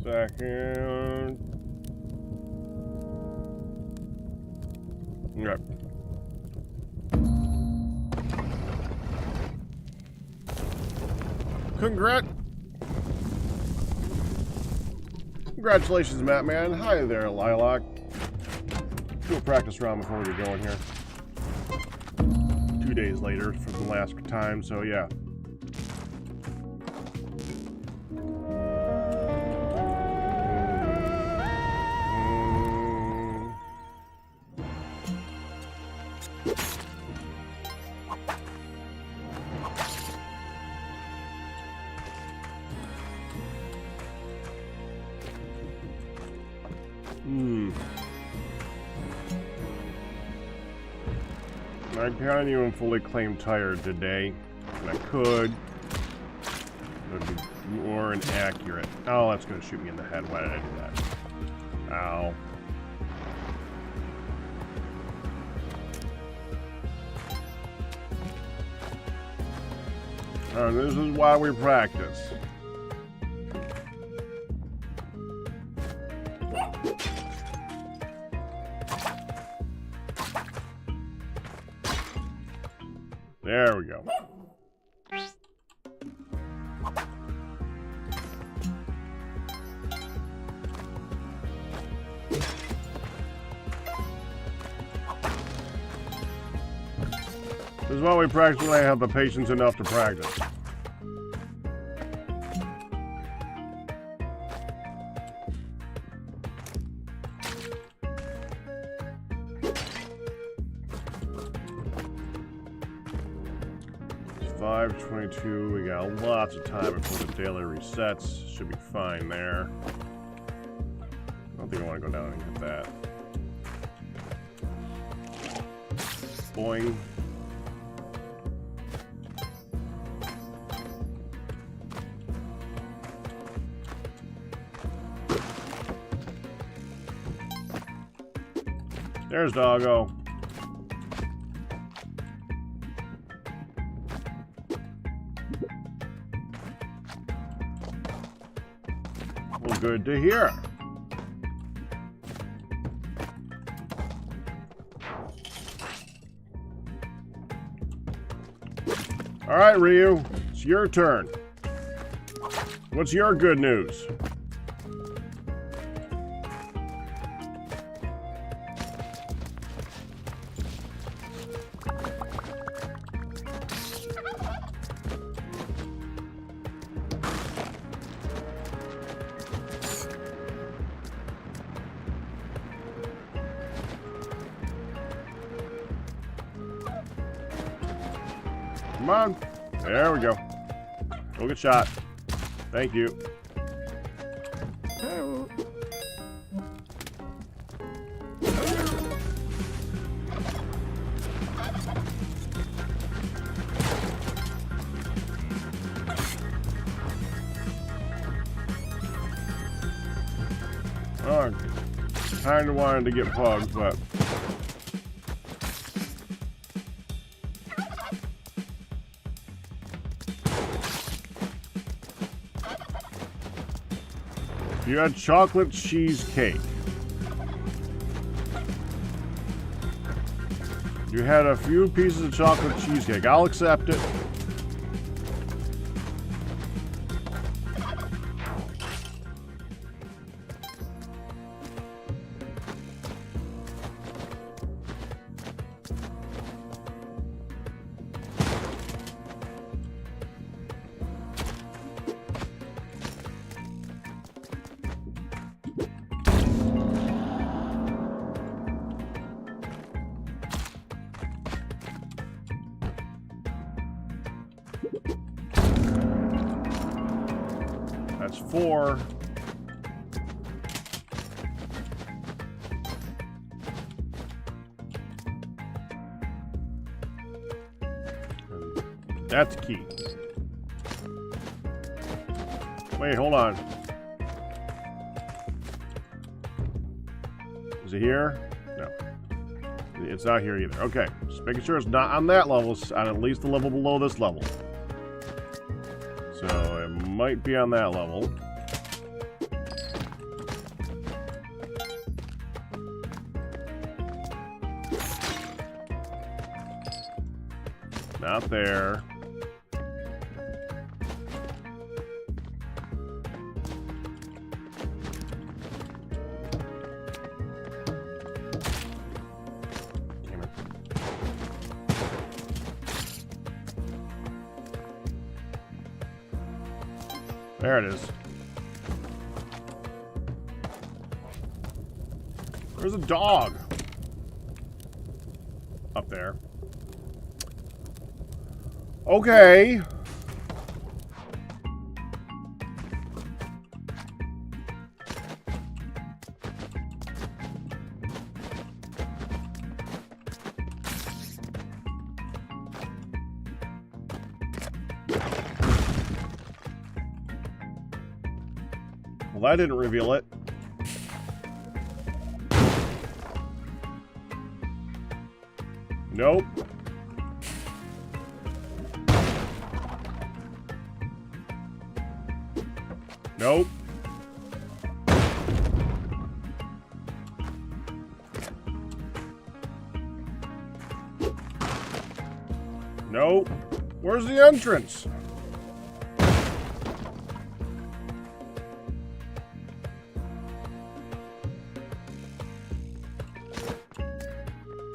second. Okay. Congratulations, Matt Man. Hi there, Lilac. Do a practice round before we get going here. 2 days later from the last time, so yeah. I can't even fully claim tired today, and I could. It would be more inaccurate. Oh, that's going to shoot me in the head. Why did I do that? Ow. And this is why we practice. There we go. This is why we practice when I have the patience enough to practice. It's 5:22. We got lots of time before the daily resets. Should be fine there. I don't think I want to go down and get that. Boing. There's Doggo. Well, good to hear. All right, Ryu, it's your turn. What's your good news? Come on. There we go. Go get shot. Thank you. Oh, kind of wanted to get pugged, but... You had chocolate cheesecake. You had a few pieces of chocolate cheesecake. I'll accept it. That's 4. That's key. Wait, hold on. Is it here? No. It's not here either. Okay. Just making sure it's not on that level. It's on at least the level below this level. So it might be on that level. Not there. Damn it. There it is. There's a dog. Up there. Okay. Well, that didn't reveal it. Nope. Nope. Nope. Where's the entrance?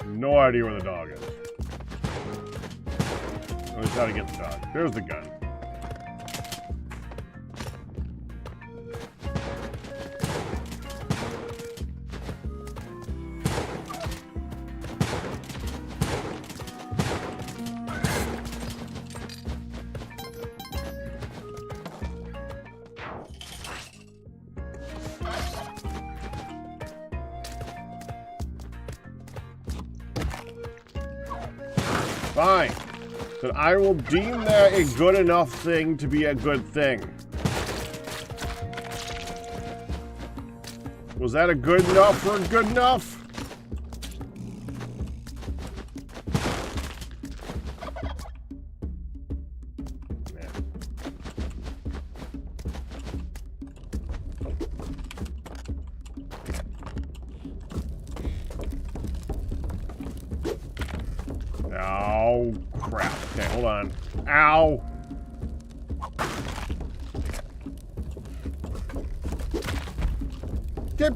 No idea where the dog is. At least how to get the dog. There's the gun. Fine. Then I will deem that a good enough thing to be a good thing. Was that a good enough for a good enough? Oh, crap. Okay, hold on. Ow! Get...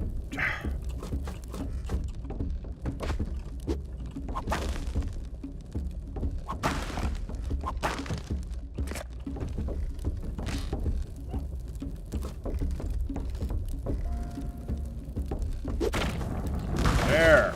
There.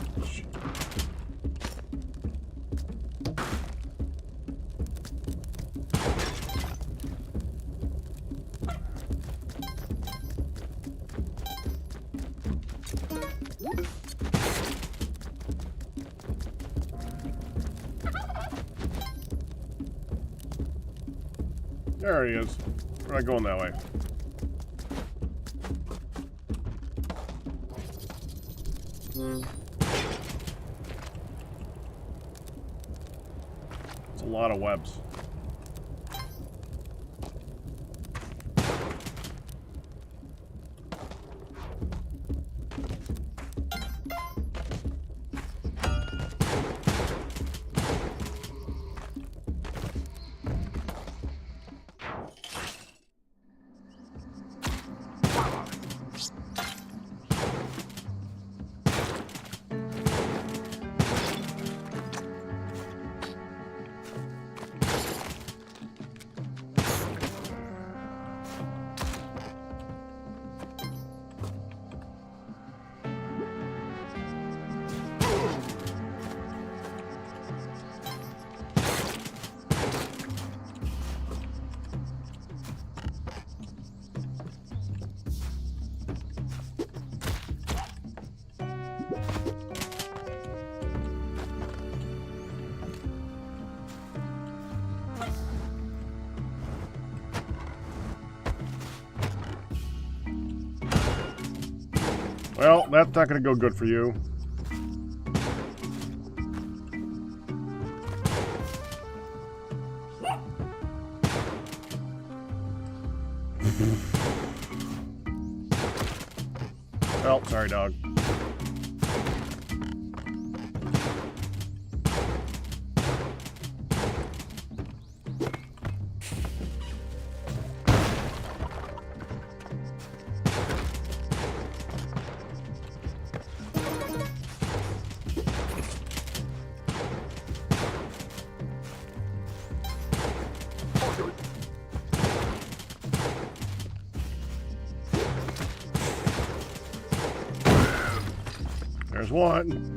There he is. We're not going that way. It's a lot of webs. Well, that's not going to go good for you. Oh, sorry, dog. There's one.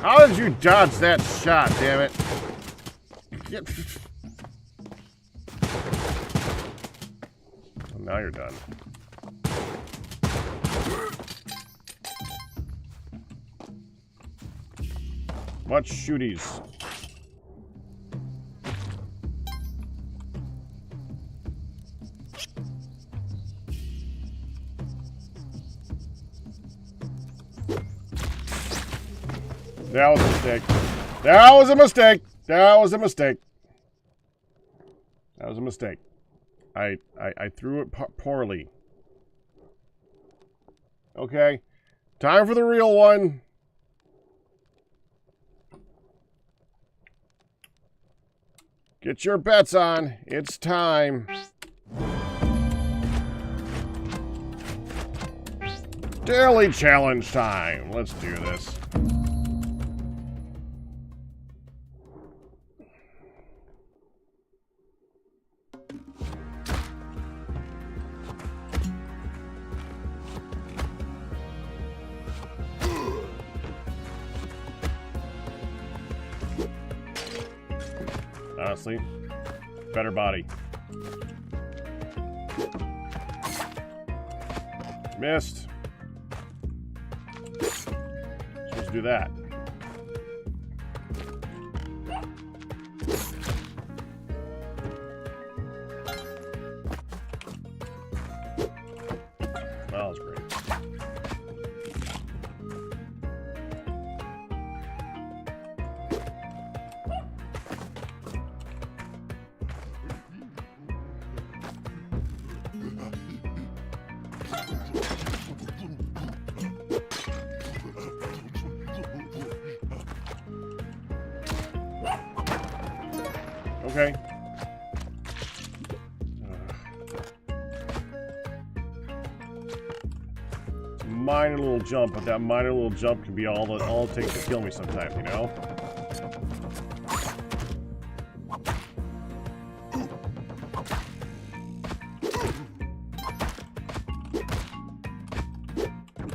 How did you dodge that shot, damn it? Well, now you're done. Much shooties. That was a mistake. That was a mistake. That was a mistake. That was a mistake. I threw it poorly. Okay. Time for the real one. Get your bets on. It's time. Daily challenge time. Let's do this. Honestly, better body. Missed. Supposed to do that. That was great. Okay. Minor little jump, but that minor little jump can be all it takes to kill me sometimes, you know?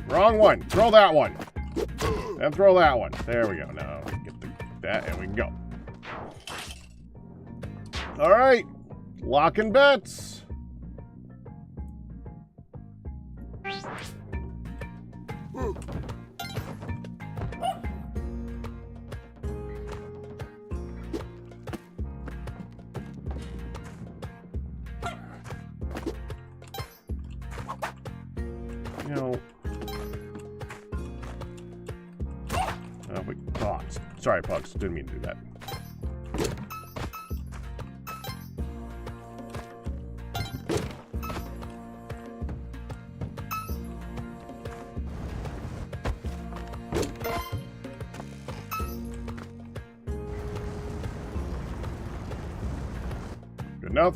Wrong one. Throw that one. And throw that one. There we go. Now get that and we can go. All right, locking bets. You know, sorry, Pugs, didn't mean to do that. Good enough.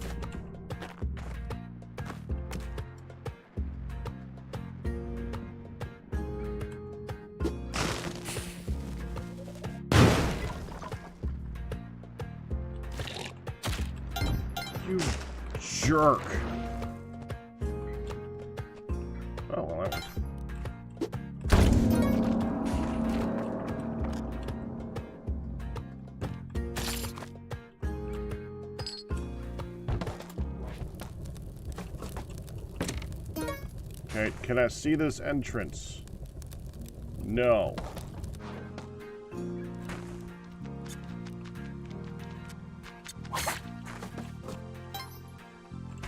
You jerk. Oh, well, that was... Okay, can I see this entrance? No.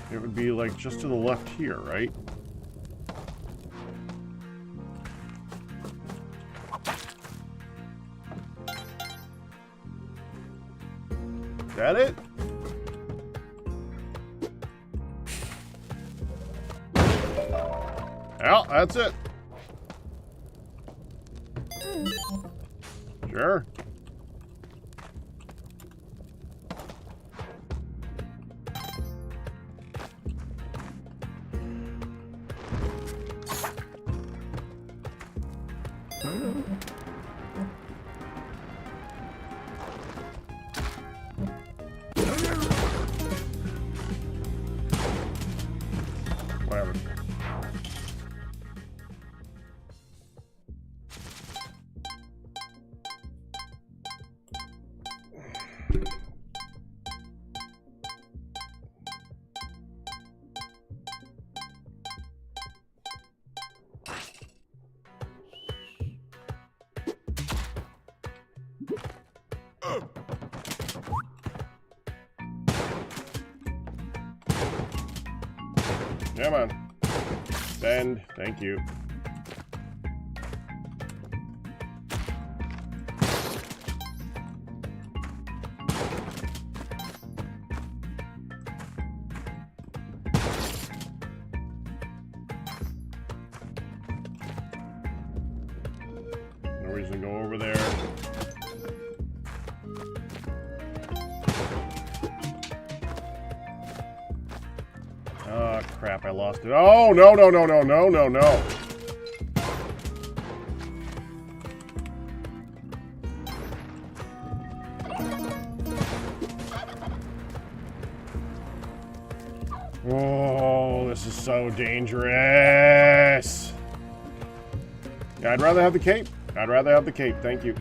It would be like just to the left here, right? Is that it? Well, that's it. Sure. Whatever. Come on. Bend. Thank you. No reason to go over there. Oh, crap, I lost it. Oh, no, no, no, no, no, no, no. Oh, this is so dangerous. Yeah, I'd rather have the cape. I'd rather have the cape. Thank you.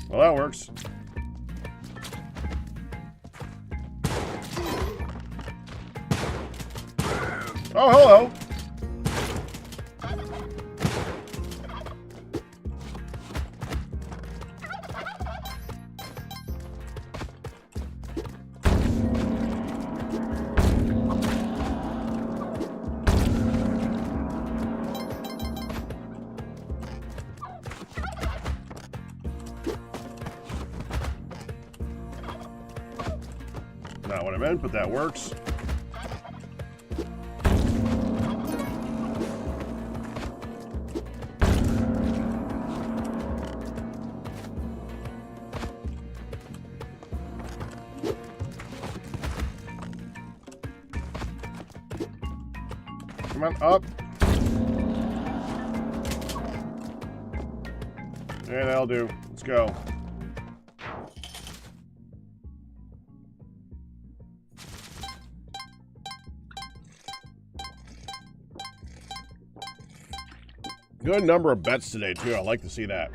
Well, that works. Oh, hello. Not what I meant, but that works. Come on, up. Yeah, that'll do. Let's go. Good number of bets today, too. I like to see that.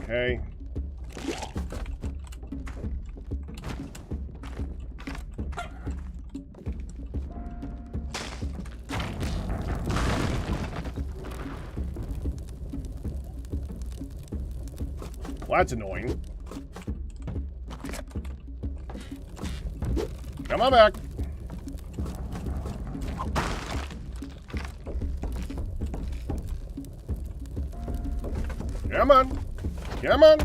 Okay. Well, that's annoying. Come on back. Come on. Come on.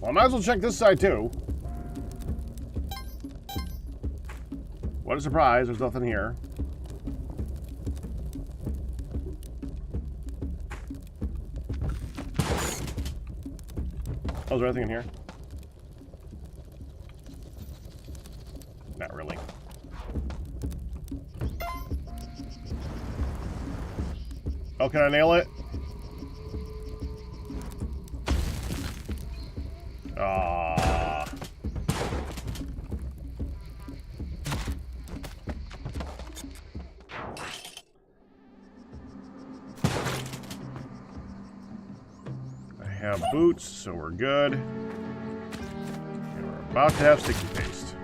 Well, I might as well check this side, too. What a surprise. There's nothing here. Oh, is there anything in here? Not really. Oh, can I nail it? Ah. I have boots, so we're good. And we're about to have sticky paste.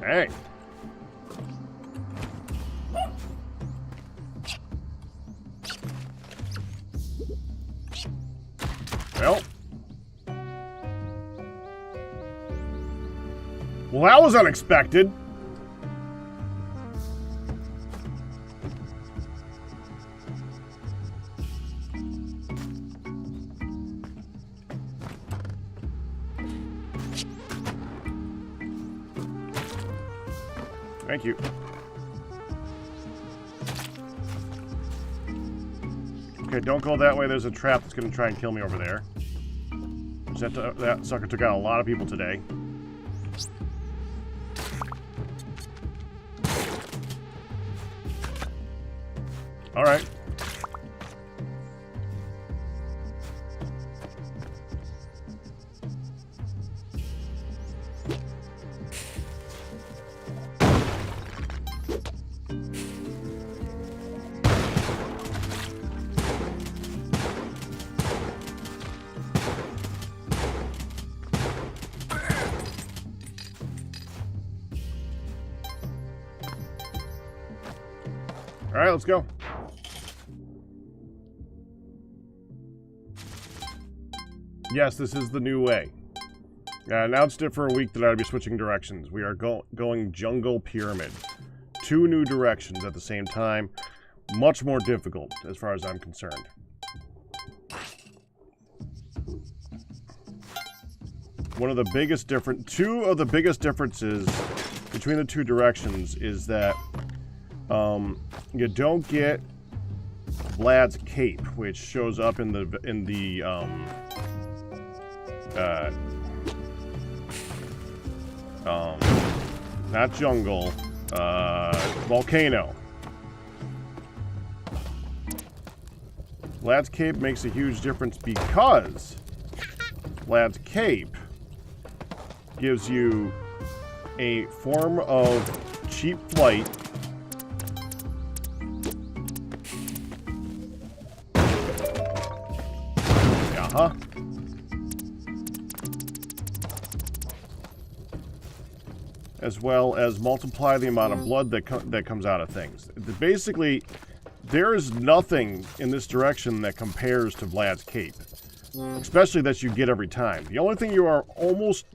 Hey. Well, that was unexpected. Thank you. Okay, don't go that way. There's a trap that's going to try and kill me over there. That sucker took out a lot of people today. All right. All right, let's go. Yes, this is the new way. I announced it for a week that I'd be switching directions. We are going jungle pyramid. 2 new directions at the same time. Much more difficult, as far as I'm concerned. Two of the biggest differences between the 2 directions is that you don't get Vlad's cape, which shows up in the not jungle, volcano. Vlad's cape makes a huge difference because Vlad's cape gives you a form of cheap flight as well as multiply the amount of blood that comes out of things. Basically, there is nothing in this direction that compares to Vlad's cape, especially that you get every time. The only thing you are almost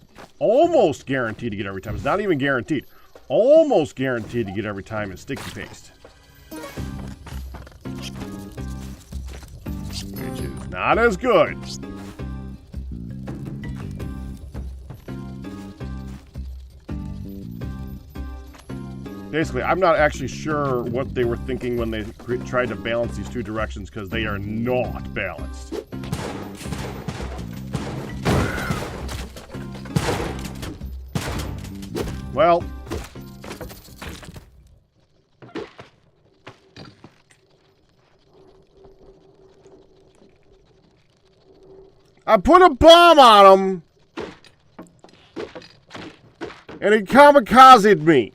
guaranteed to get every time, it's not even guaranteed, almost guaranteed to get every time is sticky paste, which is not as good. Basically, I'm not actually sure what they were thinking when they tried to balance these 2 directions, because they are not balanced. Well, I put a bomb on him, and he kamikazed me.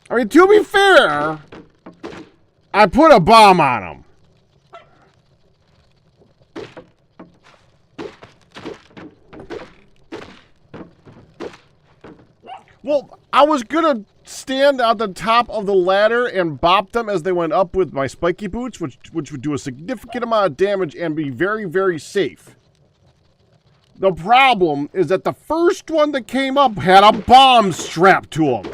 I mean, to be fair, I put a bomb on him. Well, I was gonna stand on the top of the ladder and bop them as they went up with my spiky boots, which would do a significant amount of damage and be very, very safe. The problem is that the first one that came up had a bomb strapped to him.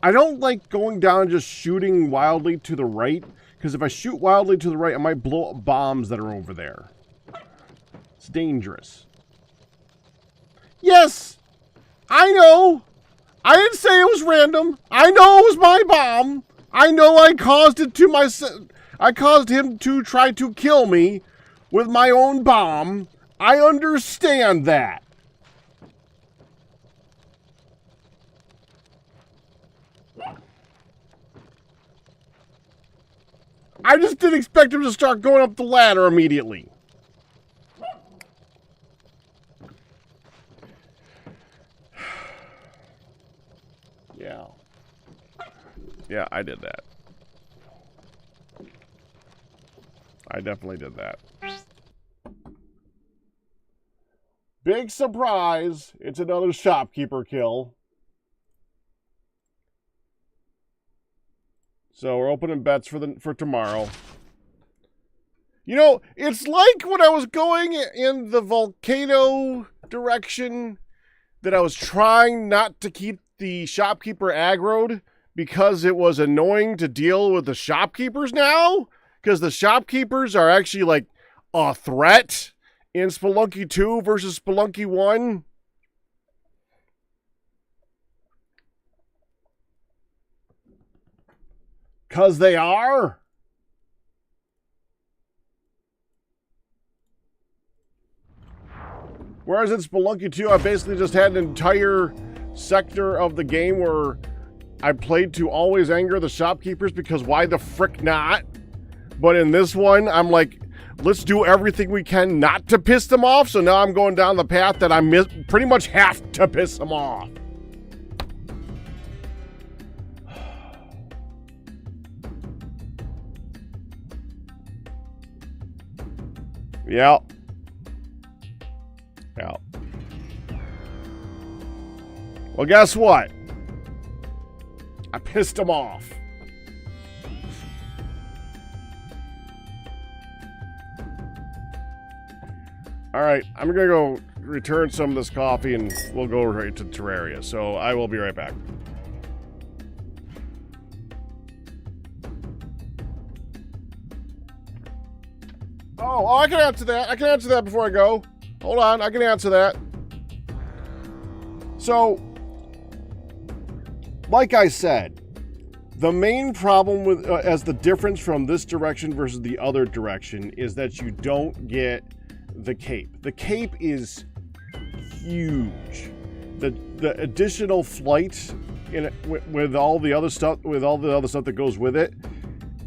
I don't like going down and just shooting wildly to the right, because if I shoot wildly to the right, I might blow up bombs that are over there. It's dangerous. Yes! I know! I didn't say it was random. I know it was my bomb. I know I caused it to myself. I caused him to try to kill me with my own bomb. I understand that. I just didn't expect him to start going up the ladder immediately. Yeah. Yeah, I did that. I definitely did that. Big surprise. It's another shopkeeper kill. So we're opening bets for tomorrow. You know, it's like when I was going in the volcano direction that I was trying not to keep the shopkeeper aggroed because it was annoying to deal with the shopkeepers now. Because the shopkeepers are actually like a threat in Spelunky 2 versus Spelunky 1. Because they are. Whereas in Spelunky 2, I basically just had an entire sector of the game where I played to always anger the shopkeepers because why the frick not? But in this one, I'm like, let's do everything we can not to piss them off. So now I'm going down the path that I pretty much have to piss them off. Yeah. Yeah. Well, guess what? I pissed him off. All right, I'm gonna go return some of this coffee and we'll go right to Terraria. So I will be right back. Oh, I can answer that. I can answer that before I go. Hold on, I can answer that. So, like I said, the main problem with as the difference from this direction versus the other direction is that you don't get the cape. The cape is huge. The additional flight in it, with all the other stuff, that goes with it,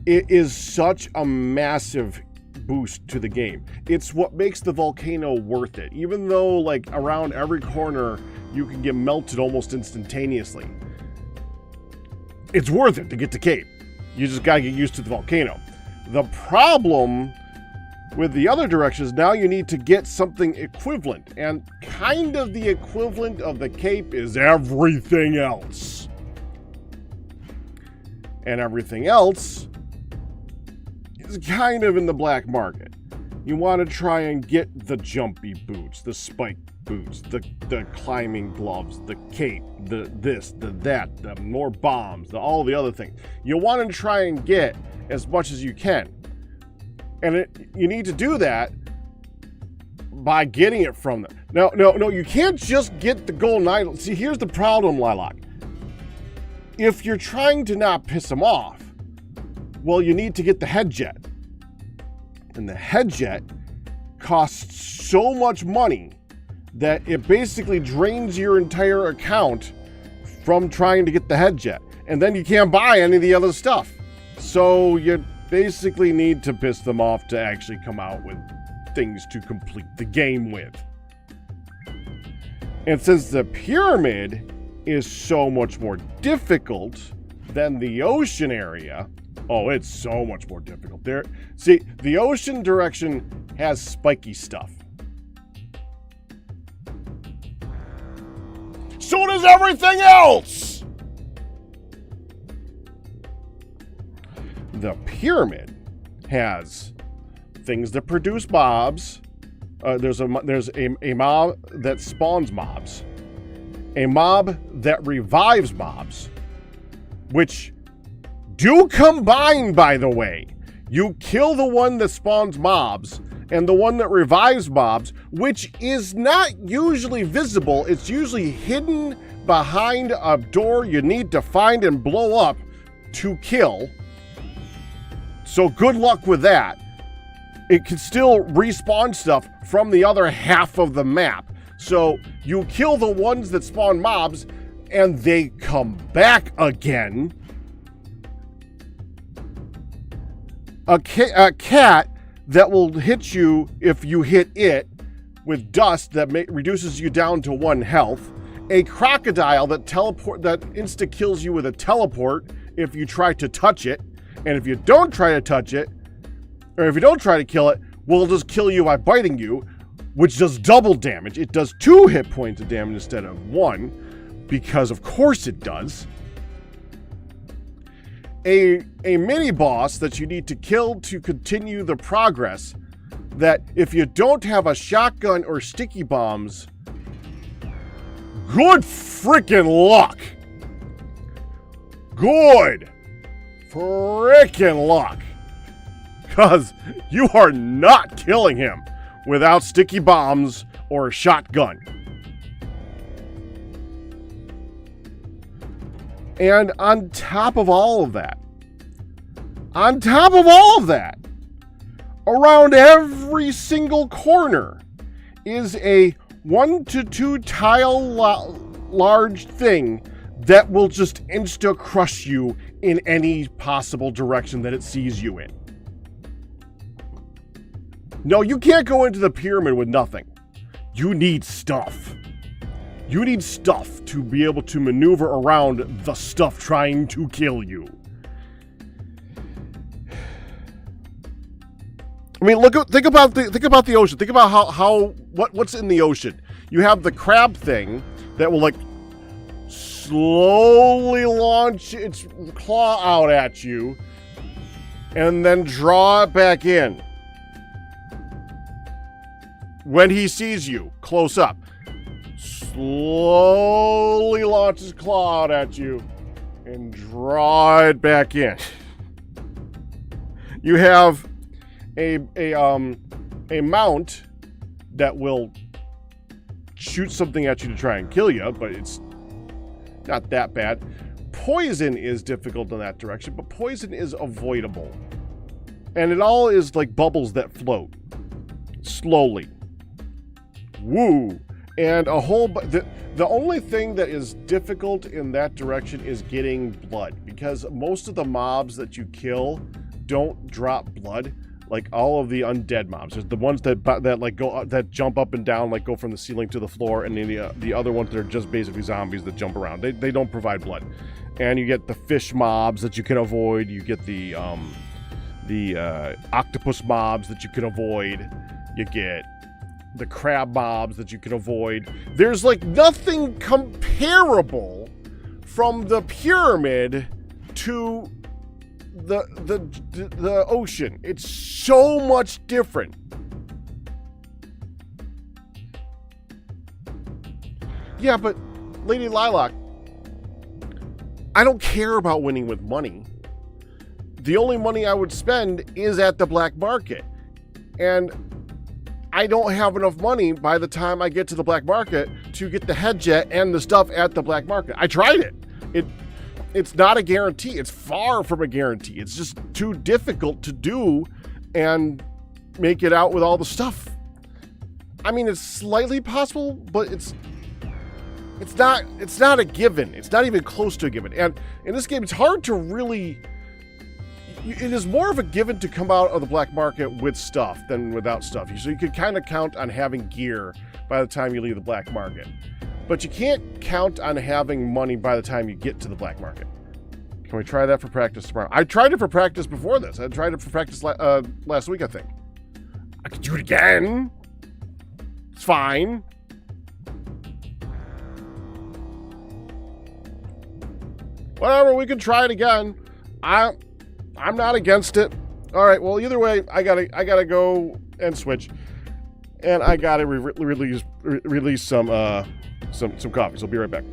it is such a massive boost to the game. It's what makes the volcano worth it. Even though like around every corner you can get melted almost instantaneously, it's worth it to get the cape. You just gotta get used to the volcano. The problem with the other directions, now you need to get something equivalent, and kind of the equivalent of the cape is everything else. And everything else is kind of in the black market. You want to try and get the jumpy boots, the spike boots, the climbing gloves, the cape, the this, the that, the more bombs, all the other things. You want to try and get as much as you can. And you need to do that by getting it from them. No, you can't just get the golden idol. See, here's the problem, Lilac. If you're trying to not piss them off, well, you need to get the head jet. And the head jet costs so much money that it basically drains your entire account from trying to get the head jet. And then you can't buy any of the other stuff. So you basically need to piss them off to actually come out with things to complete the game with. And since the pyramid is so much more difficult than the ocean area, oh, it's so much more difficult. See, the ocean direction has spiky stuff. So does everything else! The pyramid has things that produce mobs. There's a mob that spawns mobs. A mob that revives mobs. Which do combine, by the way. You kill the one that spawns mobs and the one that revives mobs, which is not usually visible. It's usually hidden behind a door you need to find and blow up to kill. So good luck with that. It can still respawn stuff from the other half of the map. So you kill the ones that spawn mobs and they come back again. A cat that will hit you if you hit it with dust that reduces you down to 1 health. A crocodile that insta kills you with a teleport if you try to touch it. And if you don't try to touch it, or if you don't try to kill it, will just kill you by biting you, which does double damage. It does 2 hit points of damage instead of 1, because of course it does. A mini boss that you need to kill to continue the progress, that if you don't have a shotgun or sticky bombs, good freaking luck. Good freaking luck. Because you are not killing him without sticky bombs or a shotgun. And on top of all of that, around every single corner is a 1 to 2 tile large thing that will just insta crush you in any possible direction that it sees you in. No, you can't go into the pyramid with nothing. You need stuff. You need stuff to be able to maneuver around the stuff trying to kill you. I mean, think about the ocean. Think about what's in the ocean. You have the crab thing that will like slowly launch its claw out at you and then draw it back in. When he sees you close up, slowly launch his claw out at you and draw it back in. You have a mount that will shoot something at you to try and kill you, but it's not that bad. Poison is difficult in that direction, but poison is avoidable. And it all is like bubbles that float slowly. Woo! And the only thing that is difficult in that direction is getting blood, because most of the mobs that you kill don't drop blood, like all of the undead mobs. There's the ones that jump up and down, like go from the ceiling to the floor, and then the other ones that are just basically zombies that jump around. They don't provide blood. And you get the fish mobs that you can avoid. You get the octopus mobs that you can avoid. You get the crab mobs that you can avoid. There's like nothing comparable from the pyramid to the ocean. It's so much different. Yeah, but Lady Lilac, I don't care about winning with money. The only money I would spend is at the black market. And I don't have enough money by the time I get to the black market to get the head jet and the stuff at the black market. I tried it. It's not a guarantee. It's far from a guarantee. It's just too difficult to do and make it out with all the stuff. I mean, it's slightly possible, but it's not a given. It's not even close to a given. And in this game, it's hard to really... It is more of a given to come out of the black market with stuff than without stuff. So you could kind of count on having gear by the time you leave the black market. But you can't count on having money by the time you get to the black market. Can we try that for practice tomorrow? I tried it for practice before this. I tried it for practice last week, I think. I could do it again. It's fine. Whatever, we can try it again. I'm not against it. All right, well, either way, I gotta go and switch. And I gotta release some coffee, so I'll be right back.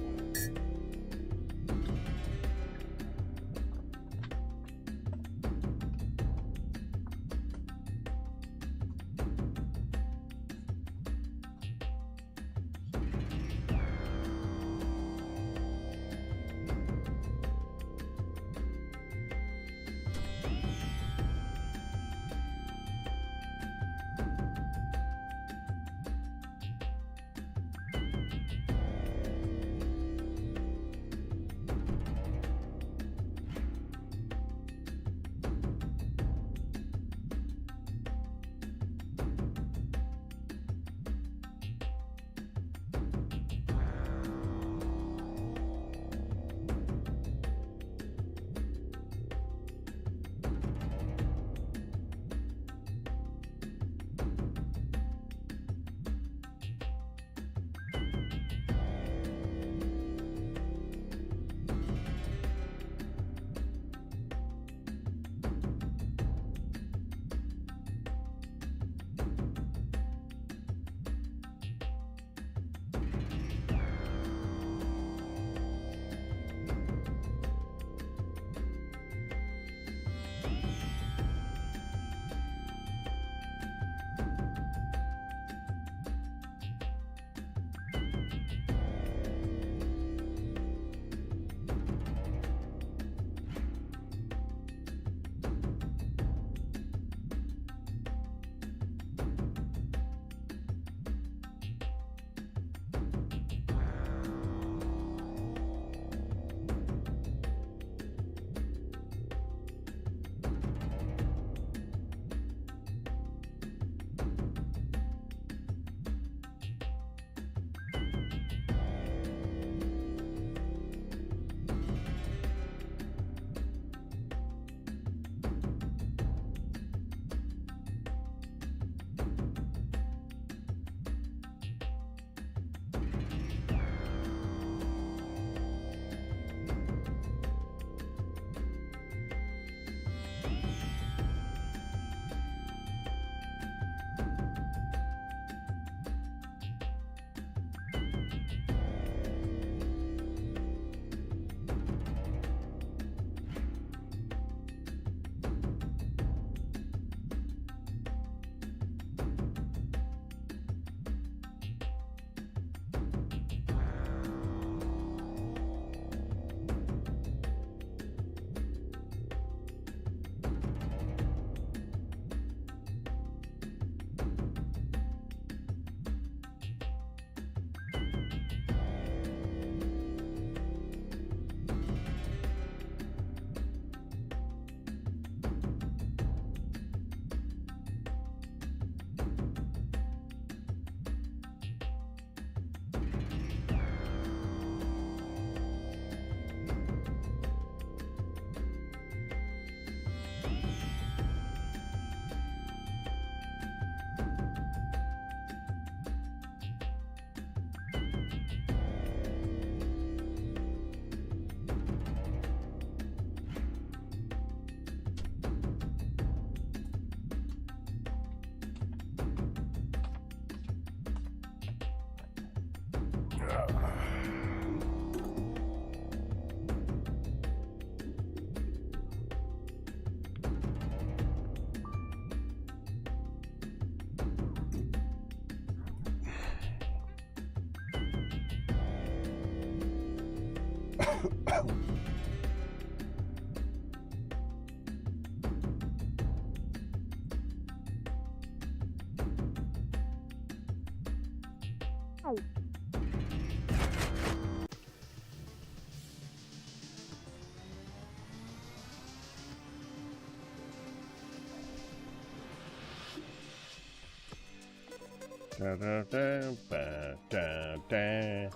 Da, da, da, ba, da, da.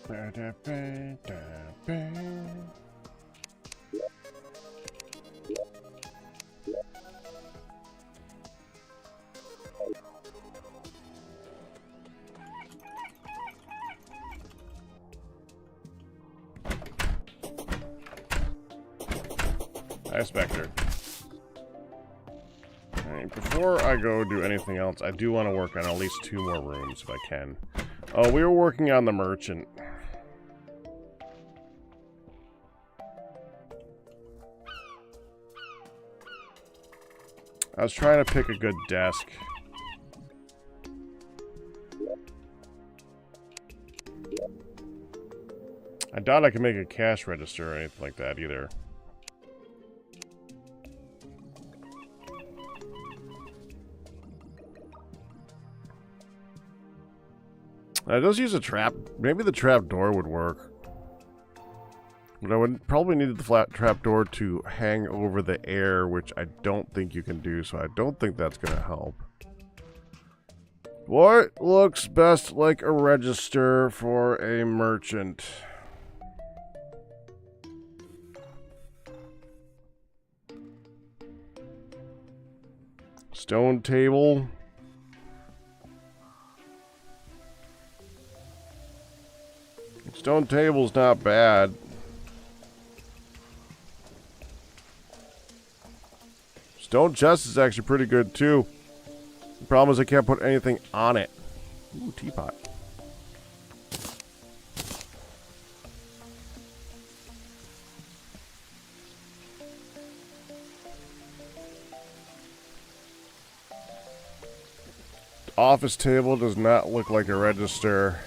Ba, da, ba, da, ba. Hi, Spectre. Alright, before I go do anything else, I do want to work on at least 2 more rooms if I can. Oh, we were working on the merchant. I was trying to pick a good desk. I doubt I could make a cash register or anything like that either. I just use a trap. Maybe the trap door would work. But I would probably need the flat trap door to hang over the air, which I don't think you can do, so I don't think that's going to help. What looks best like a register for a merchant? Stone table. Stone table's not bad. Stone chest is actually pretty good too. The problem is I can't put anything on it. Ooh, teapot. Office table does not look like a register.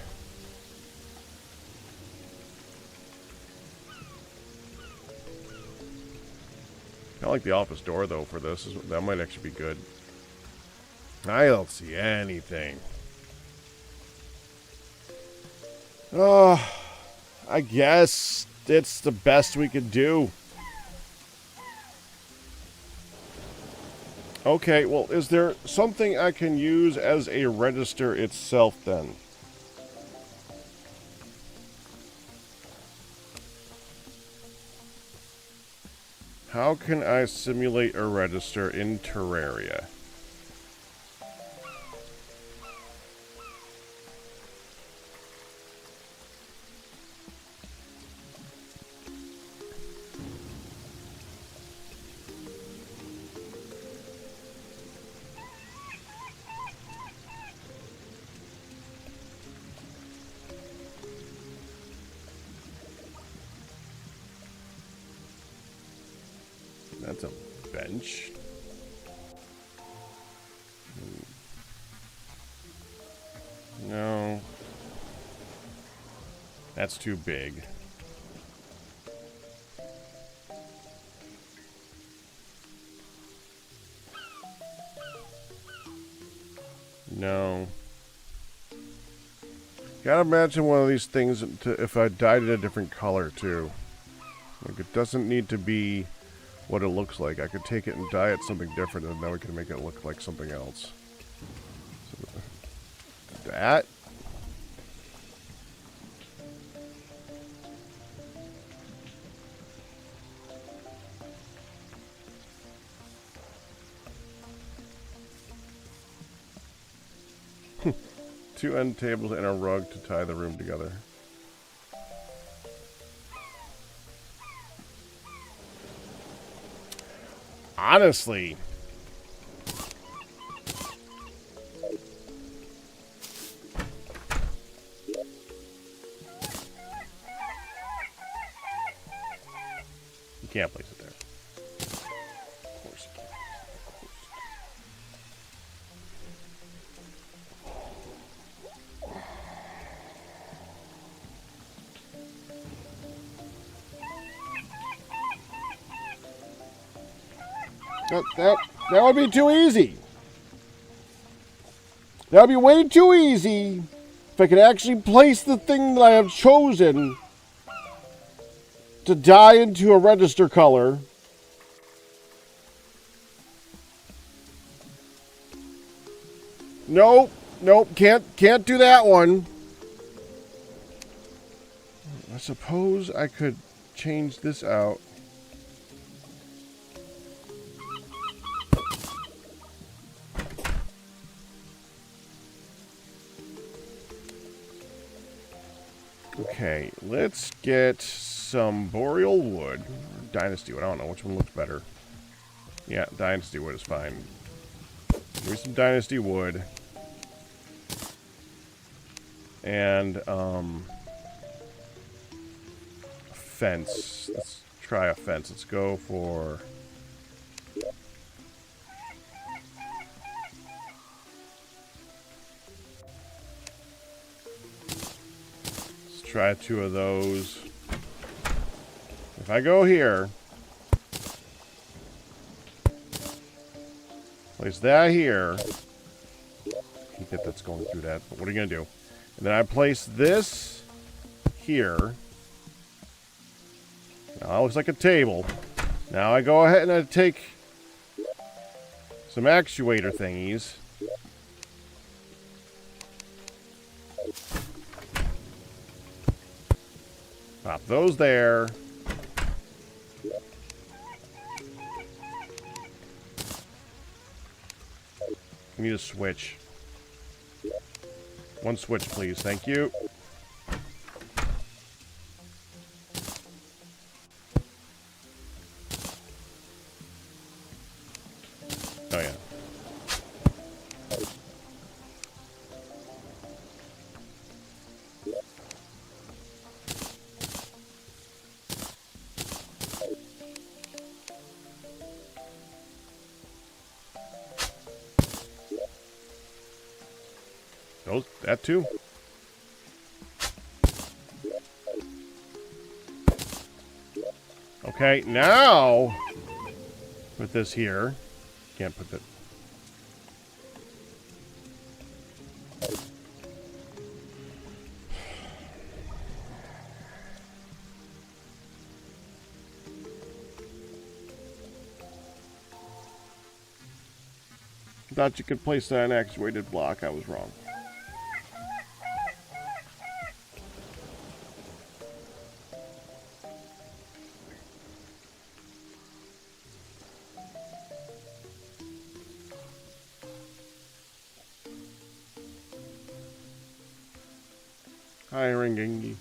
I like the office door though for this. That might actually be good. I don't see anything. Oh, I guess it's the best we could do. Okay, well, is there something I can use as a register itself then? How can I simulate a register in Terraria? That's a bench. No. That's too big. No. Gotta imagine one of these things if I dyed it a different color too. Like it doesn't need to be what it looks like. I could take it and dye it something different, and then we can make it look like something else. So, that. Two end tables and a rug to tie the room together. Honestly, you can't place it there. Of course you can't. That would be too easy. That would be way too easy if I could actually place the thing that I have chosen to dye into a register color. Nope, nope, can't do that one. I suppose I could change this out. Okay, let's get some boreal wood. Dynasty wood. I don't know which one looks better. Yeah, dynasty wood is fine. Give me some dynasty wood. And, fence. Let's try a fence. Let's go for... Let's try 2 of those. If I go here... Place that here. I hate that that's going through that, but what are you going to do? And then I place this here. Now it looks like a table. Now I go ahead and I take some actuator thingies. Pop those there. We need a switch. 1 switch, please. Thank you. Oh, yeah. Oh, that too. Okay, now put this here. Can't put that. Thought you could place an actuated block. I was wrong. Hi, Ringingi.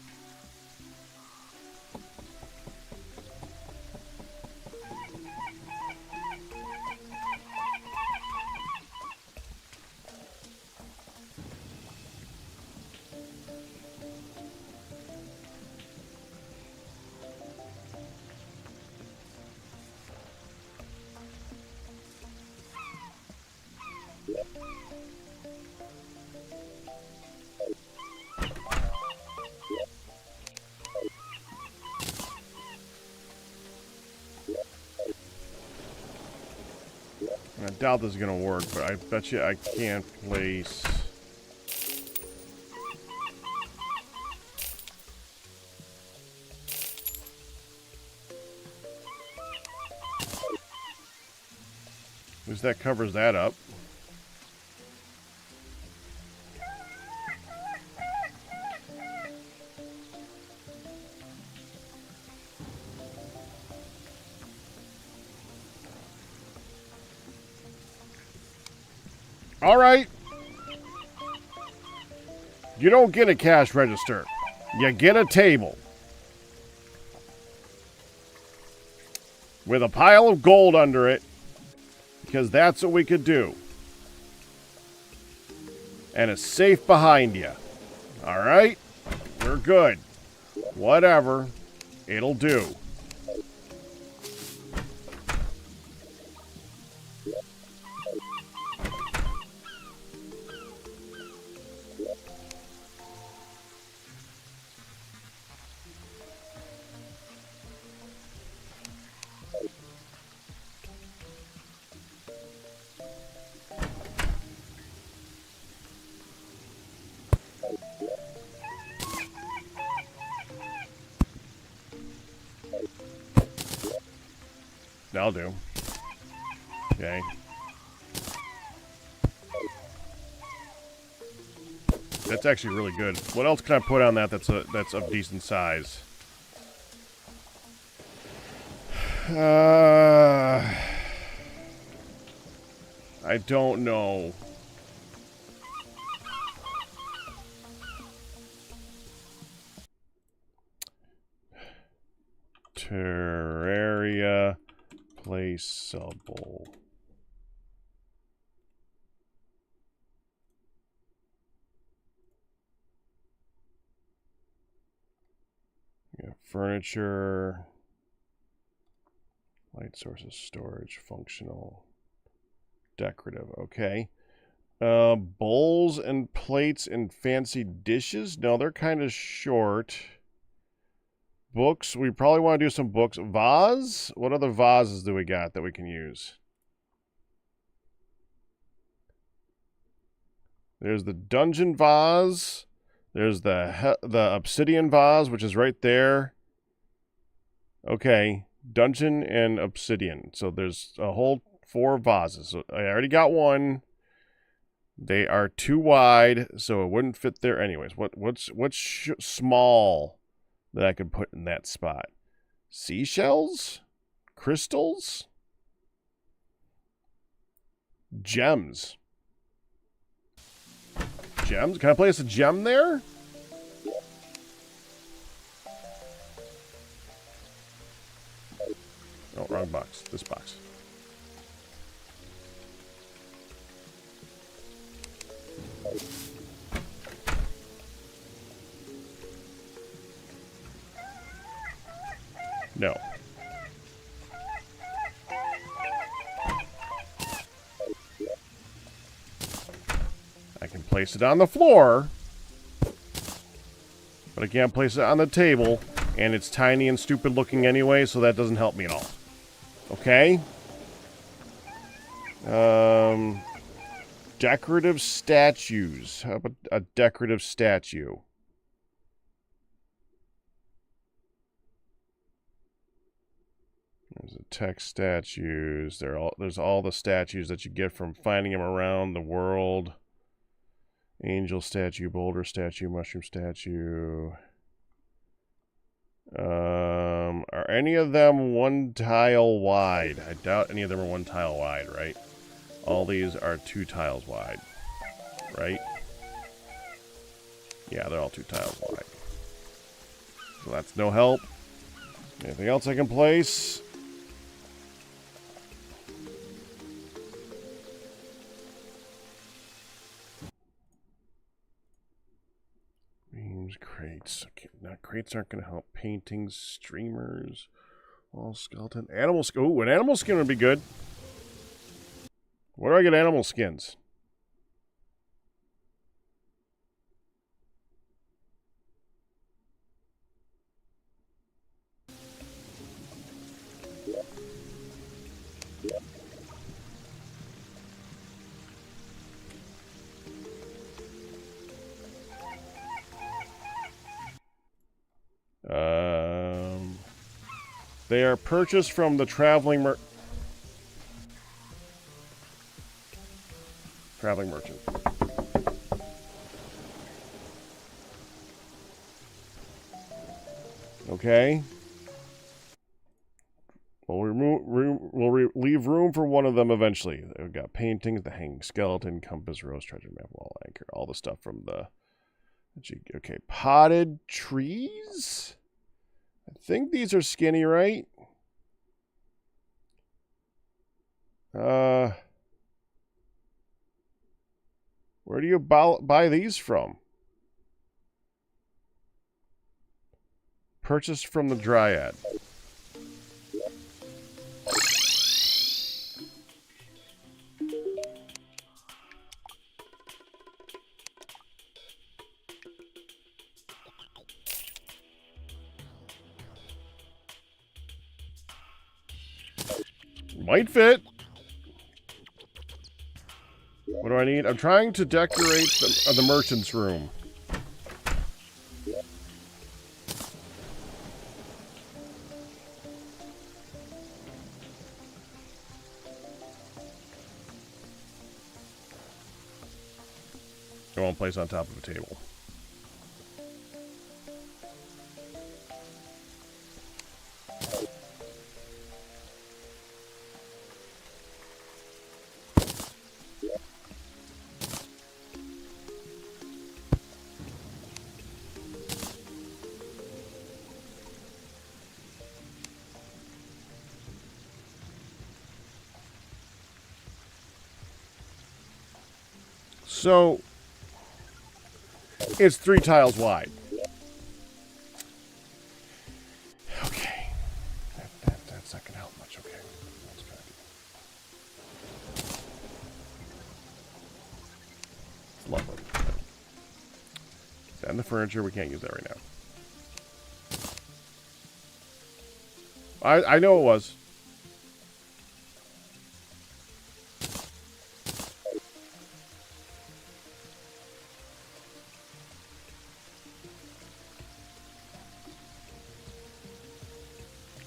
I doubt this is going to work, but I bet you I can't place... At least that covers that up. All right. You don't get a cash register. You get a table. With a pile of gold under it. Because that's what we could do. And a safe behind you. All right? We're good. Whatever. It'll do. That'll do. Okay. That's actually really good. What else can I put on that that's of decent size? I don't know. Terraria placeable. Yeah, furniture, light sources, storage, functional, decorative. Okay. Bowls and plates and fancy dishes. No, they're kind of short. Books. We probably want to do some books. Vase. What other vases do we got that we can use? There's the dungeon vase. There's the obsidian vase, which is right there. Okay, dungeon and obsidian. So there's a whole 4 vases. So I already got one. They are too wide, so it wouldn't fit there anyways. What's small that I could put in that spot? Seashells? Crystals? Gems. Gems? Can I place a gem there? Oh, wrong box. This box. No. I can place it on the floor, but I can't place it on the table, and it's tiny and stupid looking anyway, so that doesn't help me at all. Okay? Decorative statues. How about a decorative statue? There's the text statues. There's all the statues that you get from finding them around the world. Angel statue, boulder statue, mushroom statue. Are any of them 1 tile wide? I doubt any of them are 1 tile wide, right? All these are 2 tiles wide, right? Yeah, they're all 2 tiles wide. So that's no help. Anything else I can place? Beams, crates. Okay, now crates aren't going to help. Paintings, streamers, all skeleton, animal skin. Ooh, an animal skin would be good. Where do I get animal skins? They are purchased from the traveling merchant. Okay. We'll leave room for one of them eventually. We've got paintings, the hanging skeleton, compass, rose, treasure map, wall anchor, all the stuff from the... Okay, potted trees? I think these are skinny, right? Where do you buy these from? Purchased from the Dryad. Might fit. What do I need? I'm trying to decorate the merchant's room. I won't place on top of a table. So, it's 3 tiles wide. Okay. That's not going to help much, okay. That's gonna be... Lovely. Is that in the furniture? We can't use that right now. I know it was.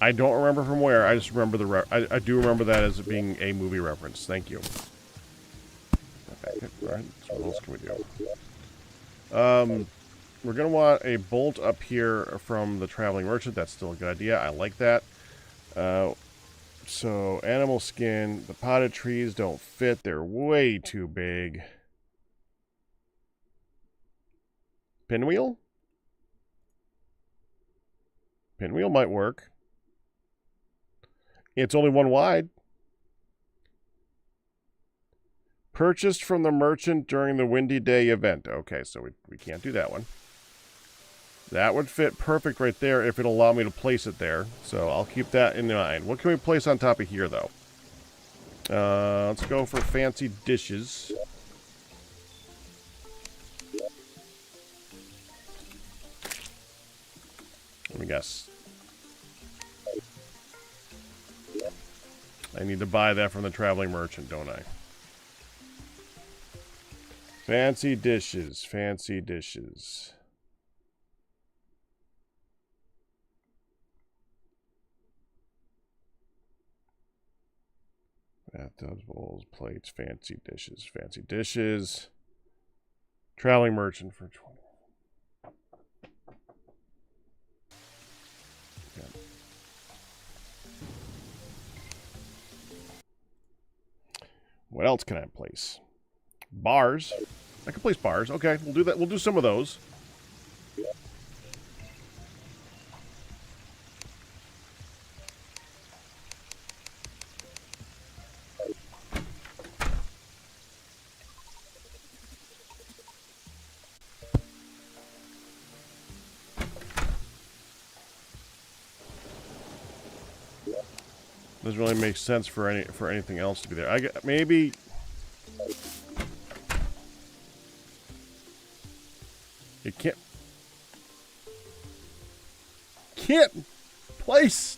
I don't remember from where. I just remember the I do remember that as being a movie reference. Thank you. Okay, all right. So what else can we do? We're gonna want a bolt up here from the traveling merchant. That's still a good idea. I like that. So animal skin. The potted trees don't fit. They're way too big. Pinwheel? Pinwheel might work. It's only 1 wide. Purchased from the merchant during the Windy Day event. Okay, so we can't do that one. That would fit perfect right there if it'll allow me to place it there. So I'll keep that in mind. What can we place on top of here, though? Let's go for fancy dishes. Let me guess. I need to buy that from the traveling merchant, don't I? Fancy dishes, fancy dishes. Bathtubs, bowls, plates, fancy dishes, fancy dishes. Traveling merchant for 20. Okay. What else can I place? Bars. I can place bars. Okay, we'll do that. We'll do some of those. Doesn't really make sense for anything else to be there. I get, maybe it can't place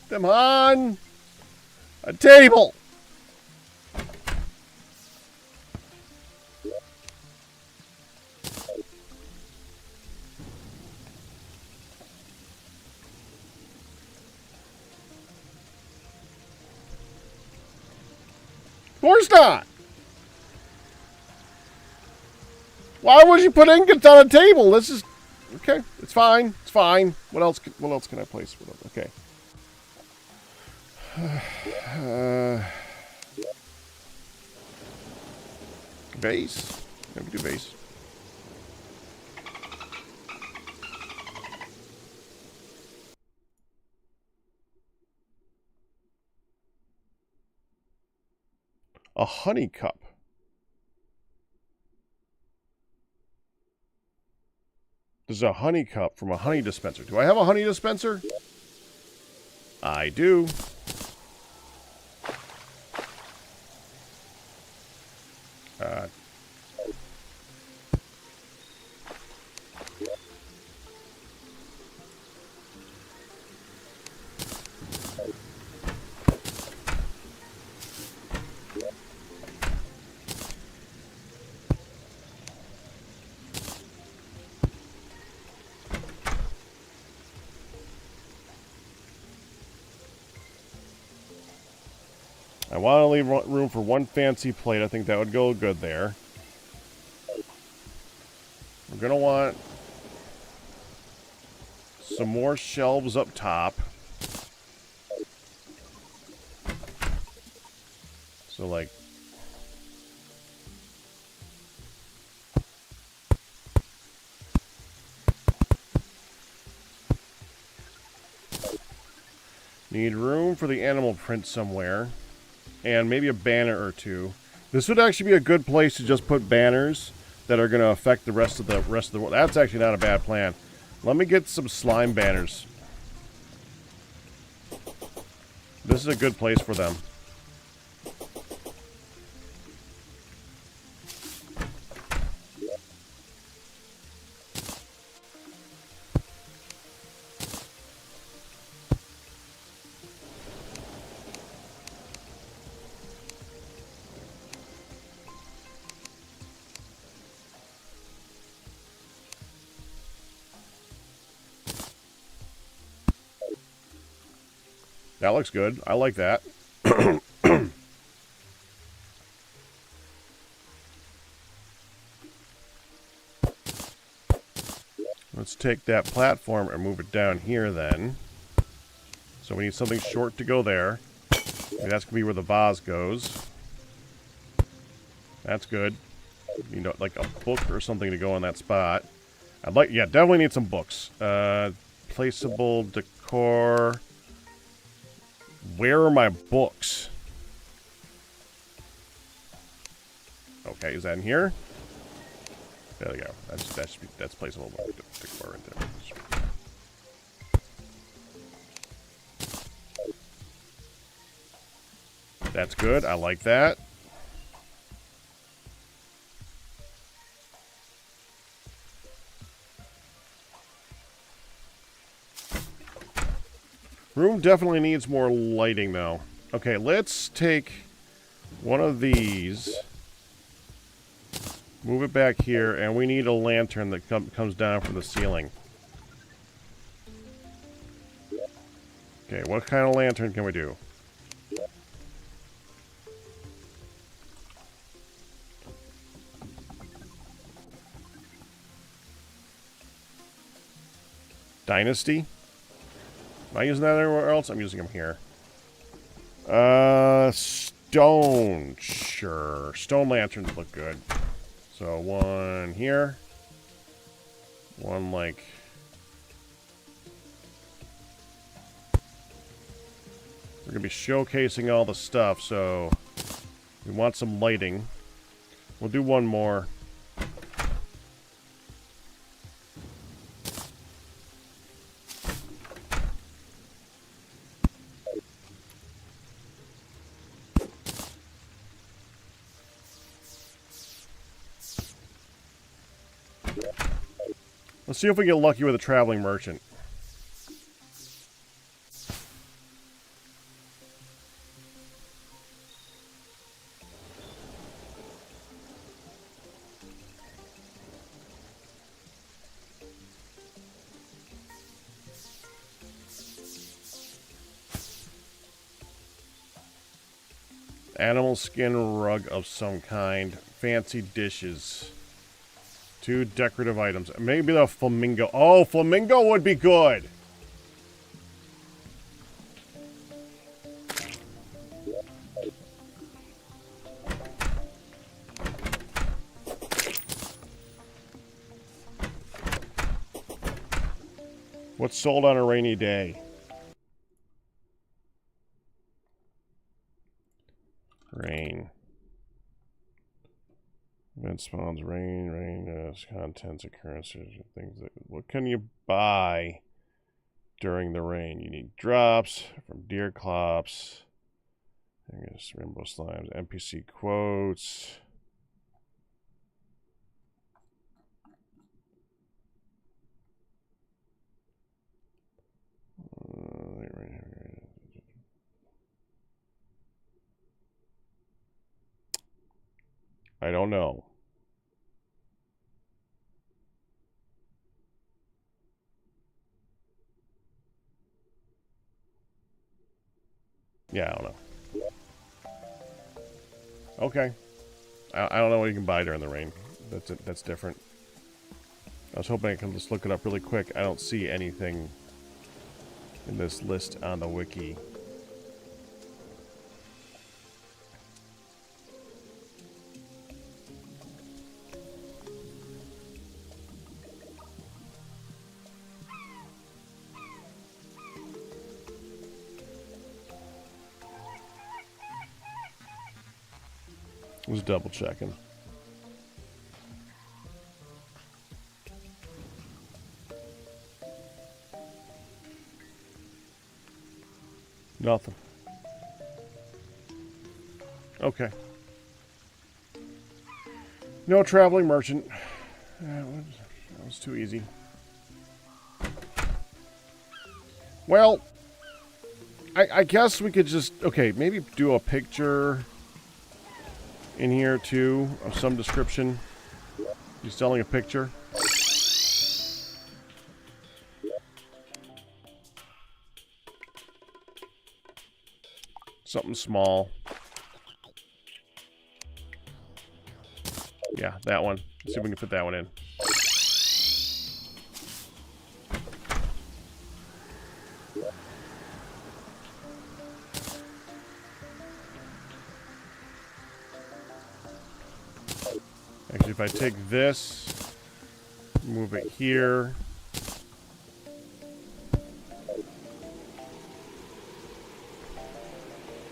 them on a table. Of course not. Why would you put ingots on a table? This is okay. It's fine. It's fine. What else? What else can I place? Okay. Vase. Yeah, we can do vase. A honey cup. This is a honey cup from a honey dispenser. Do I have a honey dispenser? I do. I want to leave room for 1 fancy plate. I think that would go good there. We're going to want some more shelves up top. So, like... Need room for the animal print somewhere. And maybe a banner or 2. This would actually be a good place to just put banners that are going to affect the rest of the world. That's actually not a bad plan. Let me get some slime banners. This is a good place for them. That looks good. I like that. Let's take that platform and move it down here then. So we need something short to go there. Maybe that's going to be where the vase goes. That's good. You know, like a book or something to go in that spot. I'd like, yeah, definitely need some books. Placeable decor. Where are my books? Okay, is that in here? There we go. That's placeable decor right there. That's good. I like that. Room definitely needs more lighting, though. Okay, let's take one of these, move it back here, and we need a lantern that comes down from the ceiling. Okay, what kind of lantern can we do? Dynasty? Am I using that anywhere else? I'm using them here. Stone. Sure. Stone lanterns look good. So one here. One like... We're going to be showcasing all the stuff, so... We want some lighting. We'll do one more. Let's see if we get lucky with a traveling merchant. Animal skin rug of some kind. Fancy dishes. 2 decorative items. Maybe the flamingo. Oh, flamingo would be good. What's sold on a rainy day? Rain. Event spawns rain, contents, occurrences, things that... What can you buy during the rain? You need drops from deer clops. I guess rainbow slimes, NPC quotes. I don't know. Yeah, I don't know. Okay. I don't know what you can buy during the rain. That's different. I was hoping I can just look it up really quick. I don't see anything in this list on the wiki. Was double checking. Nothing. Okay. No traveling merchant. That was too easy. Well, I guess we could just... Okay, maybe do a picture in here, too, of some description. He's selling a picture. Something small. Yeah, that one. Let's see if we can fit that one in. Actually, if I take this, move it here.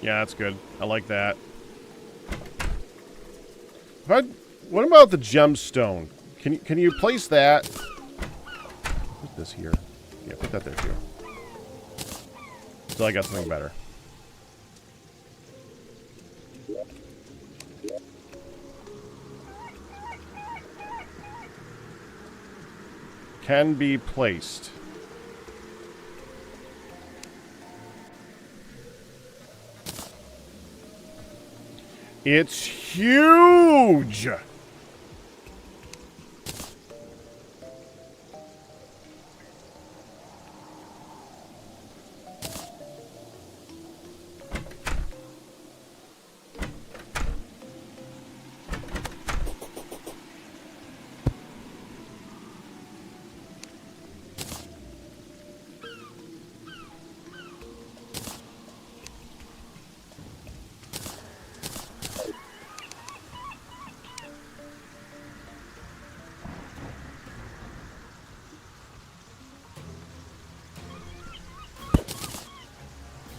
Yeah, that's good. I like that. What about the gemstone? Can you place that? Put this here. Yeah, put that there too. So I got something better. Can be placed. It's huge!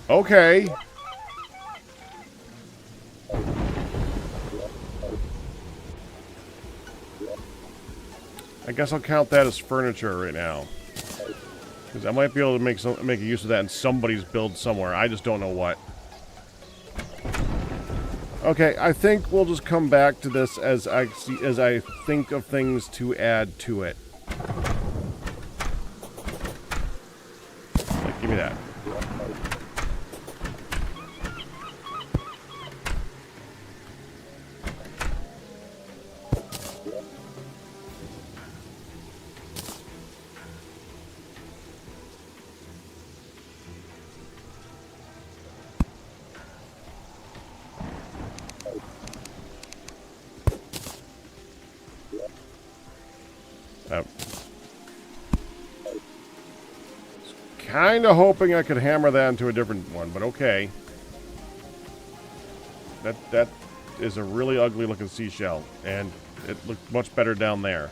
Okay. I guess I'll count that as furniture right now. Because I might be able to make a use of that in somebody's build somewhere. I just don't know what. Okay, I think we'll just come back to this as I think of things to add to it. Like, give me that. Kind of hoping I could hammer that into a different one, but okay. That is a really ugly looking seashell, and it looked much better down there.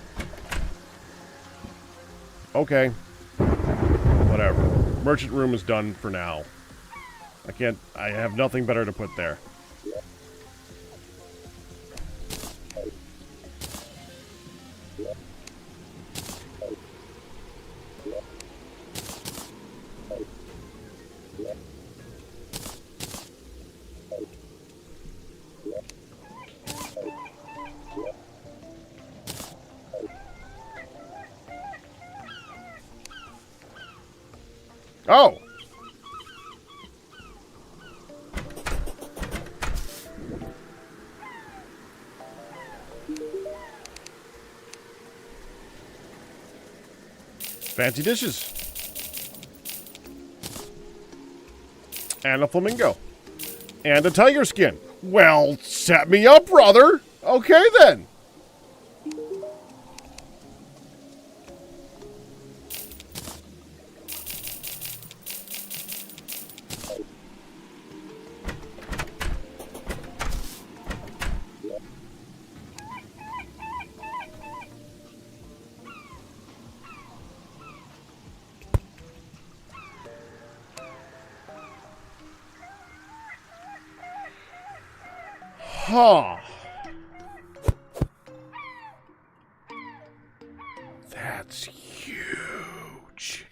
Okay. Whatever. Merchant room is done for now. I have nothing better to put there. Oh! Fancy dishes. And a flamingo. And a tiger skin. Well, set me up, brother! Okay, then. Huh. That's huge.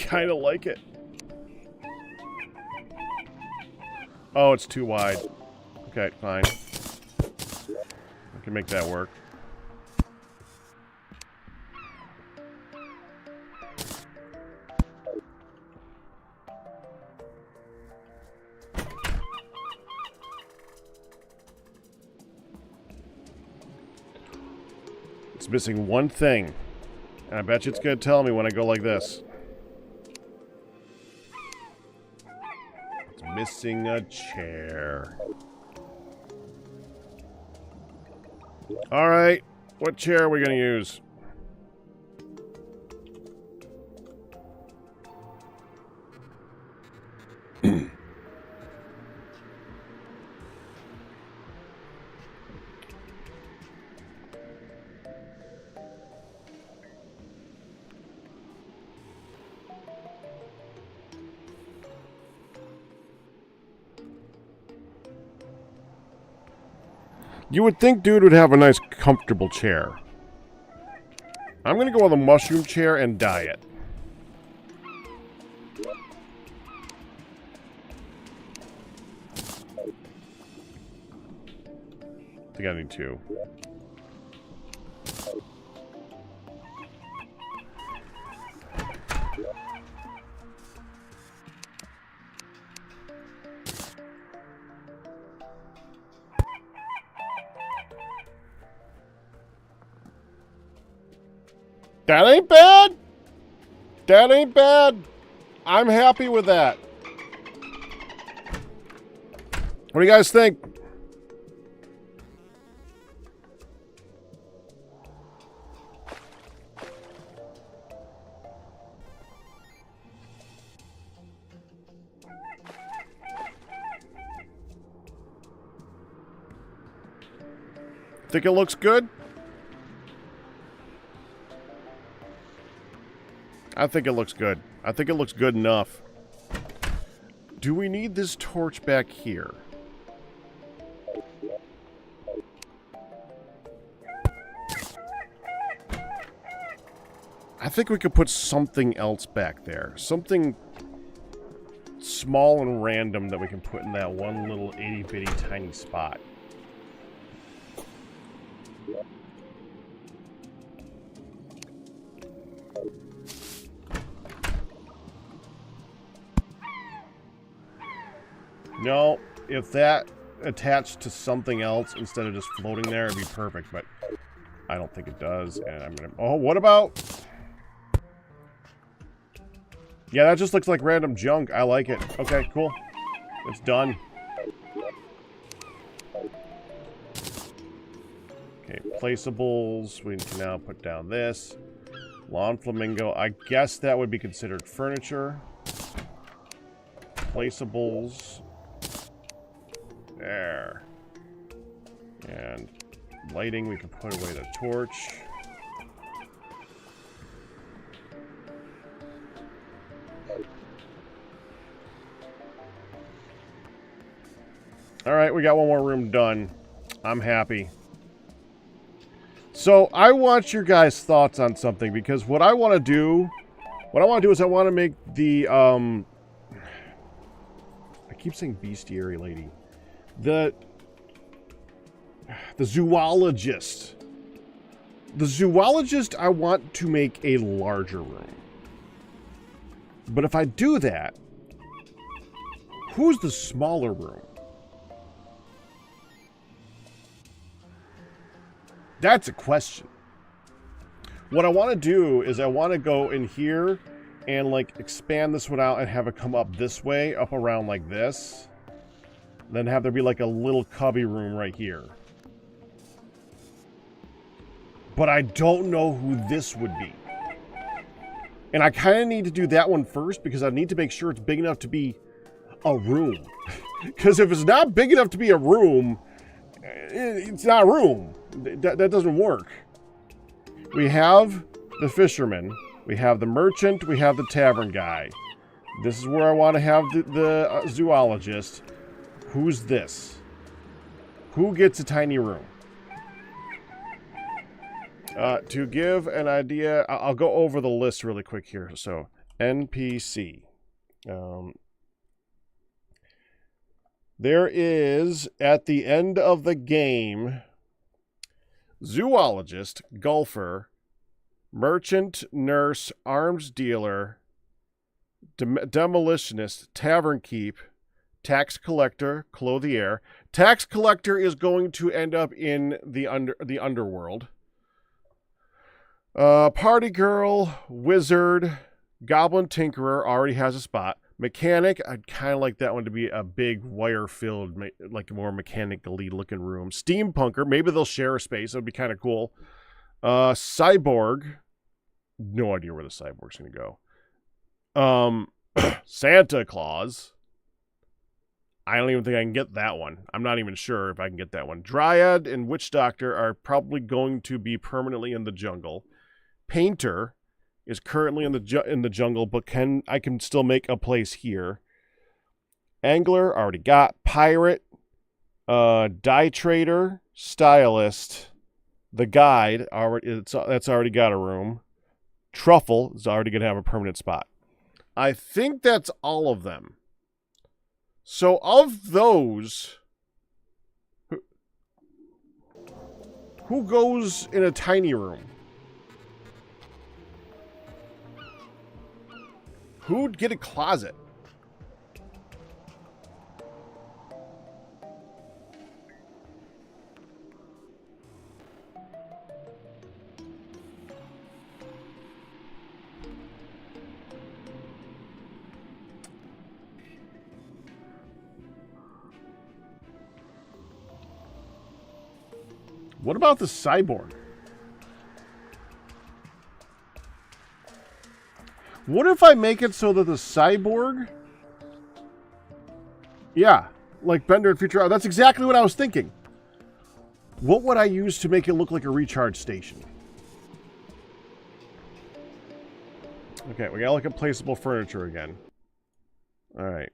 Kind of like it. Oh, it's too wide. Okay, fine. I can make that work. It's missing one thing. And I bet you it's going to tell me when I go like this. Missing a chair. Alright, what chair are we going to use? You would think dude would have a nice, comfortable chair. I'm going to go with a mushroom chair and dye it. I think I need two. That ain't bad. That ain't bad. I'm happy with that. What do you guys think? Think it looks good? I think it looks good. I think it looks good enough. Do we need this torch back here? I think we could put something else back there. Something small and random that we can put in that one little itty-bitty tiny spot. No, if that attached to something else instead of just floating there, it'd be perfect, but I don't think it does, and I'm gonna... Oh, what about... Yeah, that just looks like random junk. I like it. Okay, cool. It's done. Okay, placeables. We can now put down this. Lawn flamingo. I guess that would be considered furniture. Placeables. There. And lighting, we can put away the torch. Alright, we got one more room done. I'm happy. So, I want your guys' thoughts on something, because what I want to do... is I want to make the, I keep saying bestiary lady. The zoologist. The zoologist, I want to make a larger room. But if I do that, who's the smaller room? That's a question. What I want to do is I want to go in here and like expand this one out and have it come up this way, up around like this. Then have there be like a little cubby room right here. But I don't know who this would be. And I kind of need to do that one first because I need to make sure it's big enough to be a room. Because if it's not big enough to be a room, it's not a room. That doesn't work. We have the fisherman. We have the merchant. We have the tavern guy. This is where I want to have the zoologist. Who's this? Who gets a tiny room? To give an idea, I'll go over the list really quick here. So, NPC. There is, at the end of the game, zoologist, golfer, merchant, nurse, arms dealer, demolitionist, tavern keep, tax collector, clothier. Tax collector is going to end up in the underworld. Party girl, wizard, goblin tinkerer already has a spot. Mechanic, I'd kind of like that one to be a big wire-filled, like a more mechanically looking room. Steampunker, maybe they'll share a space. That would be kind of cool. Cyborg, no idea where the cyborg's going to go. Santa Claus, I don't even think I can get that one. I'm not even sure if I can get that one. Dryad and Witch Doctor are probably going to be permanently in the jungle. Painter is currently in the jungle, but I can still make a place here. Angler, already got. Pirate, dye trader, stylist, the guide, that's already got a room. Truffle is already going to have a permanent spot. I think that's all of them. So of those, who goes in a tiny room? Who'd get a closet? What about the cyborg? What if I make it so that the cyborg... Yeah, like Bender and Future... That's exactly what I was thinking. What would I use to make it look like a recharge station? Okay, we gotta look at placeable furniture again. Alright.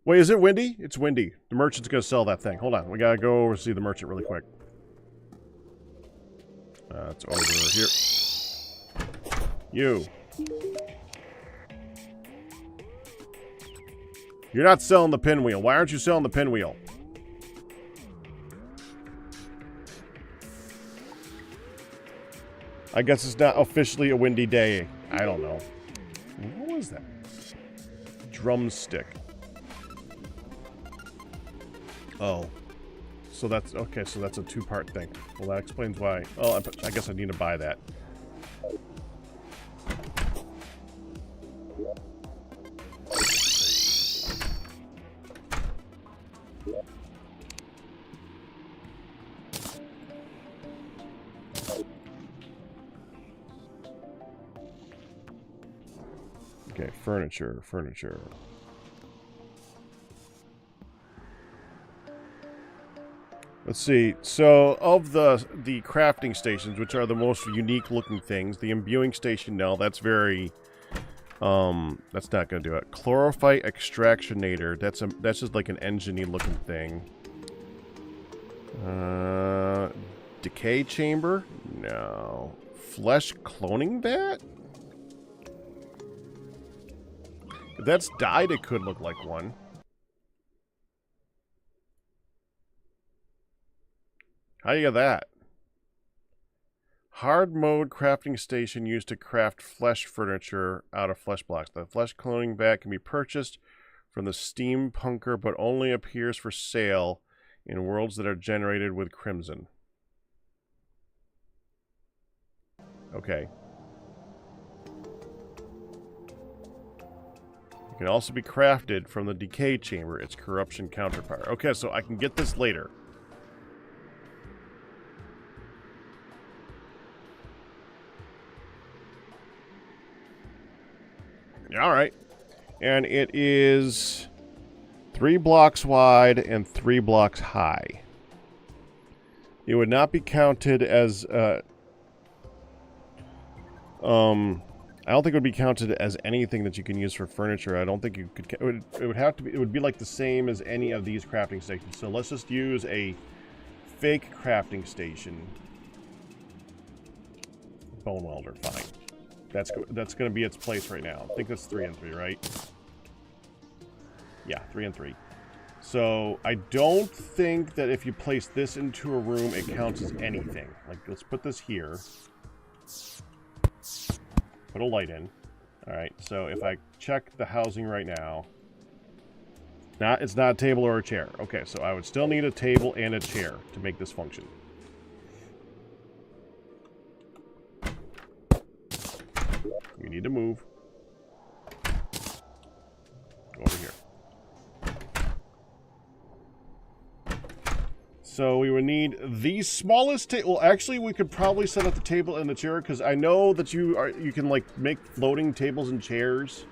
Wait, is it windy? It's windy. The merchant's gonna sell that thing. Hold on, we gotta go over see the merchant really quick. It's over here. You. You're not selling the pinwheel. Why aren't you selling the pinwheel? I guess it's not officially a windy day. I don't know. What was that? Drumstick. Oh. So that's... Okay, so that's a two-part thing. Well, that explains why... Oh, I guess I need to buy that. Okay, furniture. Let's see. So, of the crafting stations, which are the most unique looking things, the imbuing station, no, that's very... that's not gonna do it. Chlorophyte extractionator. That's just like an engine-y looking thing. Decay chamber? No. Flesh cloning vat? If that's dyed, it could look like one. How do you get that? Hard mode crafting station used to craft flesh furniture out of flesh blocks. The flesh cloning vat can be purchased from the steampunker, but only appears for sale in worlds that are generated with Crimson. Okay. It can also be crafted from the decay chamber, its corruption counterpart. Okay, so I can get this later. All right. And it is 3 blocks wide and 3 blocks high. It would not be counted as I don't think it would be counted as anything that you can use for furniture. I don't think you could. It would have to be. It would be like the same as any of these crafting stations. So let's just use a fake crafting station. Bone welder, fine. That's going to be its place right now. I think that's 3 and 3, right? Yeah, 3 and 3. So I don't think that if you place this into a room, it counts as anything. Like, let's put this here. Put a light in. All right. So if I check the housing right now, it's not a table or a chair. Okay. So I would still need a table and a chair to make this function. You need to move. Go over here. So we would need the smallest table. Well, actually, we could probably set up the table and the chair because I know that you can like make floating tables and chairs.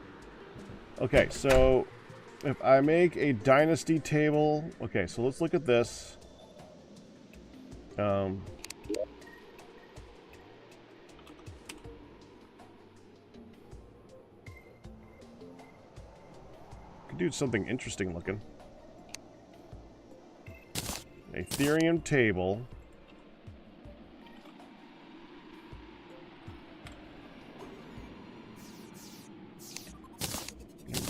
Okay, so if I make a dynasty table, okay, so let's look at this. Could do something interesting looking. Ethereum table.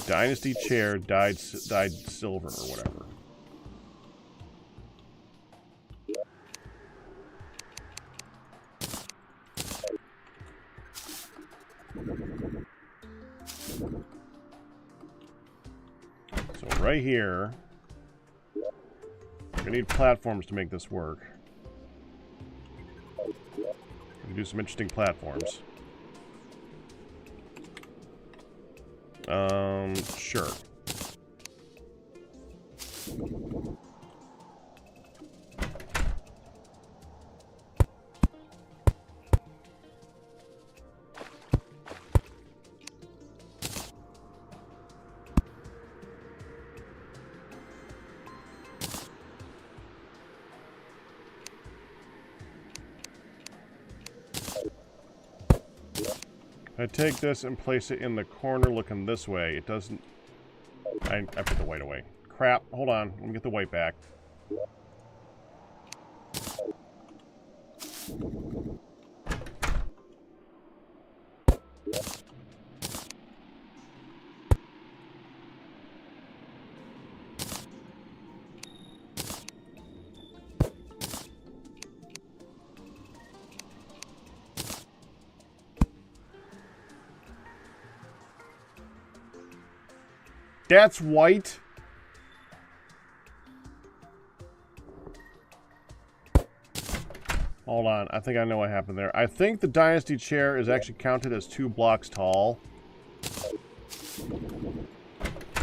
Dynasty chair dyed silver or whatever. So right here, I need platforms to make this work. We can do some interesting platforms. Sure. I take this and place it in the corner looking this way. It doesn't... I put the white away. Crap. Hold on. Let me get the white back. That's white. Hold on. I think I know what happened there. I think the dynasty chair is actually counted as 2 blocks tall.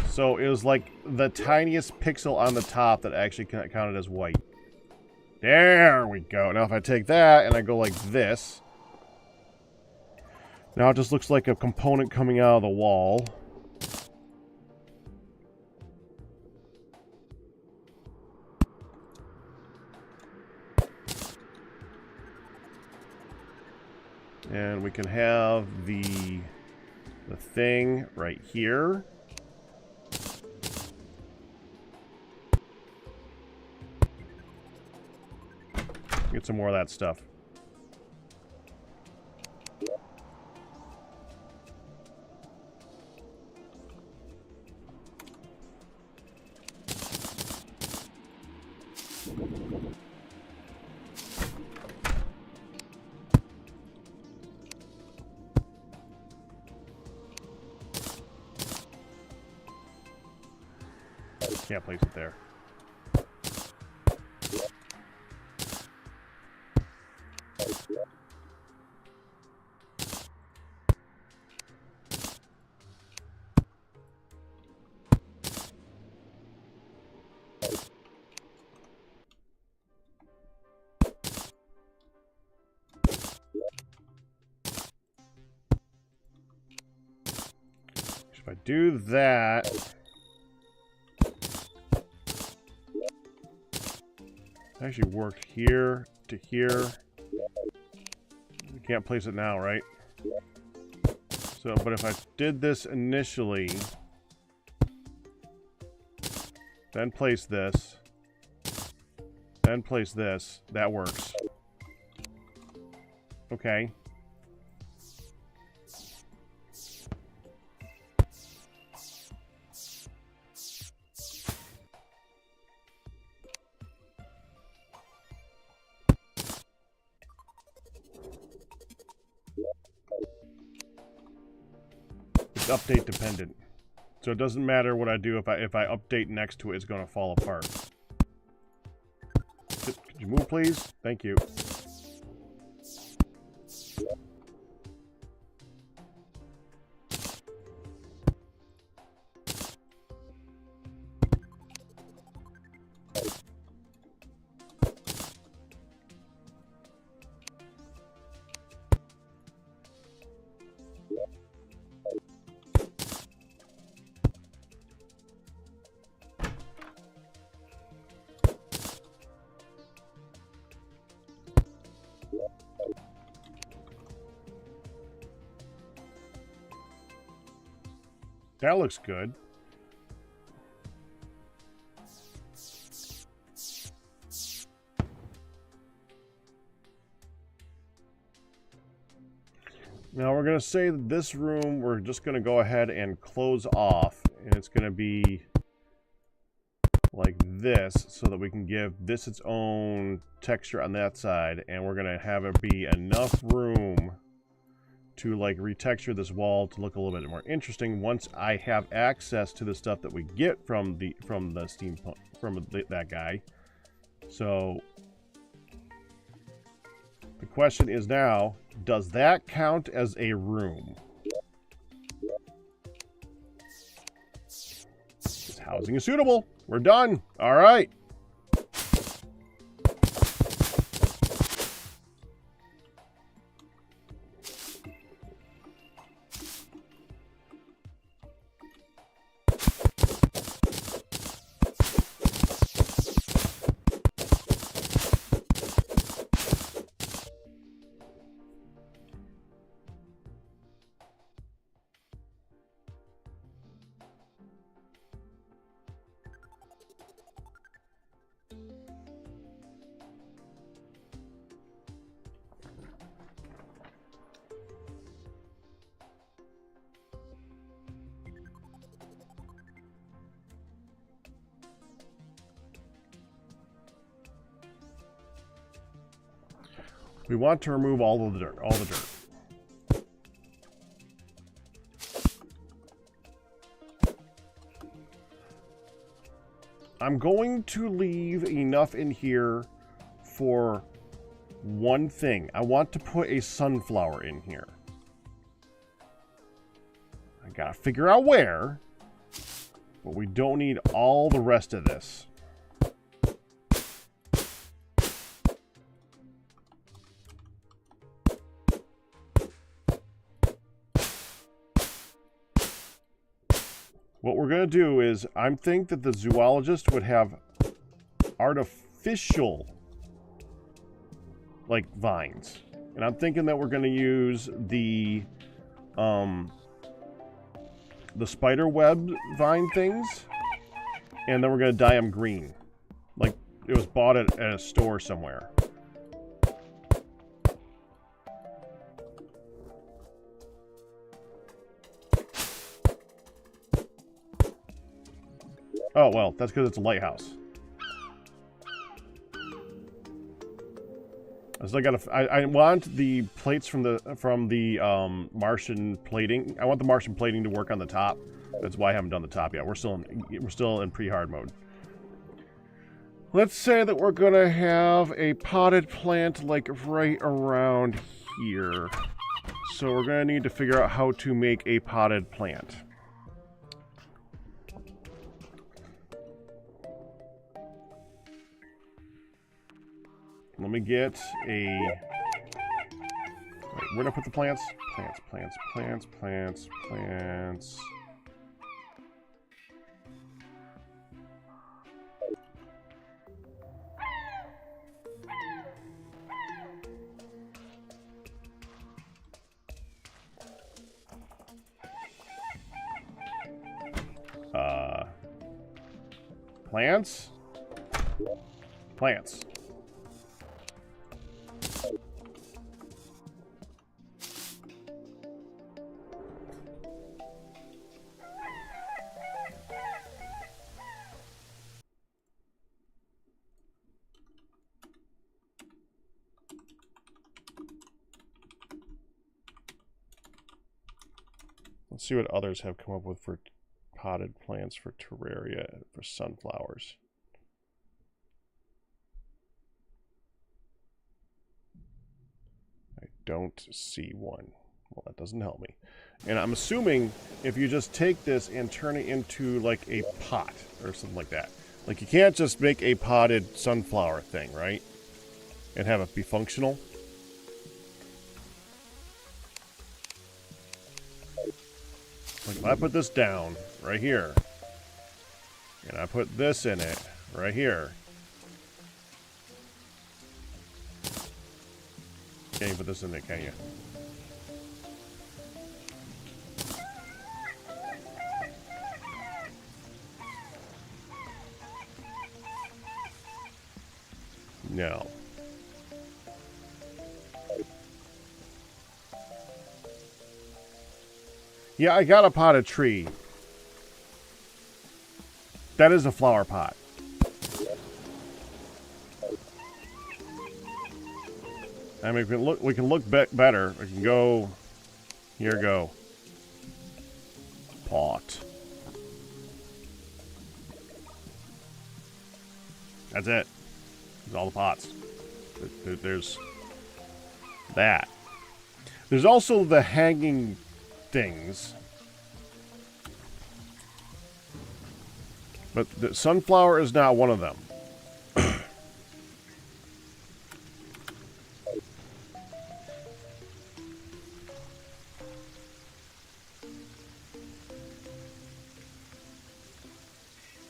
So it was like the tiniest pixel on the top that actually counted as white. There we go. Now if I take that and I go like this. Now it just looks like a component coming out of the wall. And we can have the thing right here. Get some more of that stuff. Can't place it there. If I do that, it actually worked here to here. We can't place it now, right? So, but if I did this initially, then place this, then place this, that works. Okay. It's update dependent. So it doesn't matter what I do. If I update next to it, it's going to fall apart. Could you move, please? Thank you. That looks good. Now we're going to say that this room, we're just going to go ahead and close off. And it's going to be like this so that we can give this its own texture on that side. And we're going to have it be enough room to like retexture this wall to look a little bit more interesting once I have access to the stuff that we get from the steampunk that guy. So the question is now, does that count as a room? This housing is suitable. We're done. All right. We want to remove all of the dirt, I'm going to leave enough in here for one thing. I want to put a sunflower in here. I gotta figure out where, but we don't need all the rest of this. What we're going to do is, I think that the zoologist would have artificial, like, vines. And I'm thinking that we're going to use the spider web vine things, and then we're going to dye them green. Like, it was bought at a store somewhere. Oh, well, that's because it's a lighthouse. So I want the plates from the Martian plating. I want the Martian plating to work on the top. That's why I haven't done the top yet. We're still in pre-hard mode. Let's say that we're gonna have a potted plant like right around here. So we're gonna need to figure out how to make a potted plant. Let me get a... Wait, where did I put the plants? Plants. Plants. Let's see what others have come up with for potted plants for Terraria for sunflowers. I don't see one. Well, that doesn't help me. And I'm assuming if you just take this and turn it into like a pot or something like that. Like you can't just make a potted sunflower thing, right? And have it be functional. Like if I put this down right here, and I put this in it right here. Can't even put this in there, can you? No. Yeah, I got a potted tree. That is a flower pot. I mean, we can look better. We can go. Here, go. Pot. That's it. There's all the pots. There's that. There's also the hanging things. But the sunflower is not one of them.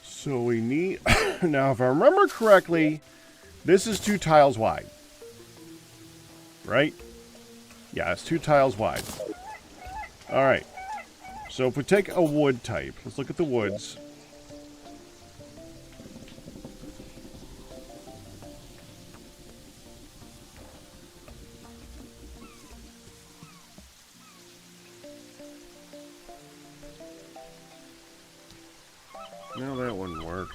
So we need... Now, if I remember correctly, this is 2 tiles wide. Right? Yeah, it's 2 tiles wide. Alright. So if we take a wood type, let's look at the woods. No, that wouldn't work.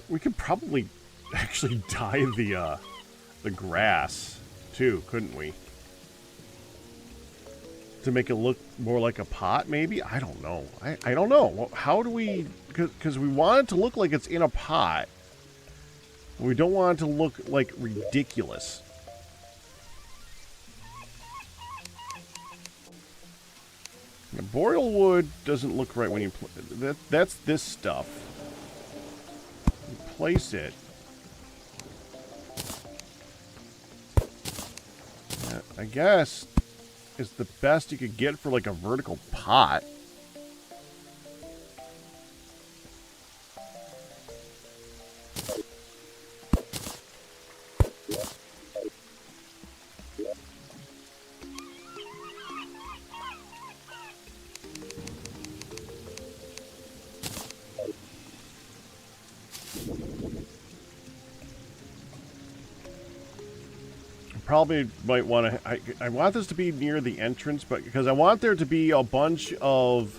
We could probably actually dye the grass too, couldn't we? To make it look more like a pot, maybe? I don't know. I don't know. Well, how do we... Because we want it to look like it's in a pot. We don't want it to look, like, ridiculous. The boreal wood doesn't look right when you... That's this stuff. You place it. I guess... is the best you could get for like a vertical pot. Probably might want to... I want this to be near the entrance, but because I want there to be a bunch of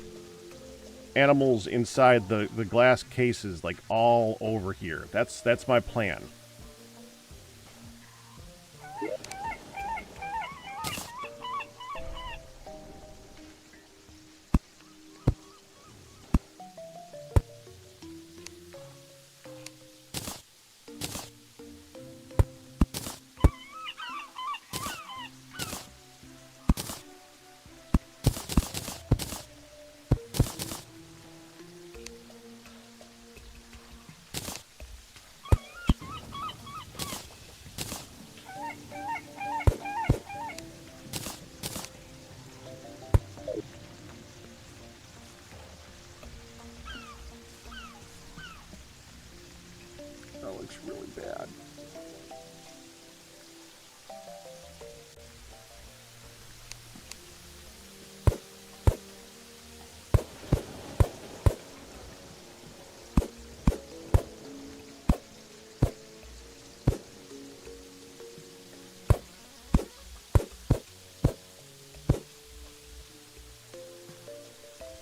animals inside the glass cases, like all over here. That's my plan. looks really bad.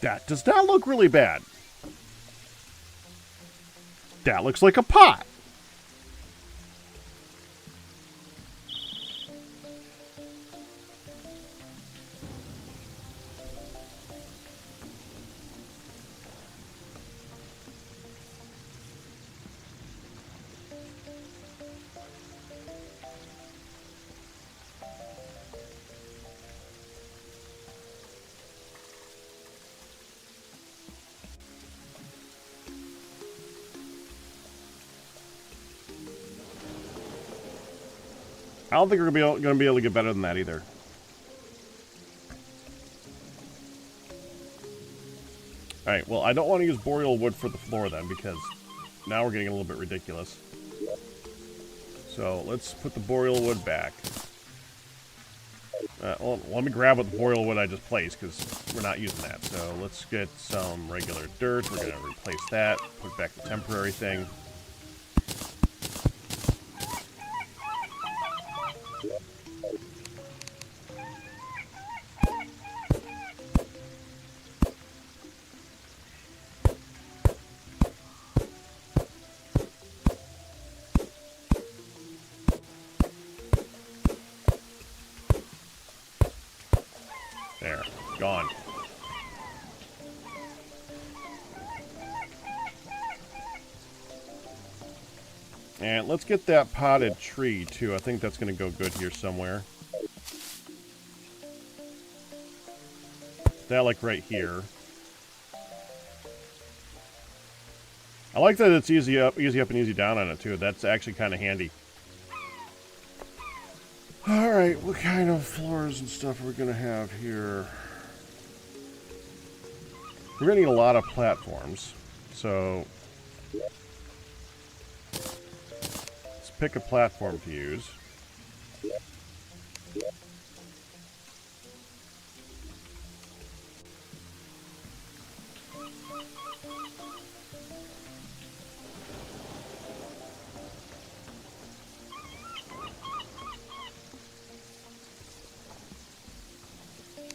That does not look really bad. That looks like a pot. I don't think we're going to be able to get better than that either. Alright, well, I don't want to use boreal wood for the floor then, because now we're getting a little bit ridiculous. So, let's put the boreal wood back. Well, let me grab what the boreal wood I just placed, because we're not using that. So, let's get some regular dirt. We're going to replace that, put back the temporary thing. There, gone. And let's get that potted tree, too. I think that's going to go good here somewhere. That, like, right here. I like that it's easy up and easy down on it, too. That's actually kind of handy. Alright, what kind of floors and stuff are we going to have here? We're going to need a lot of platforms. So, let's pick a platform to use.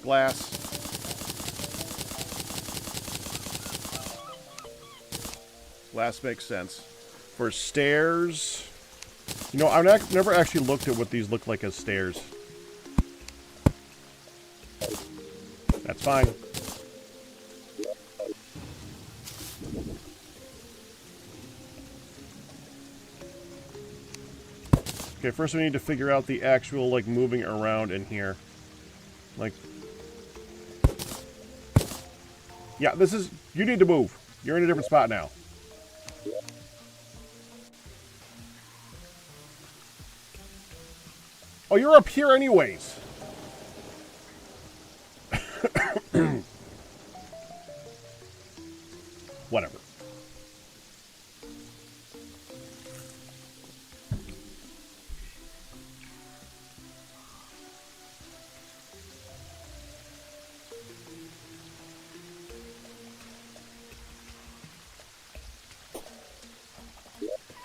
Glass. Glass makes sense. For stairs, you know, I've never actually looked at what these look like as stairs. That's fine. Okay, first we need to figure out the actual, like, moving around in here. Like, yeah, this is, you need to move. You're in a different spot now. Oh, you're up here anyways. Whatever.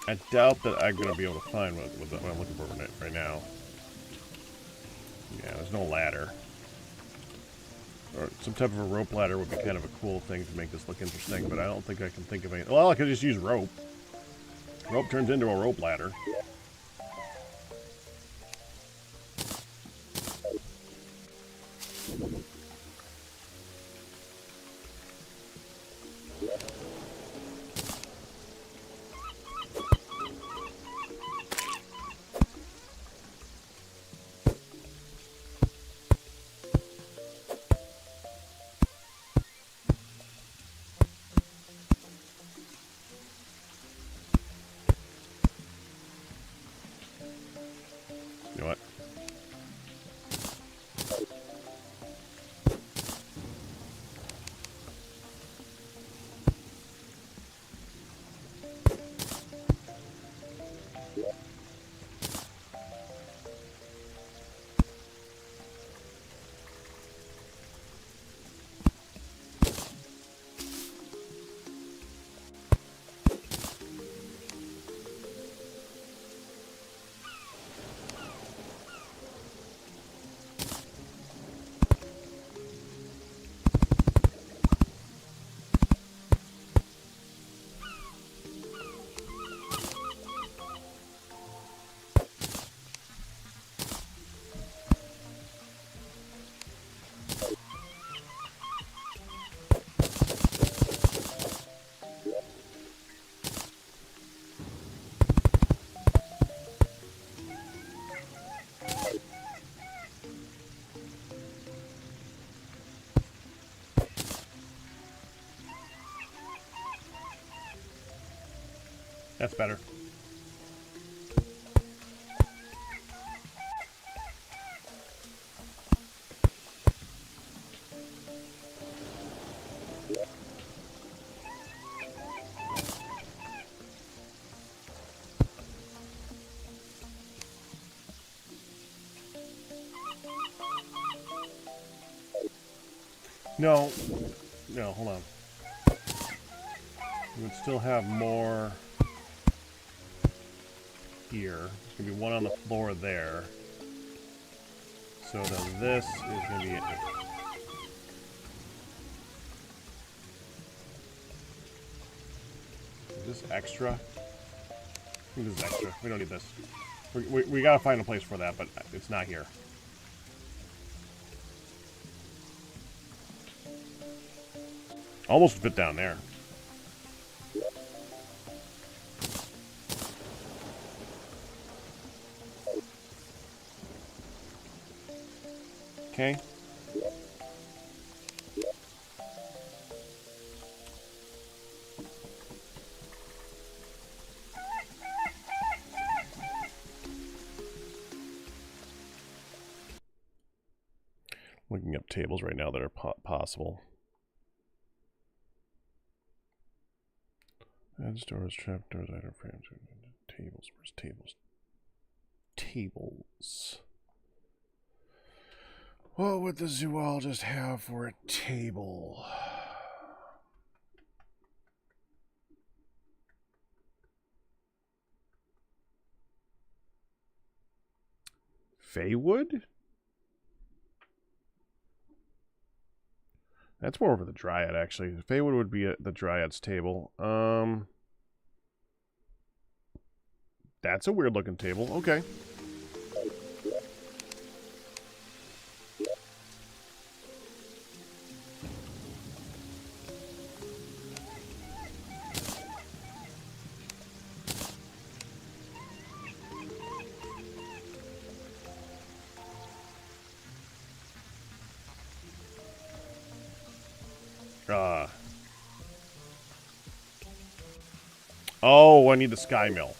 I doubt that I'm going to be able to find what I'm looking for right now. Yeah, there's no ladder. Or some type of a rope ladder would be kind of a cool thing to make this look interesting, but I don't think I can think of any. Well, I could just use rope. Rope turns into a rope ladder. That's better. No. No, hold on. We would still have more here. There's going to be one on the floor there. So then this is going to be it. Is this extra? I think this is extra. We don't need this. We got to find a place for that, but it's not here. Almost fit down there. Okay. Looking up tables right now that are possible. Add stores, trapdoors, item frames, tables. Where's tables? Tables. What would the zoologist have for a table? Feywood? That's more over the Dryad, actually. Feywood would be the Dryad's table. That's a weird-looking table. Okay. Oh, I need the sky mill.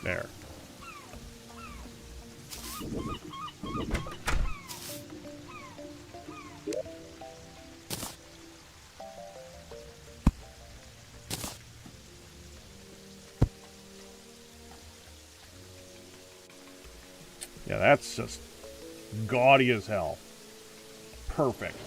There. Yeah, that's just gaudy as hell. Perfect.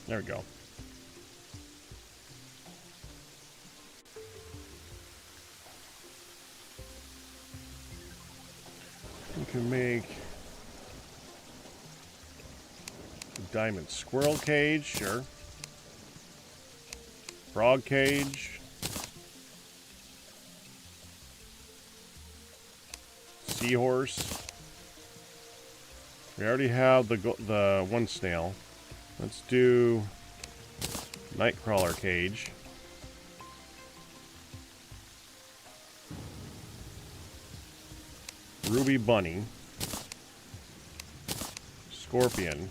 There we go. We can make a diamond squirrel cage, sure. Frog cage. Seahorse. We already have the one snail. Let's do Nightcrawler cage. Ruby bunny. Scorpion.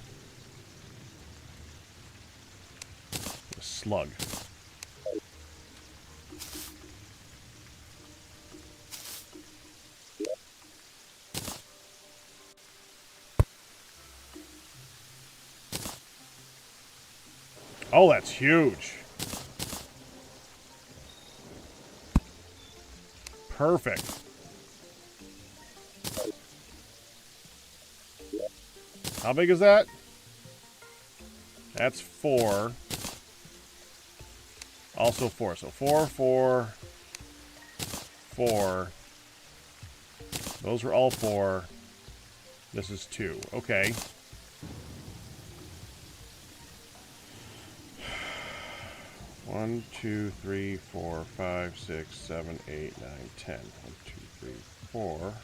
A slug. Oh, that's huge. Perfect. How big is that? That's 4. Also 4. So 4, 4, 4. Those were all 4. This is 2. Okay. One, 2, 3, 4, 5, 6, 7, 8, 9, 10. 1, 2, 3, 4.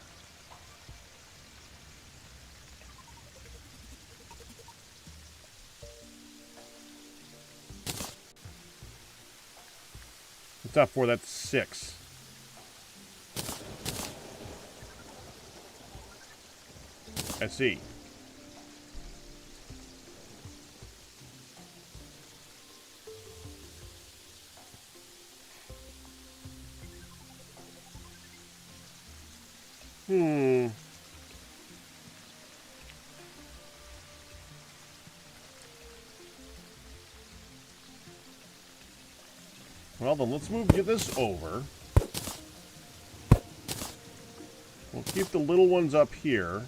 It's not 4, that's 6. I see. Well, then let's get this over. We'll keep the little ones up here.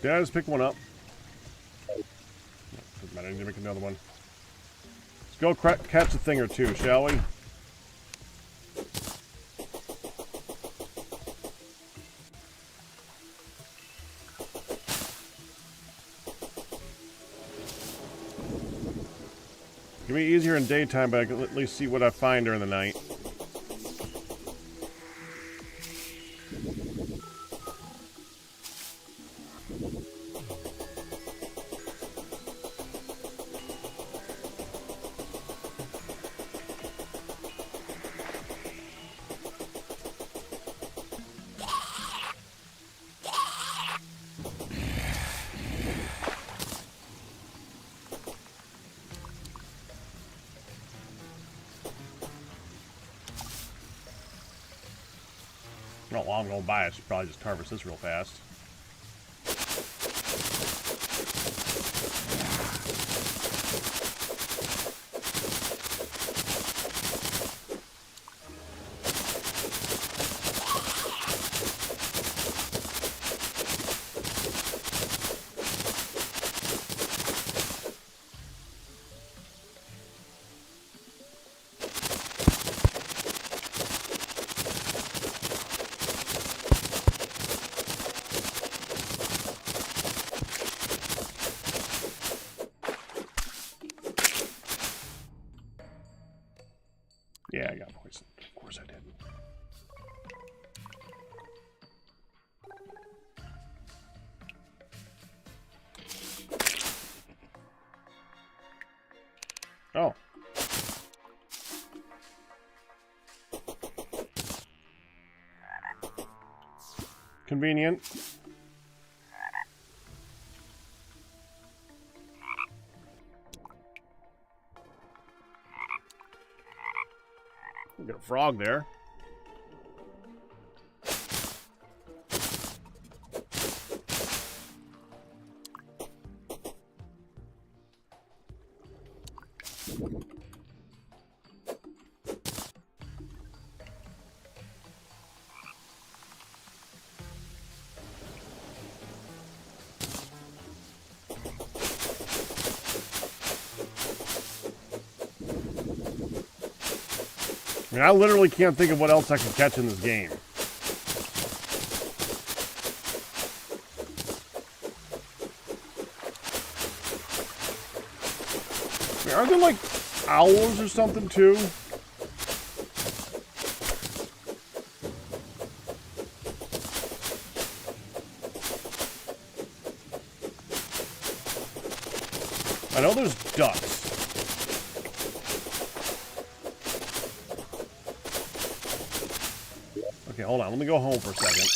Did I just pick one up? No, doesn't matter. I need to make another one. Let's go catch a thing or two, shall we? It's gonna be easier in daytime, but I can at least see what I find during the night. Not long going by, I should probably just harvest this real fast. Yeah, I got poisoned. Of course I did. Oh. Convenient. Got a frog there. I mean, I literally can't think of what else I can catch in this game. Wait, are there like owls or something too? I know there's ducks. Okay, hold on. Let me go home for a second.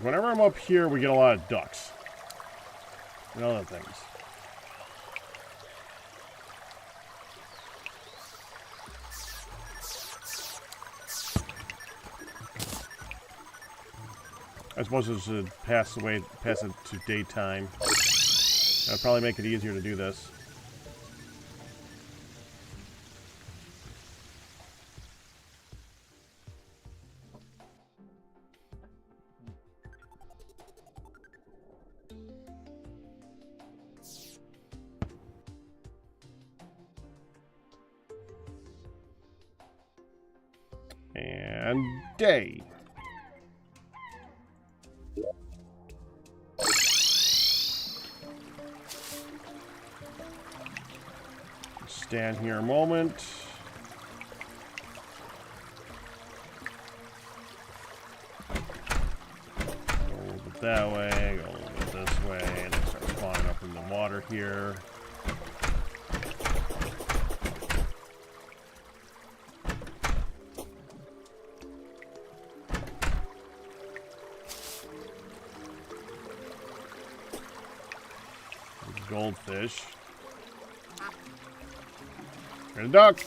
Whenever I'm up here, we get a lot of ducks and other things. I suppose I should pass it to daytime. That'll probably make it easier to do this. And day. Stand here a moment. Go a little bit that way, go a little bit this way, and then start spawning up in the water here. Goldfish. Here's a duck.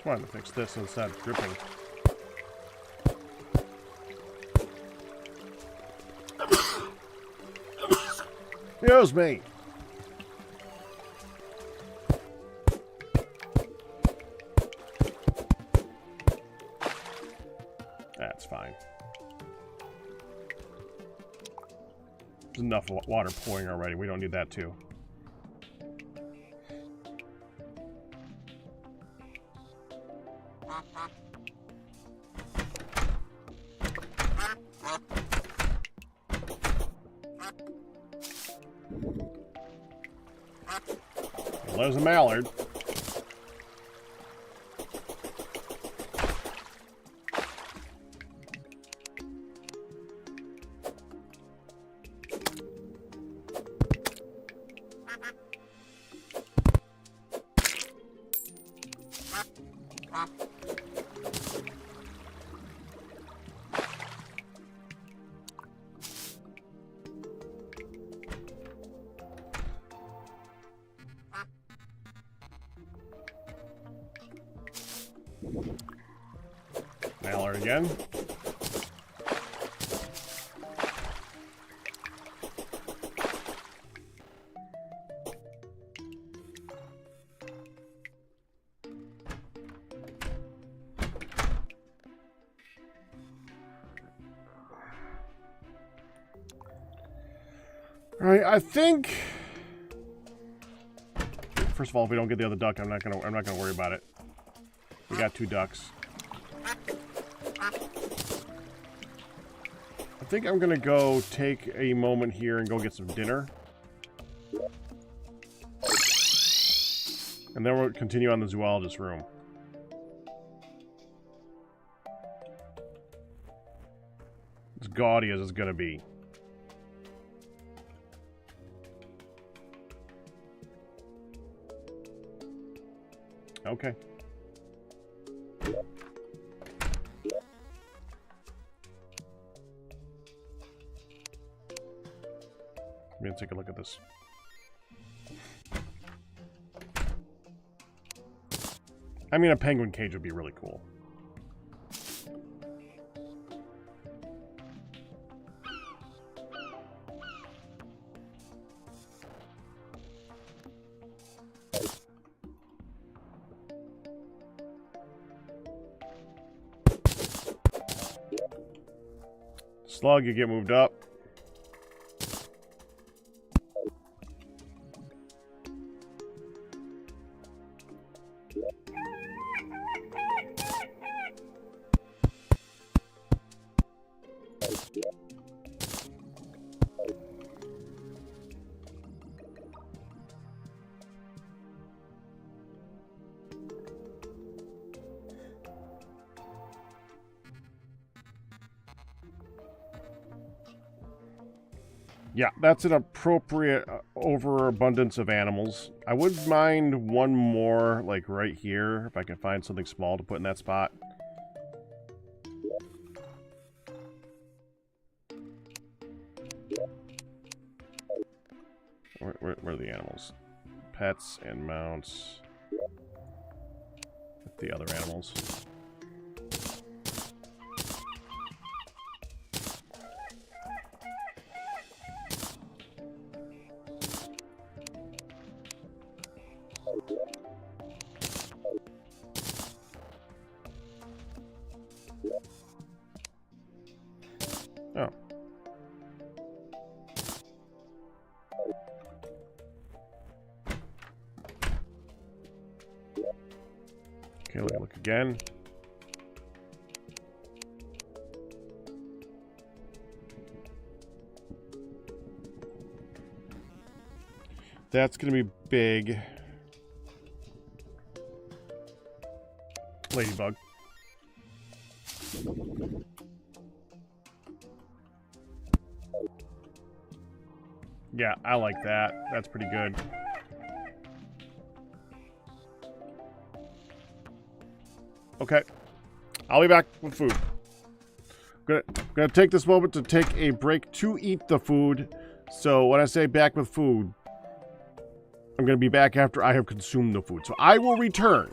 I wanted to fix this instead of dripping. Excuse me. That's fine. There's enough water pouring already. We don't need that too. Well, there's a mallard. Mallard again. All right, I think. First of all, if we don't get the other duck, I'm not gonna worry about it. We got 2 ducks. I think I'm gonna go take a moment here and go get some dinner. And then we'll continue on the zoologist room. As gaudy as it's gonna be. Okay. I'm gonna take a look at this. I mean, a penguin cage would be really cool. Slug, you get moved up. Yeah, that's an appropriate overabundance of animals. I wouldn't mind one more, like, right here, if I can find something small to put in that spot. Where are the animals? Pets and mounts. With the other animals. Oh. Okay, let me look again. That's going to be big. Ladybug. Yeah, I like that. That's pretty good. Okay. I'll be back with food. Gonna take this moment to take a break to eat the food. So when I say back with food, I'm gonna be back after I have consumed the food. So I will return.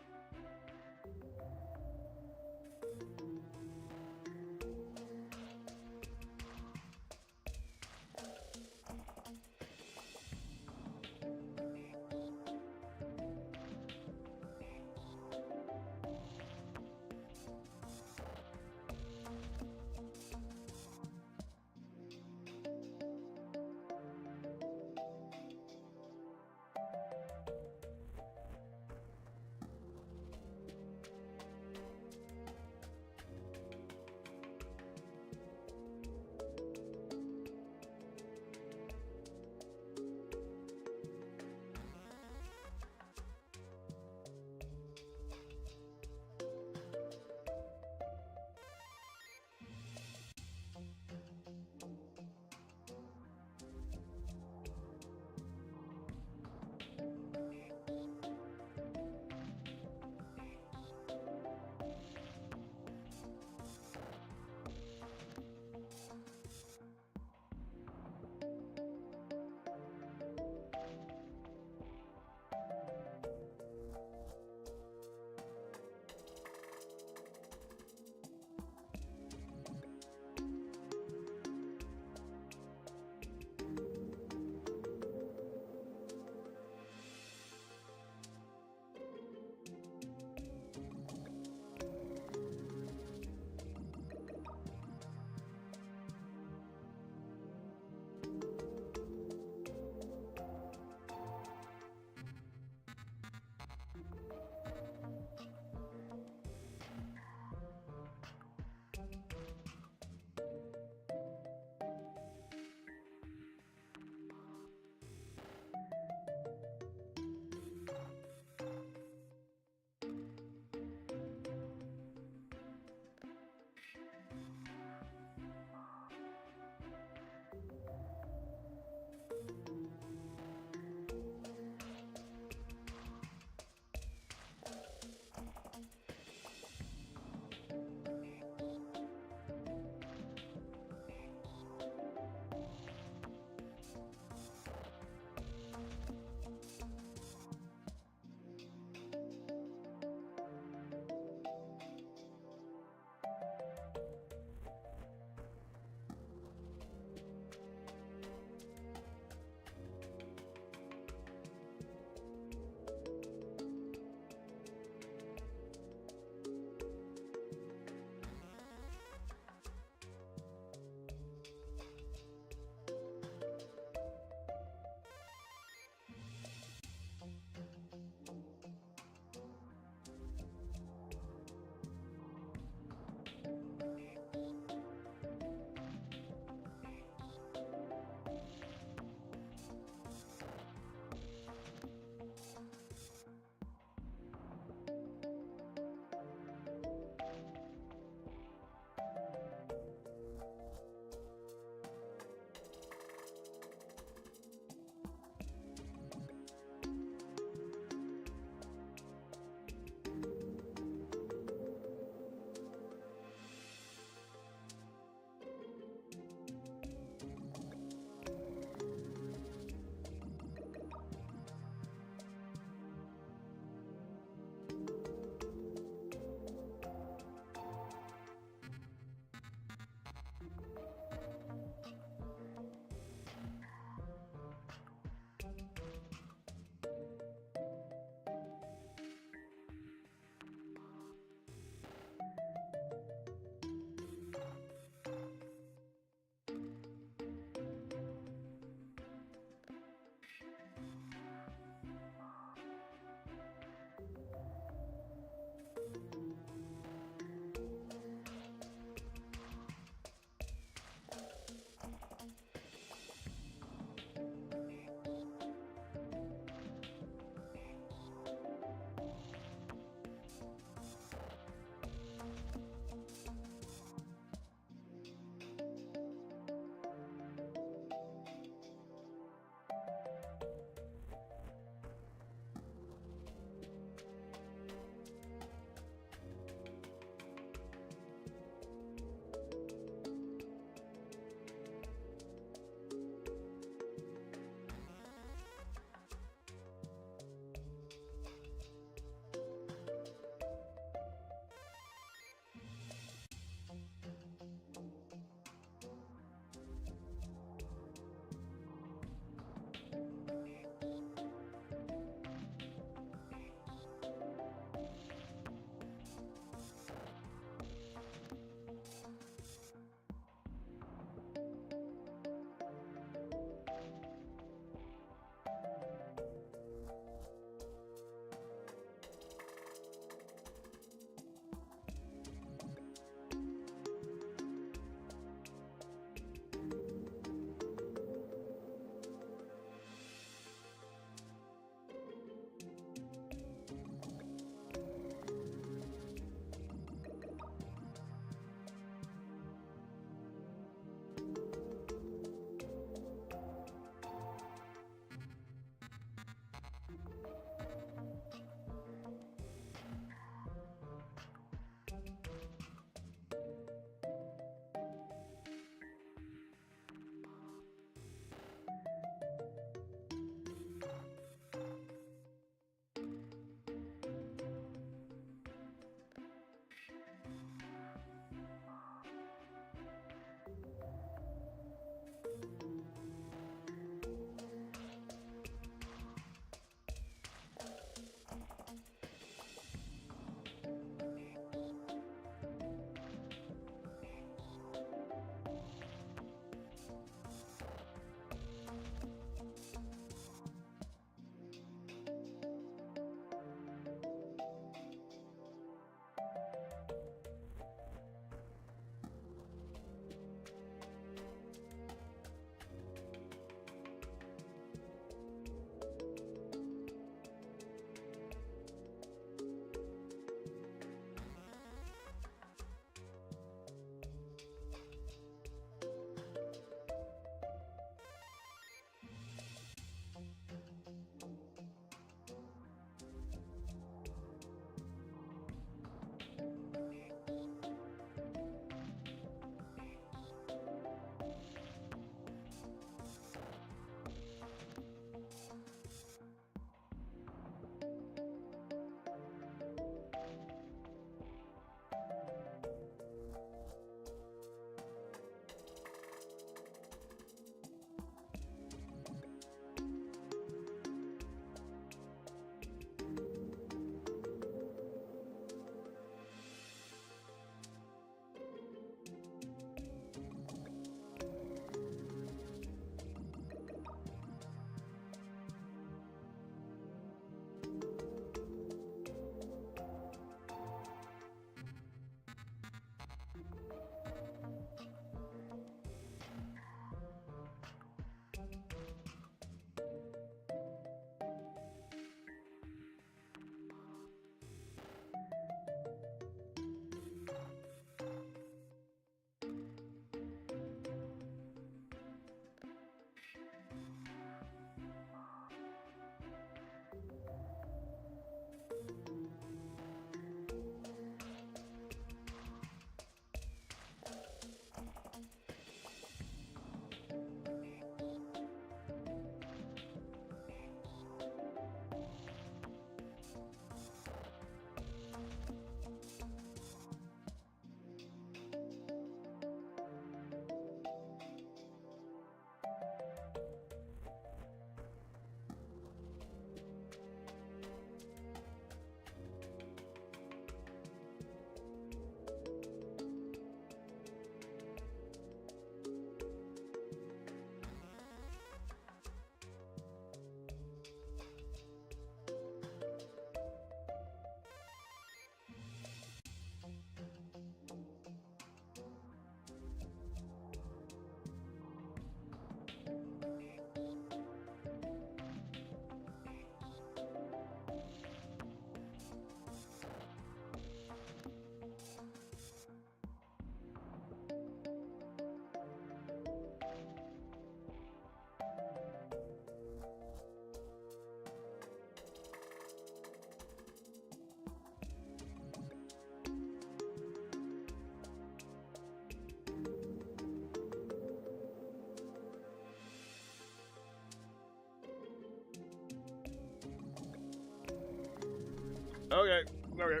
Okay. Okay.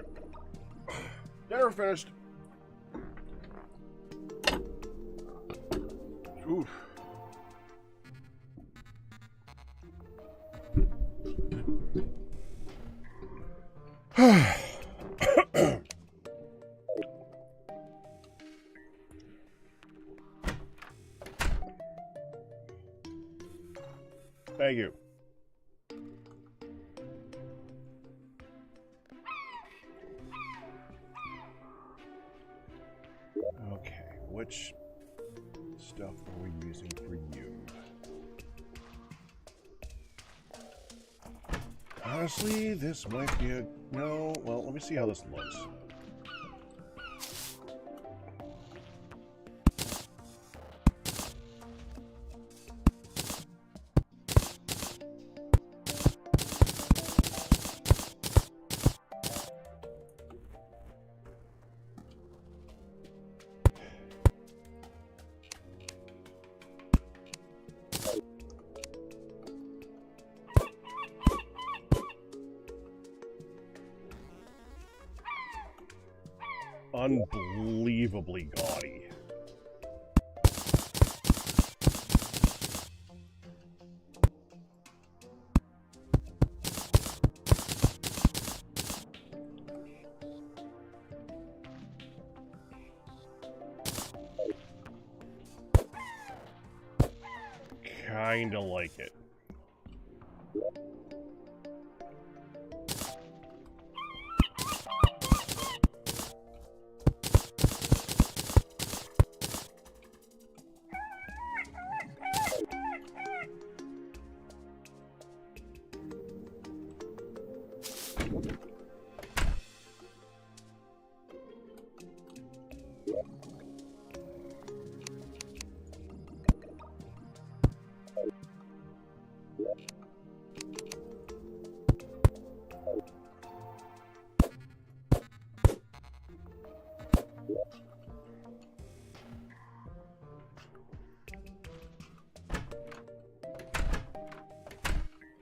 Dinner finished. Oof. Thank you. Okay, which stuff are we using for you? Honestly, this might be a... No, well, let me see how this looks. Unbelievably gaudy. Kinda like it.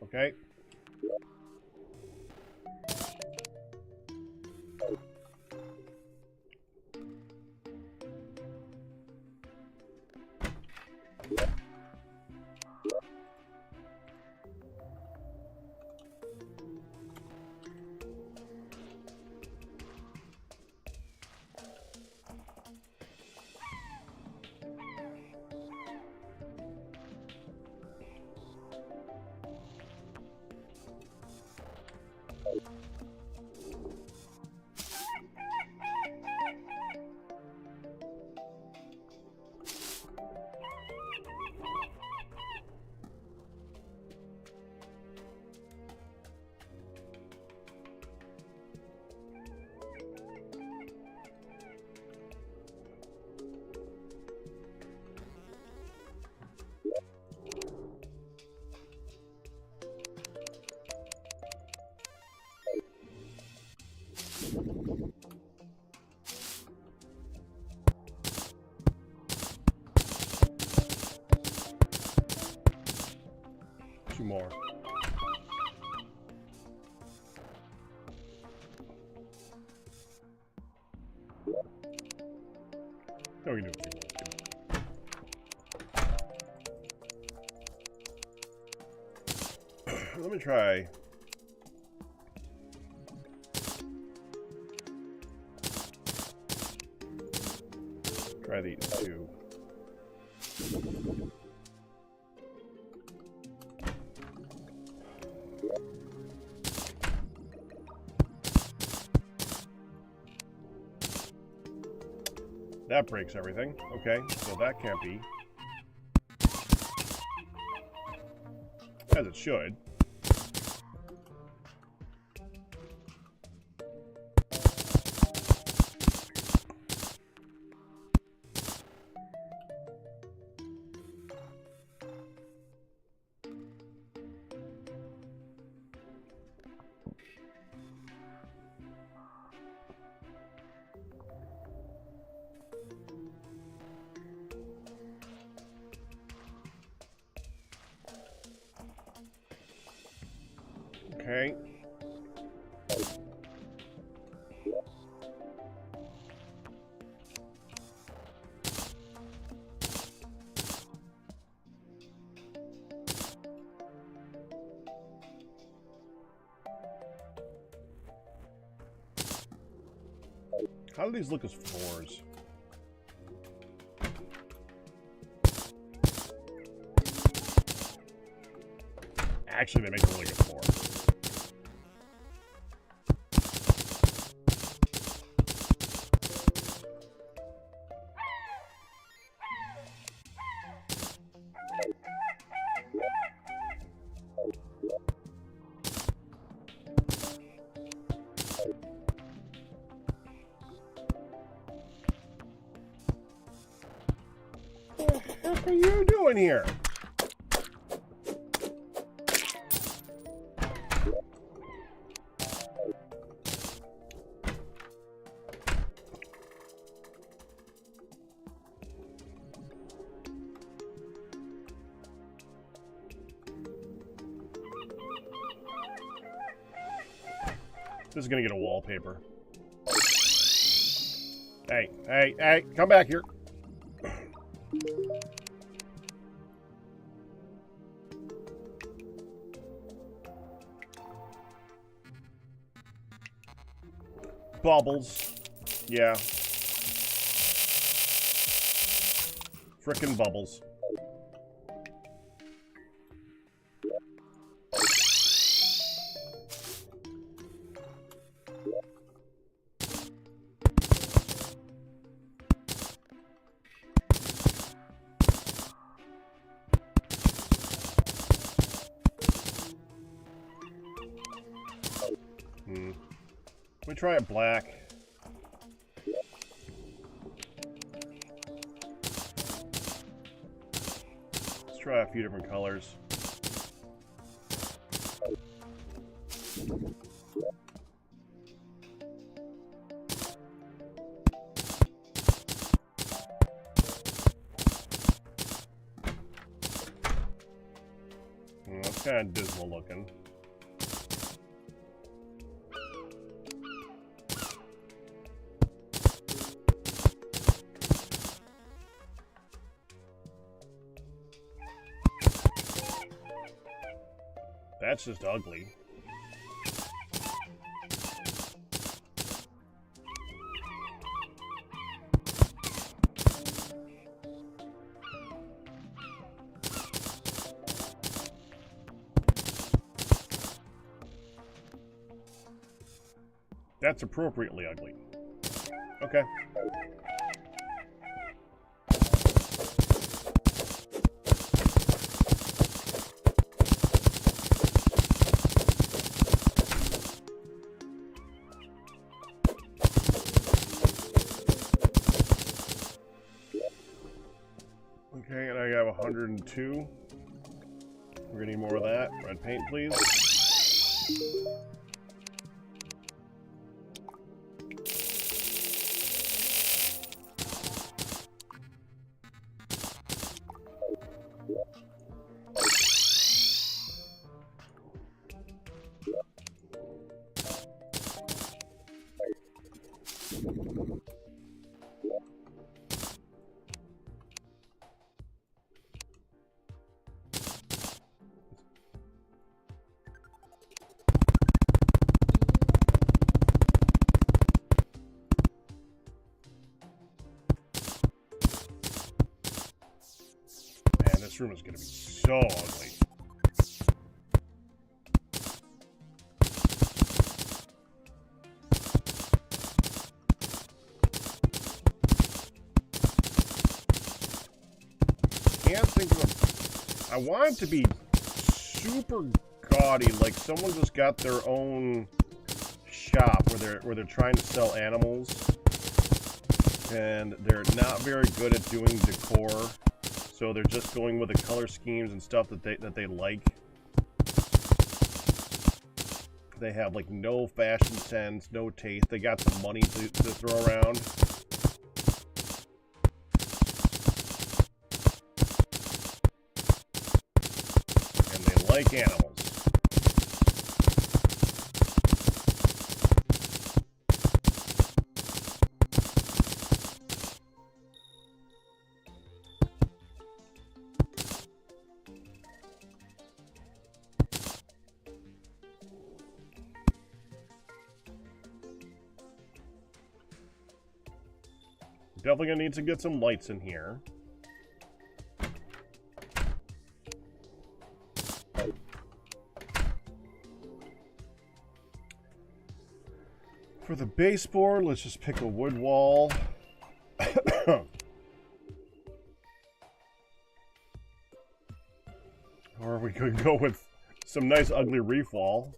Okay. Two more. No, we can do a few more. Let me try. Try these two. That breaks everything. Okay, so that can't be. As it should. Okay. How do these look as floors? Actually, they make a really good floor. What are you doing here? This is gonna get a wallpaper. Hey, hey, hey, come back here. Bubbles. Yeah. Frickin' bubbles. Let me try it black. Let's try a few different colors. That's kind of dismal looking. That's just ugly. That's appropriately ugly. Okay. Okay, and I have 102. We're gonna need more of that. Red paint, please. This room is going to be so ugly. Can't think of I want it to be super gaudy, like someone just got their own shop where they're trying to sell animals, and they're not very good at doing decor. So they're just going with the color schemes and stuff that they like. They have like no fashion sense, no taste. They got some money to throw around. And they like animals. Definitely gonna need to get some lights in here. For the baseboard, let's just pick a wood wall. Or we could go with some nice ugly reef wall.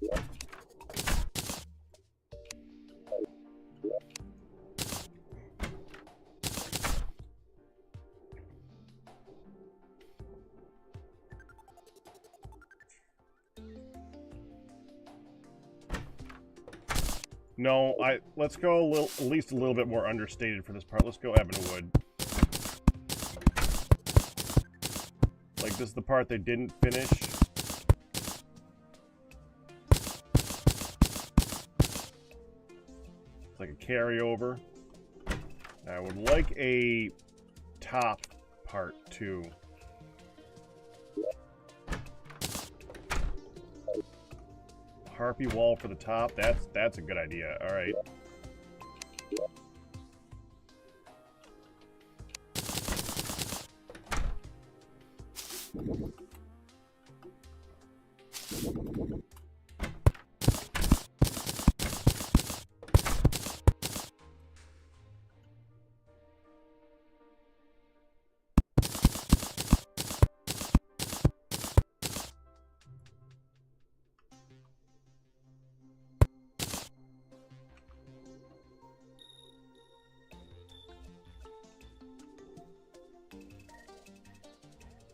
No, let's go at least a little bit more understated for this part. Let's go ebony wood. Like, this is the part they didn't finish. It's like a carryover. I would like a top part too. Harpy wall for the top. That's a good idea. All right.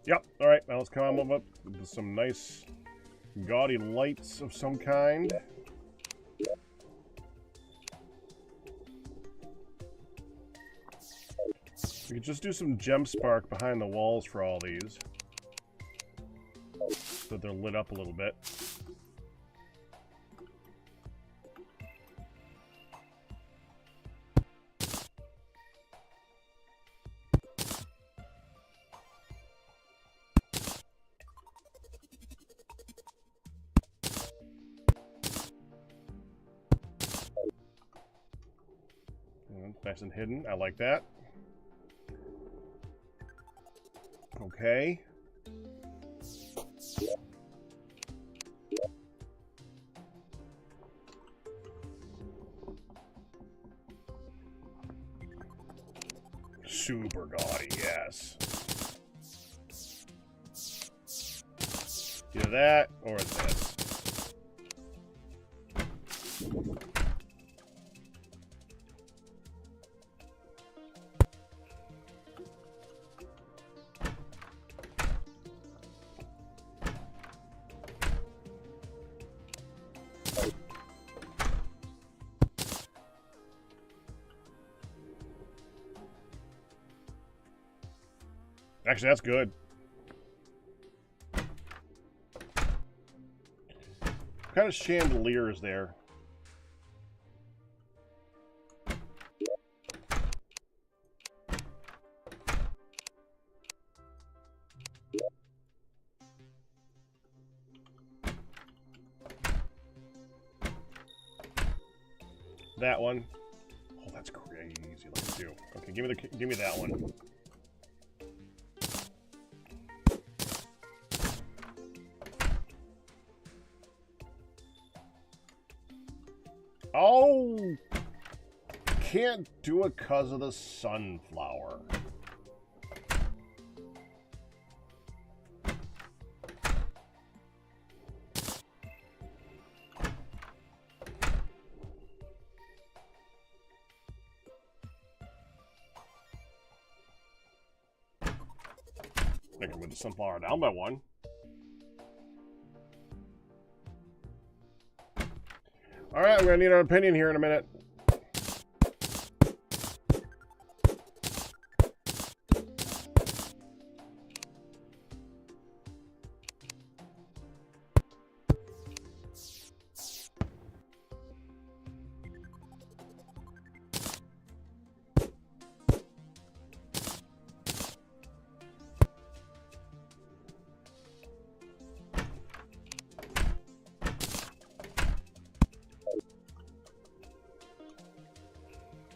Yep, alright, now let's come up with some nice gaudy lights of some kind. We could just do some gem spark behind the walls for all these, so that they're lit up a little bit. Nice and hidden. I like that. Okay. Super gaudy, yes. Either that or this. Actually, that's good. What kind of chandelier is there? That one. Oh, that's crazy. Let's do. Okay, give me that one. Oh, can't do it because of the sunflower. I can move the sunflower down by one. All right, we're gonna need our opinion here in a minute.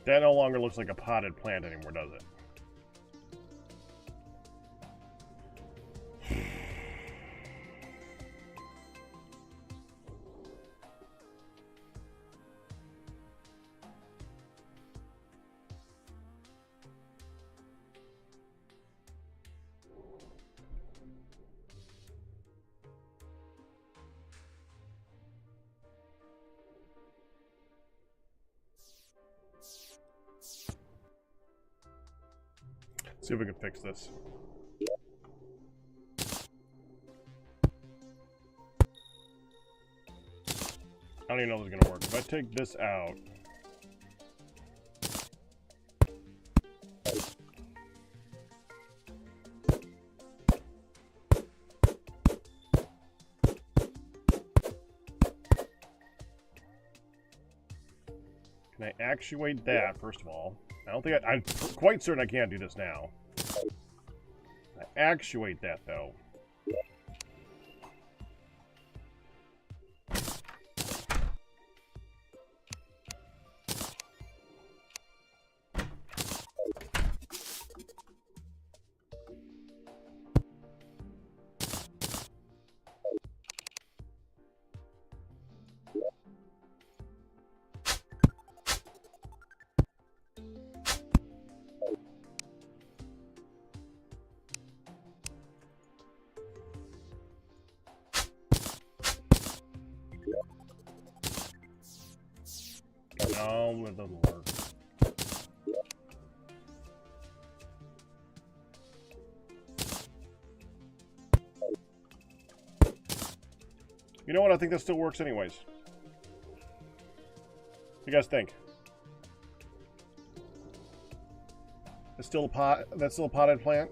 That no longer looks like a potted plant anymore, does it? See if we can fix this. I don't even know if it's gonna work. If I take this out, can I actuate that, first of all? I don't think I'm quite certain I can't do this now. I actuate that, though. No, that doesn't work. You know what? I think that still works anyways. What do you guys think? It's still a pot. That's still a potted plant.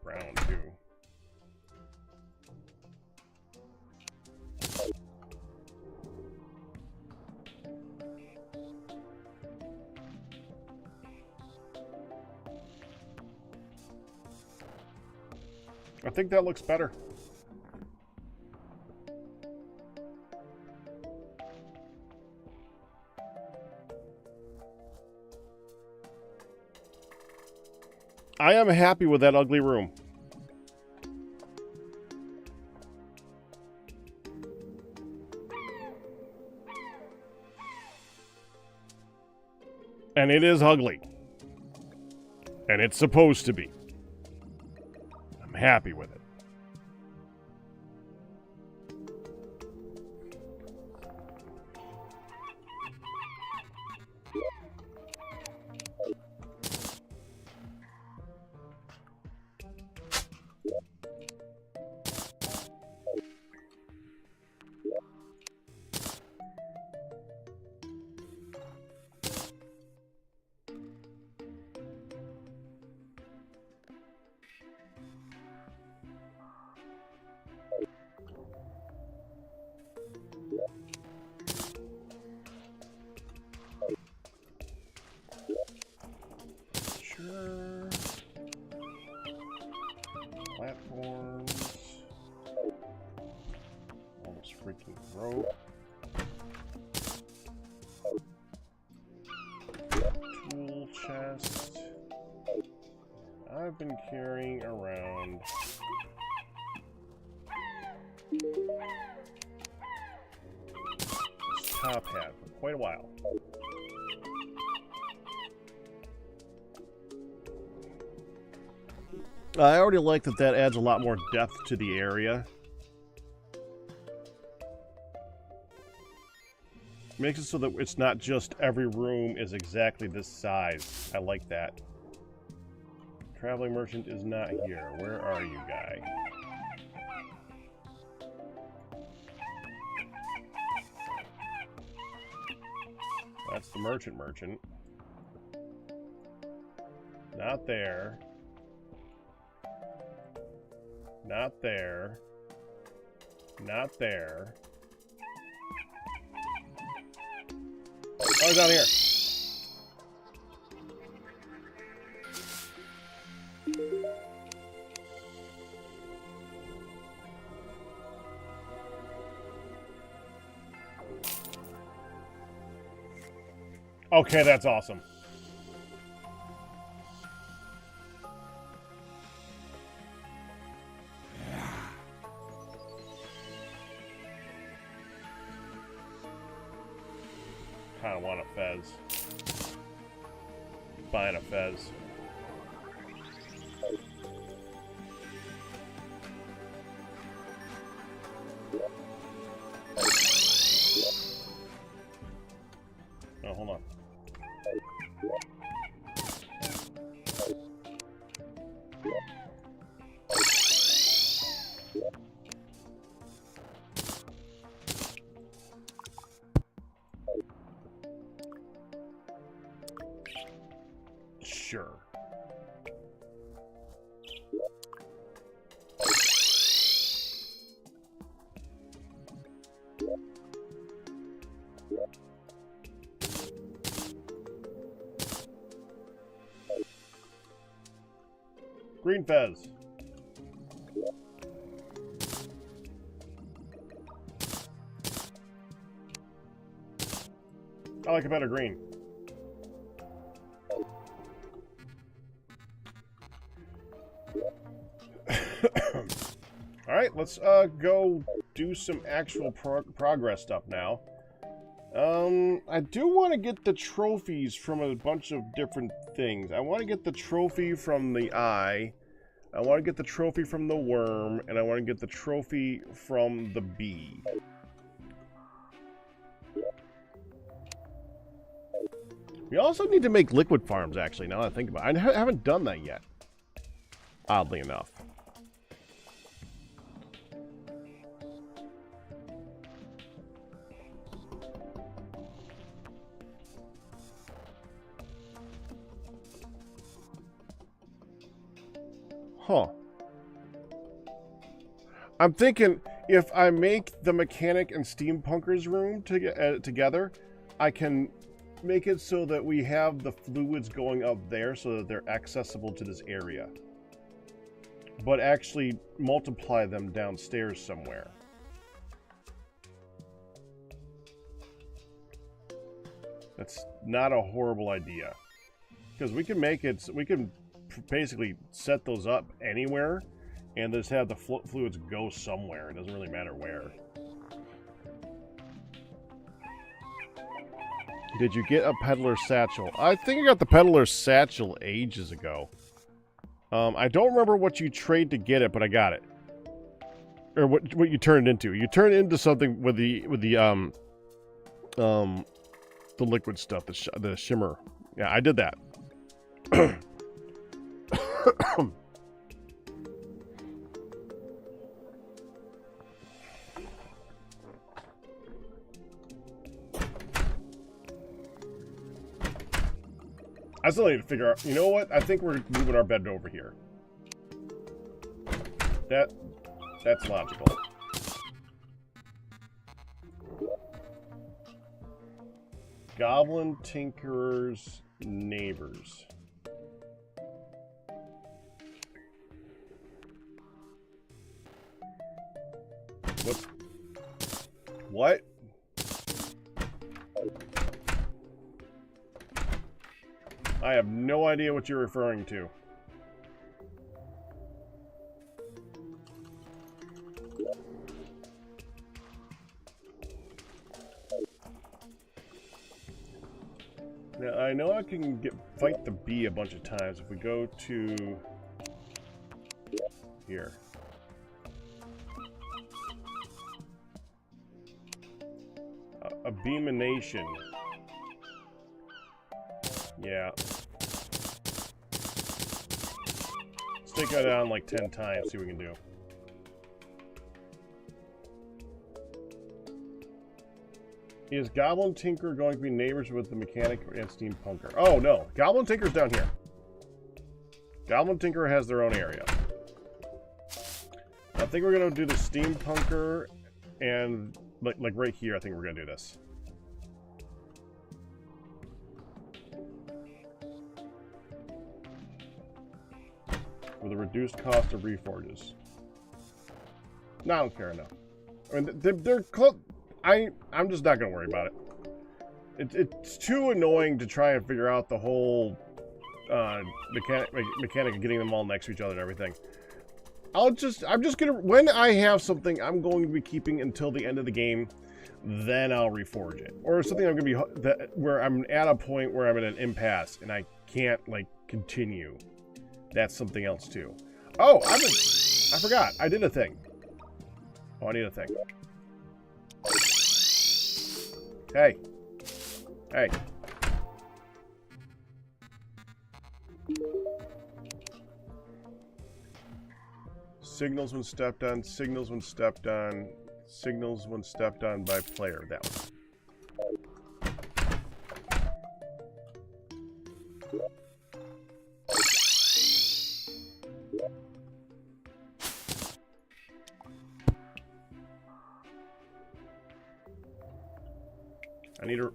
Brown too. I think that looks better. I am happy with that ugly room. And it is ugly. And it's supposed to be. I'm happy with it. Platforms. Almost freaking broke. Tool chest. I've been carrying around this top hat for quite a while. I already like that that adds a lot more depth to the area. Makes it so that it's not just every room is exactly this size. I like that. Traveling merchant is not here. Where are you, guy? That's the merchant. Not there. Not there. Not there. Oh, down here. Okay, that's awesome. Kind of want a fez. Buying a fez. Oh, hold on. Sure. Green fez. I like a better green. All right, let's go do some actual progress stuff now. I do want to get the trophies from a bunch of different things. I want to get the trophy from the eye. I want to get the trophy from the worm, and I want to get the trophy from the bee. We also need to make liquid farms, actually, now that I think about it. I haven't done that yet, oddly enough. Huh. I'm thinking if I make the mechanic and steampunker's room together, I can make it so that we have the fluids going up there so that they're accessible to this area. But actually multiply them downstairs somewhere. That's not a horrible idea. Because we can make it, we can basically set those up anywhere and just have the fluids go somewhere. It doesn't really matter where. Did you get a peddler's satchel? I think I got the peddler's satchel ages ago. I don't remember what you trade to get it, but I got it. Or what you turned it into. You turned it into something with the liquid stuff, the shimmer. Yeah, I did that. I still need to figure out, you know what? I think we're moving our bed over here. That's logical. Goblin Tinkerer's neighbors. What? I have no idea what you're referring to. Now, I know I can fight the bee a bunch of times if we go to here. A beamination. Yeah. Let's take that down like 10 times, see what we can do. Is Goblin Tinker going to be neighbors with the mechanic and steampunker? Oh, no. Goblin Tinker's down here. Goblin Tinker has their own area. I think we're going to do the steampunker and like right here, I think we're gonna do this. With a reduced cost of reforges. No, I don't care enough. I mean, they're close. I'm just not gonna worry about it. It's too annoying to try and figure out the whole mechanic of getting them all next to each other and everything. I'm just gonna, when I have something I'm going to be keeping until the end of the game, then I'll reforge it. Or something I'm gonna be where I'm at a point where I'm at an impasse and I can't like continue. That's something else too. Oh, I forgot. I did a thing. Oh, I need a thing. Hey. Hey. Signals when stepped on, signals when stepped on, signals when stepped on by player. That one.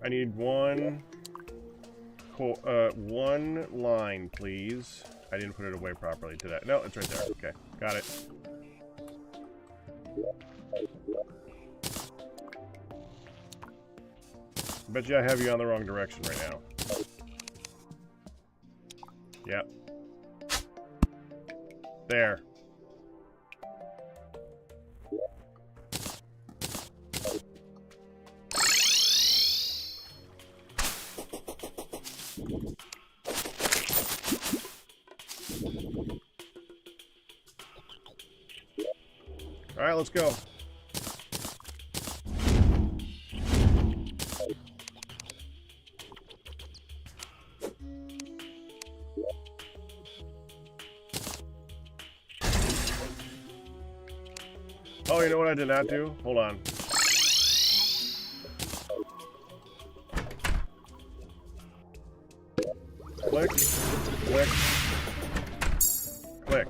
I need one line, please. I didn't put it away properly, did I? No, it's right there. Okay, got it. Bet you I have you on the wrong direction right now. Yep. There. All right, let's go. Oh, you know what I did not do? Hold on. Click, click, click.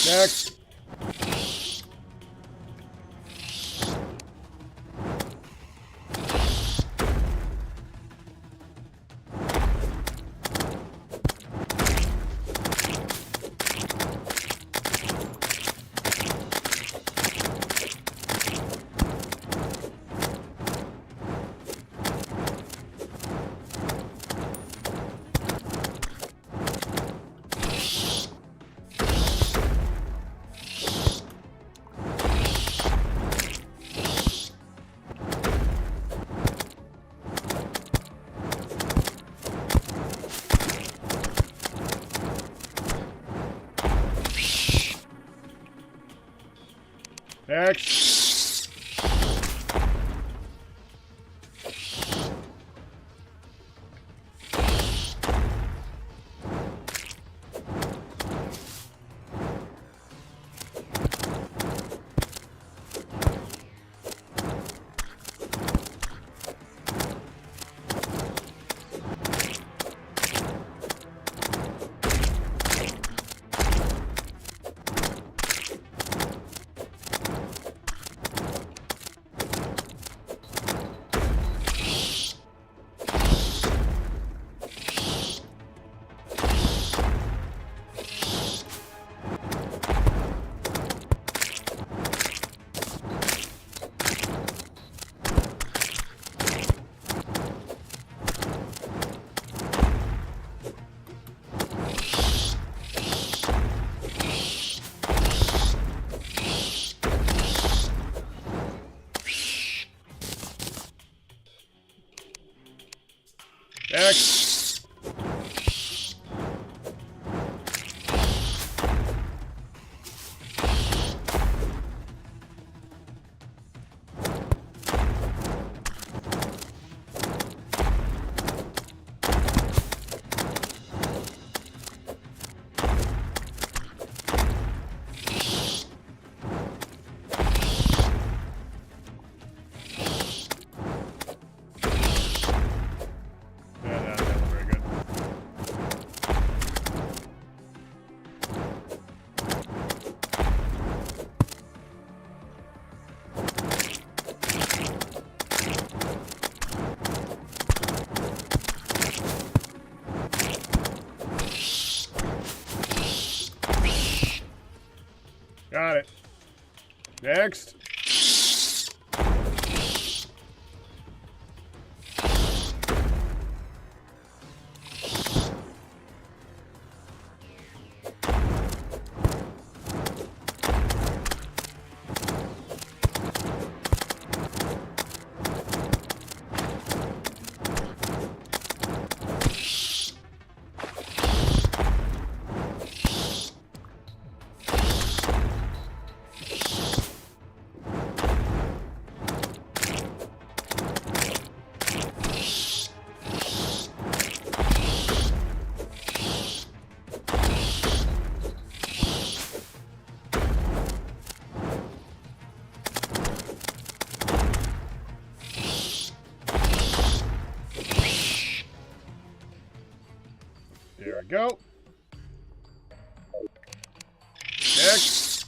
Next. Next. Next. Got it. Next. There we go. Next.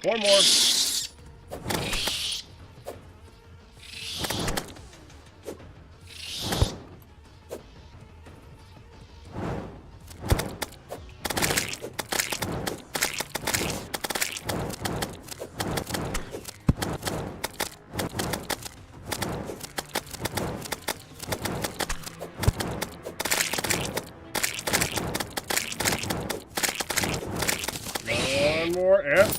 One more. One more. Yeah.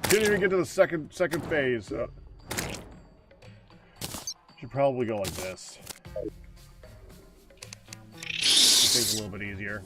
Didn't even get to the second phase. Should probably go like this. Make things a little bit easier.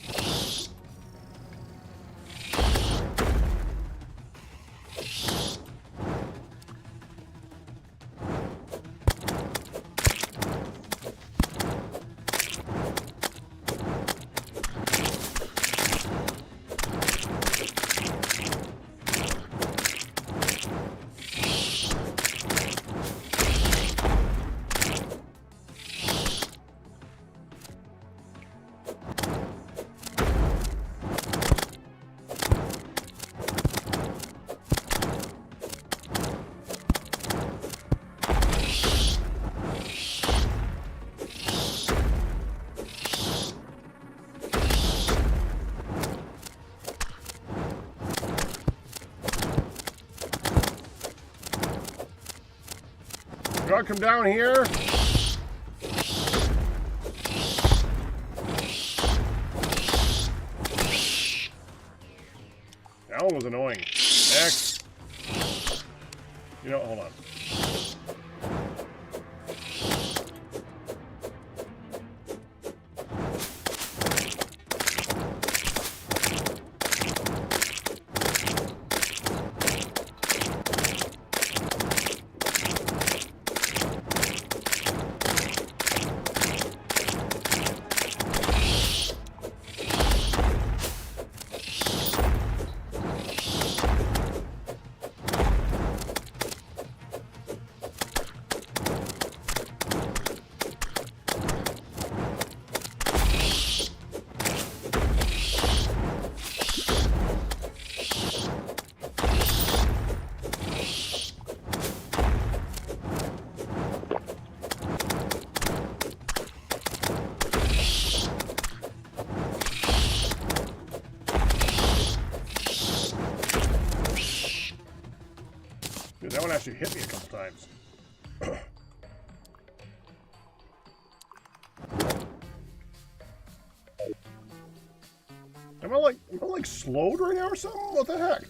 gonna come down here? That one was annoying. Next. You know, hold on. That one actually hit me a couple times. Am I like slowed right now or something? What the heck?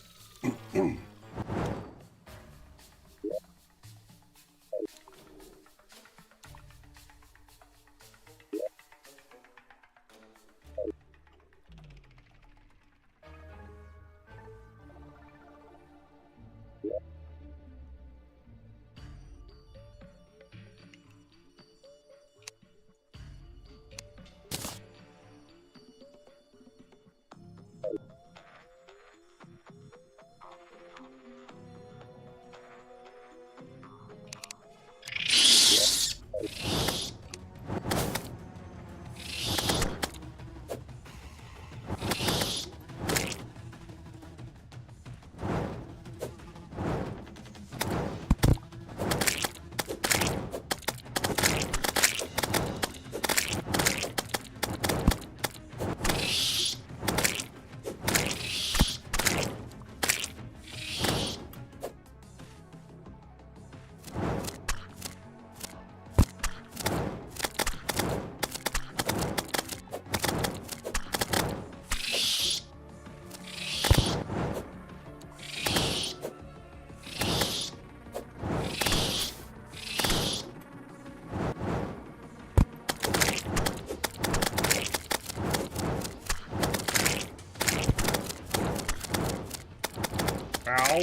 Ow.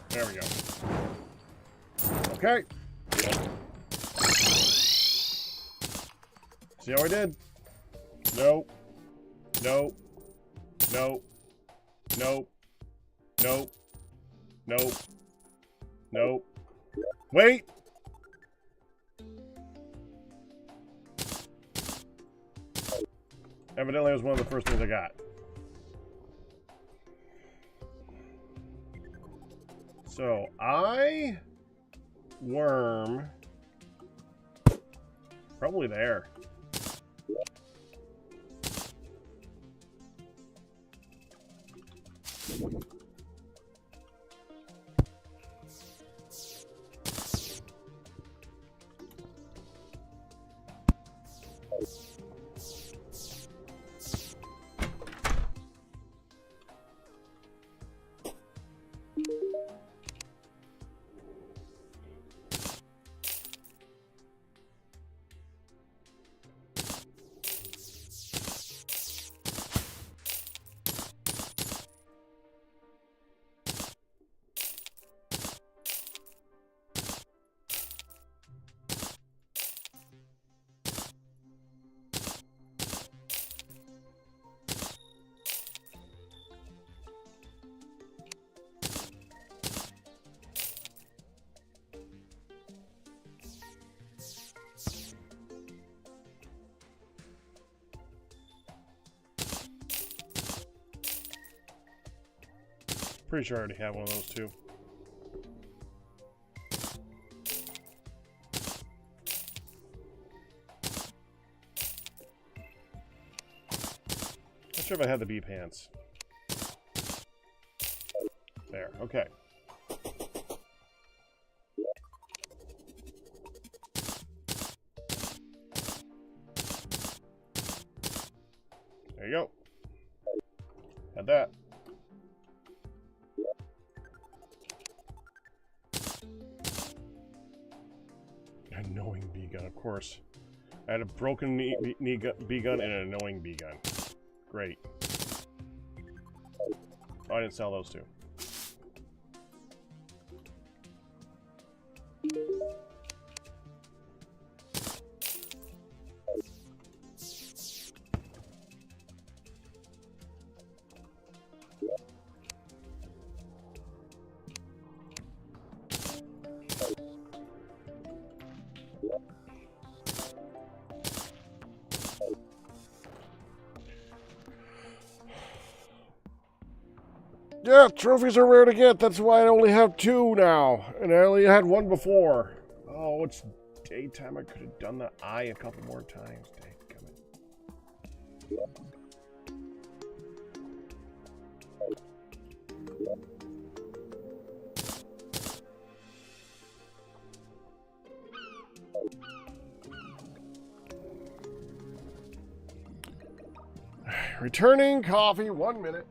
There we go. Okay. See how I did? Nope. Nope. Nope. Nope. Nope. Nope. Nope. Wait! Evidently, it was one of the first things I got. So, worm, probably there. Pretty sure I already have one of those too. Not sure if I had the bee pants. There, okay. There you go. Had that. Annoying bee gun, of course. I had a broken bee gun and an annoying bee gun. Great. Oh, I didn't sell those two. Yeah, trophies are rare to get. That's why I only have 2 now. And I only had 1 before. Oh, it's daytime. I could have done the eye a couple more times. Returning coffee, 1 minute.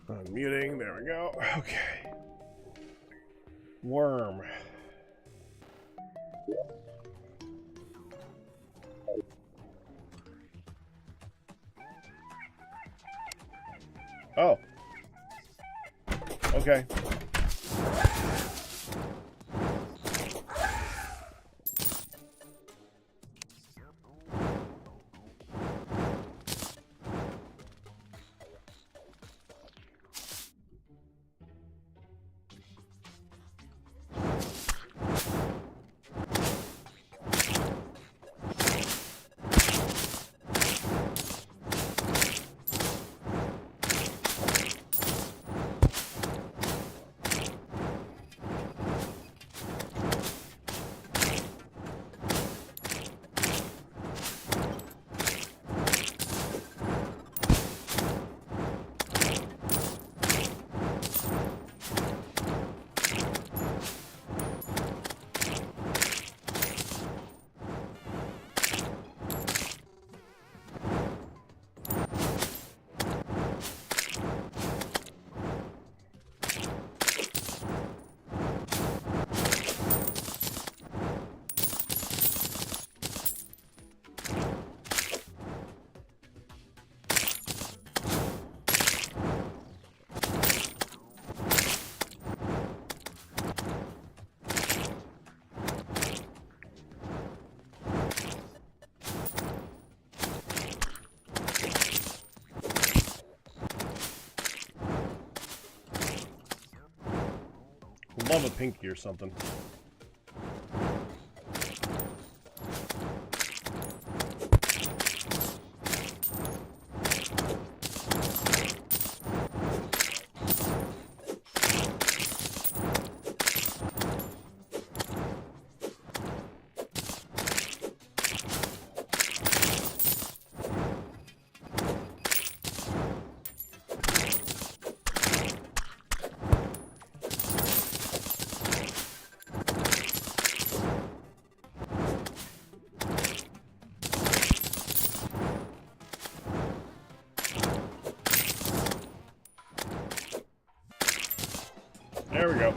Unmuting, there we go. Okay. Worm. Oh. Okay. love a pinky or something. There we go.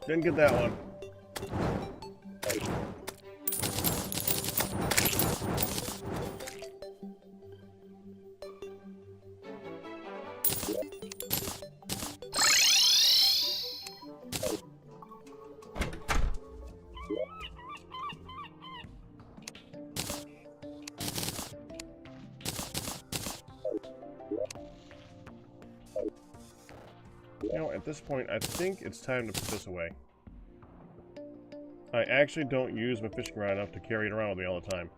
Didn't get that one. You know, at this point, I think it's time to put this away. I actually don't use my fishing rod enough to carry it around with me all the time.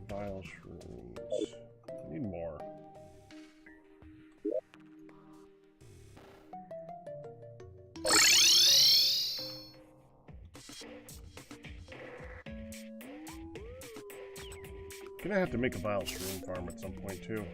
Vile shrooms. I need more. Gonna have to make a vile shroom farm at some point too.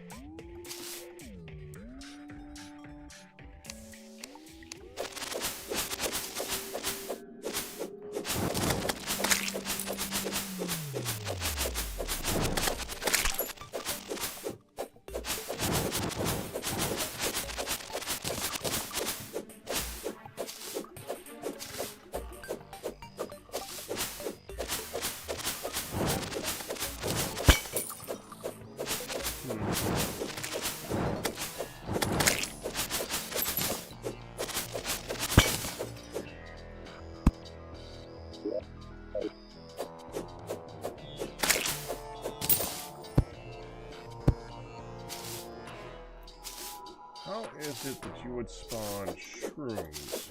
How is it that you would spawn shrooms,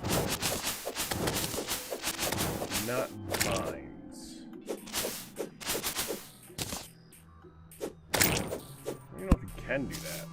not vines? I don't know if you can do that.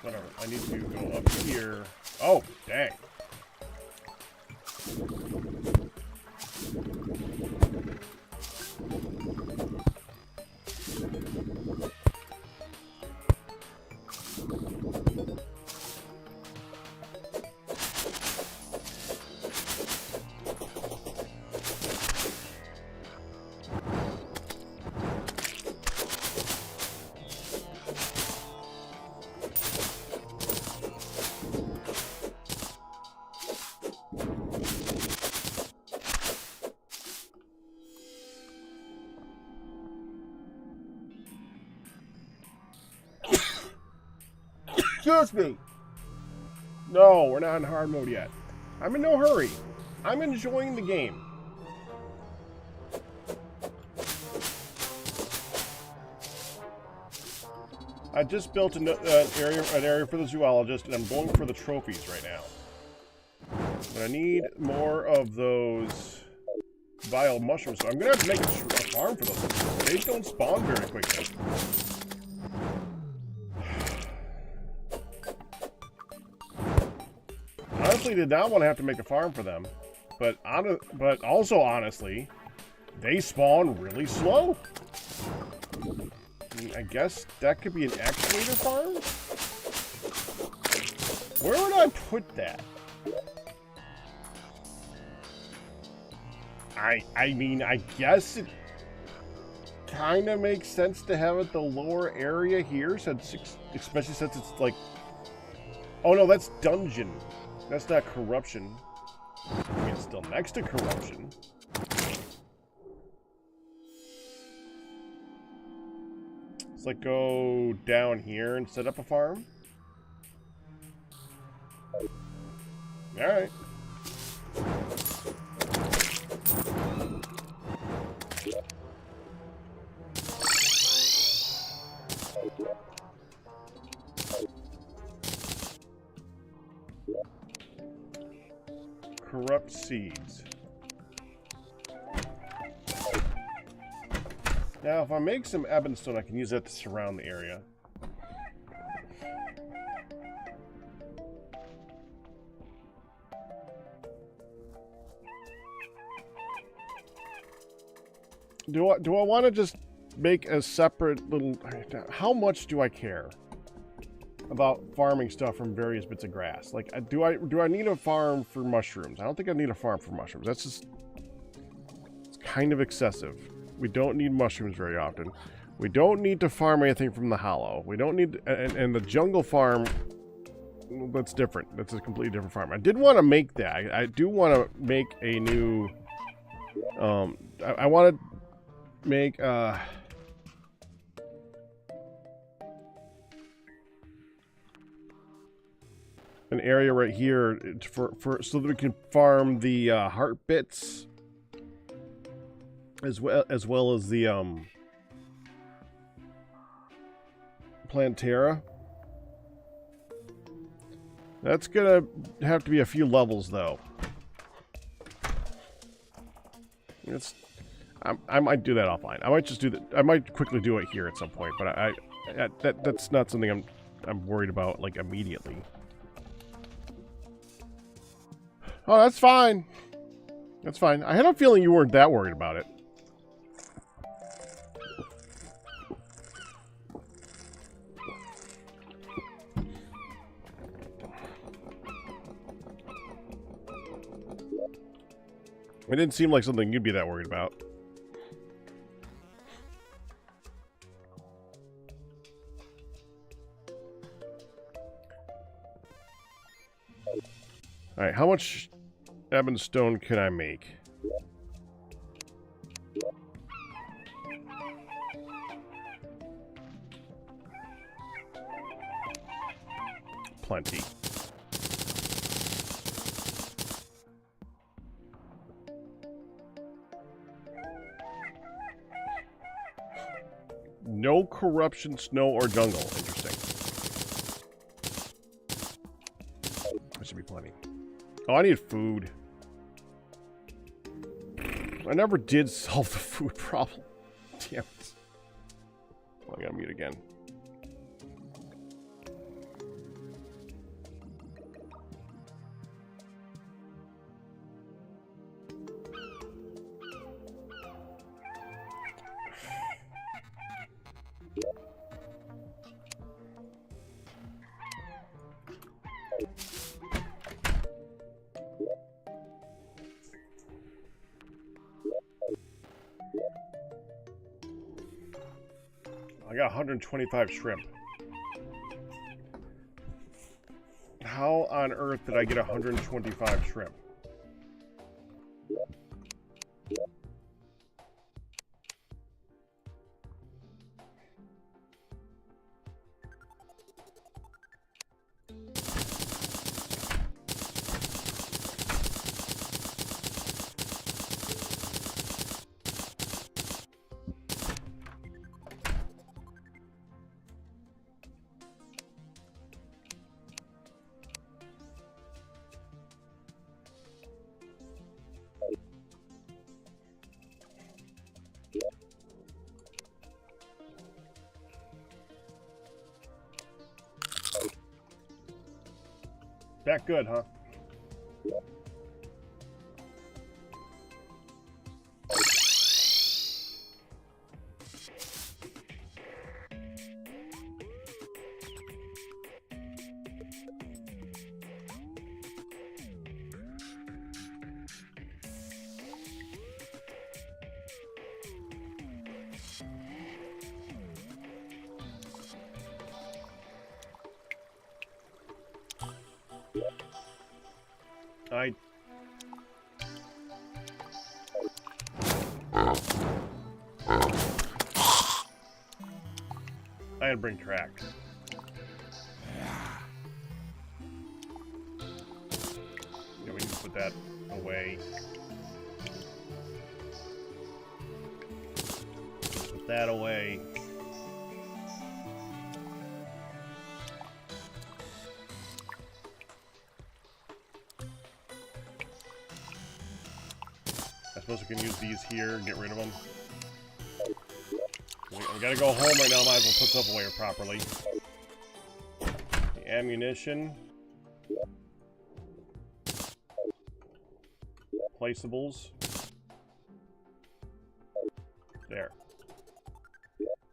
Whatever. I need to go up here. Oh, dang. Excuse me. No, we're not in hard mode yet. I'm in no hurry. I'm enjoying the game. I just built an area for the zoologist, and I'm going for the trophies right now. But I need more of those vile mushrooms, so I'm going to have to make a farm for those. They don't spawn very quickly. Honestly, did not want to have to make a farm for them, but also honestly, they spawn really slow. I mean, I guess that could be an excavator farm? Where would I put that? I mean, I guess it kind of makes sense to have it the lower area here, since, especially since it's like... Oh no, that's dungeon. That's not corruption. I mean, it's still next to corruption. Let's like go down here and set up a farm. Alright. Corrupt seeds. Now, if I make some ebonstone, I can use that to surround the area. Do I want to just make a separate little... How much do I care about farming stuff from various bits of grass? Like, do I need a farm for mushrooms? I don't think I need a farm for mushrooms. That's just... It's kind of excessive. We don't need mushrooms very often. We don't need to farm anything from the hollow. We don't need... And the jungle farm... That's different. That's a completely different farm. I did want to make that. I do want to make a new... I want to make... an area right here for so that we can farm the heart bits as well as the Plantera. That's gonna have to be a few levels though. I might do that offline. I might just do that. I might quickly do it here at some point, but that's not something I'm worried about like immediately. Oh, that's fine. That's fine. I had a feeling you weren't that worried about it. It didn't seem like something you'd be that worried about. All right, how much ebonstone can I make? Plenty. No corruption, snow, or jungle. Interesting. That should be plenty. Oh, I need food. I never did solve the food problem. Damn it. I gotta mute again. I got 125 shrimp. How on earth did I get 125 shrimp? That good, huh? I had to bring tracks. Yeah, we need to put that away. Put that away. I suppose we can use these here and get rid of them. We gotta go home right now, might as well put stuff away properly. The ammunition. Placeables. There.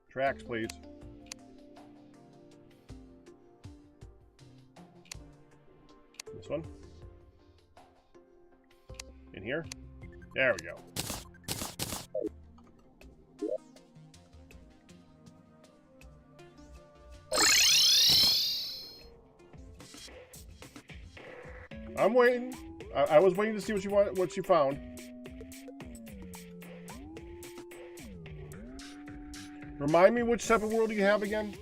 Tracks, please. This one. In here. There we go. I'm waiting. I was waiting to see what you found. Remind me which type of world you have again?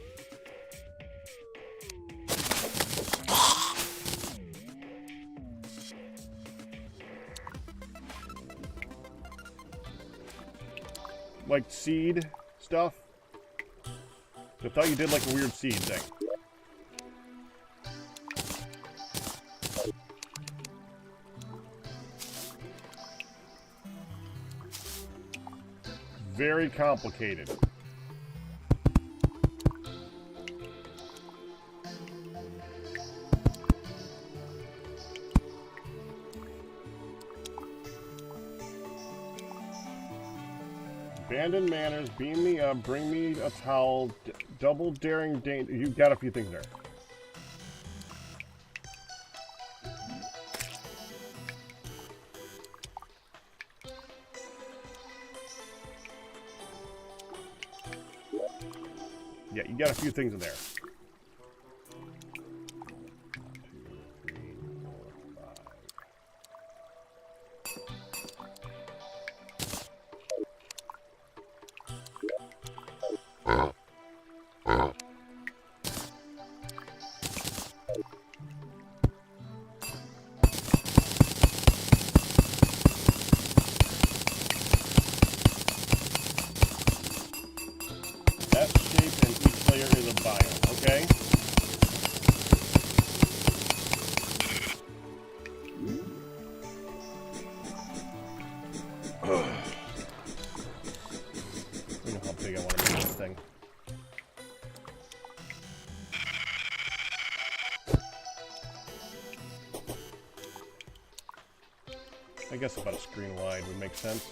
Like seed stuff? I thought you did like a weird seed thing. Very complicated. Abandoned manners, beam me up, bring me a towel, double daring danger. You've got a few things there. Yeah, you got a few things in there. 2, 3, 4, 5. That shape and each layer is a biome, okay? You know how big I want to make this thing. I guess about a screen wide would make sense.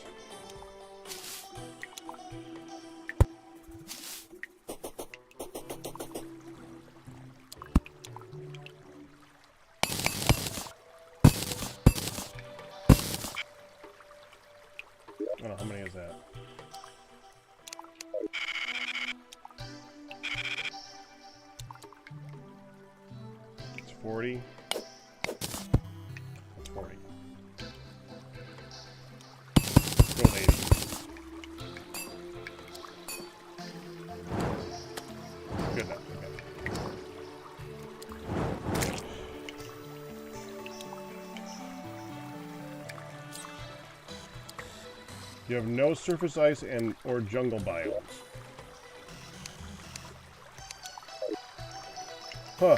I don't know, how many is that? It's 40. It's 40. Go with 80. Good enough, okay. You have no surface ice and or jungle biomes. Huh.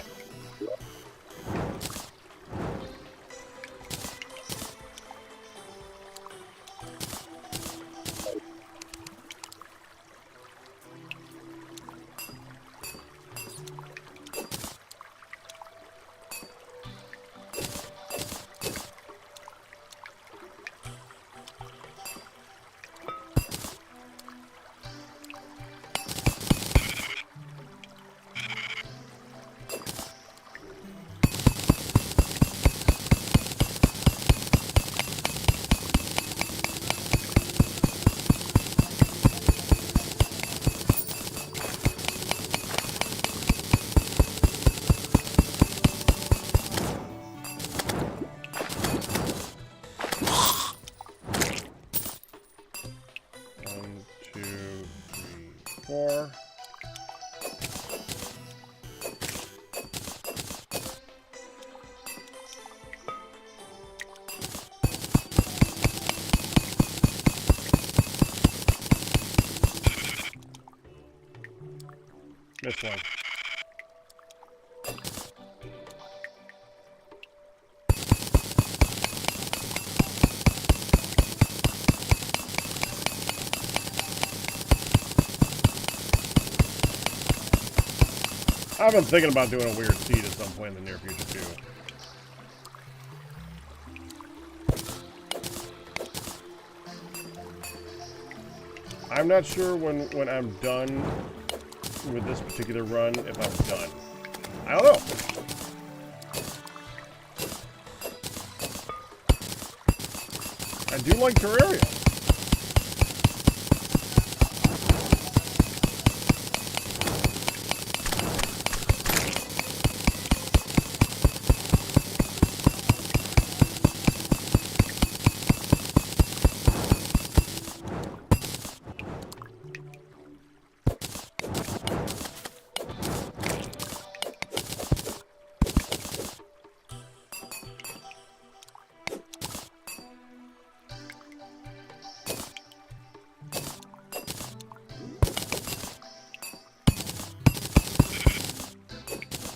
I've been thinking about doing a weird seed at some point in the near future, too. I'm not sure when I'm done with this particular run, if I'm done. I don't know. I do like Terraria.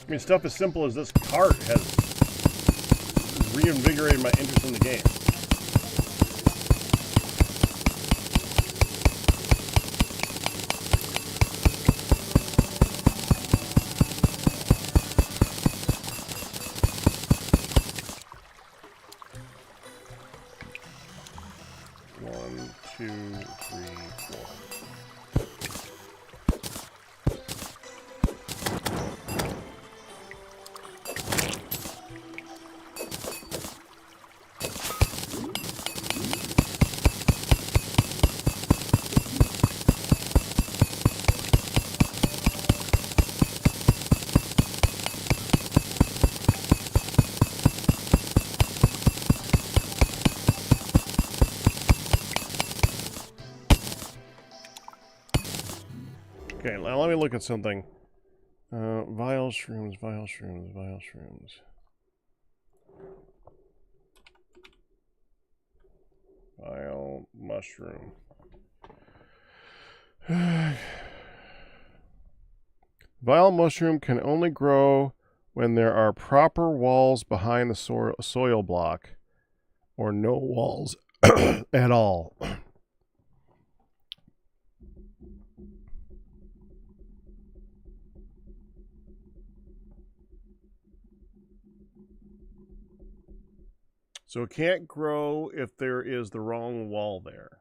I mean, stuff as simple as this cart has reinvigorated my interest in the game. One, two, three, four. Okay, now let me look at something. Vile shrooms, vile shrooms, vile shrooms. Vile mushroom. Vile mushroom can only grow when there are proper walls behind the soil block, or no walls at all. So it can't grow if there is the wrong wall there.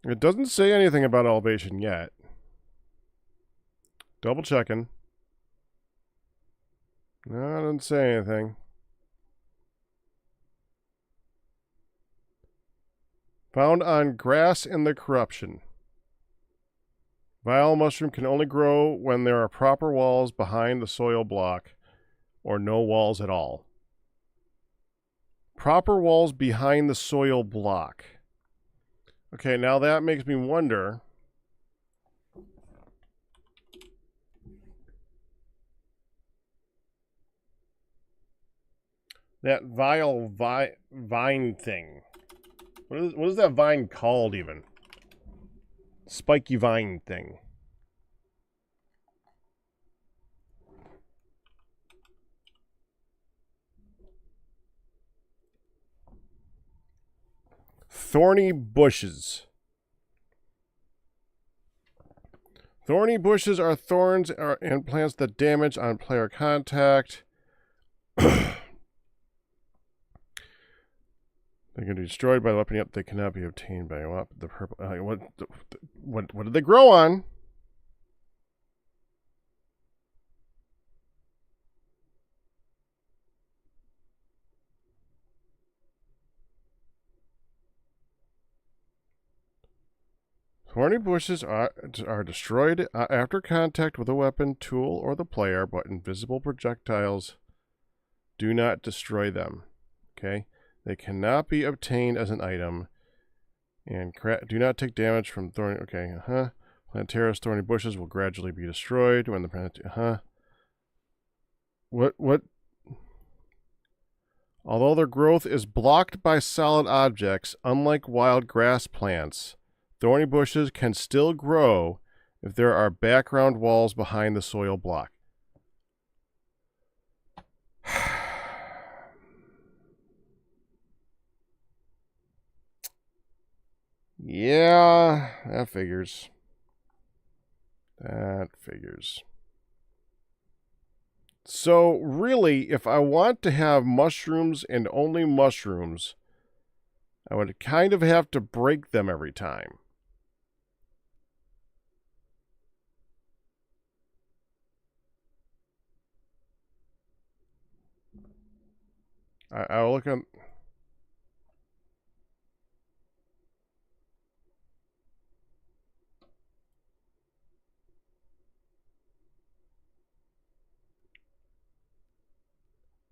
It doesn't say anything about elevation yet. Double checking. No, it doesn't say anything. Found on grass in the corruption. Vile mushroom can only grow when there are proper walls behind the soil block, or no walls at all. Proper walls behind the soil block. Okay, now that makes me wonder. That vile vine thing. What is that vine called even? Spiky vine thing. Thorny bushes. Thorny bushes are thorns and plants that damage on player contact. They can be destroyed by the weapon. Yep, they cannot be obtained by a weapon. The purple. What did they grow on? Thorny bushes are destroyed after contact with a weapon, tool, or the player, but invisible projectiles do not destroy them. Okay? They cannot be obtained as an item, and do not take damage from thorny. Okay, Plantaris thorny bushes will gradually be destroyed when the What? Although their growth is blocked by solid objects, unlike wild grass plants, thorny bushes can still grow if there are background walls behind the soil block. Yeah, that figures. That figures. So, really, if I want to have mushrooms and only mushrooms, I would kind of have to break them every time. I'll look at...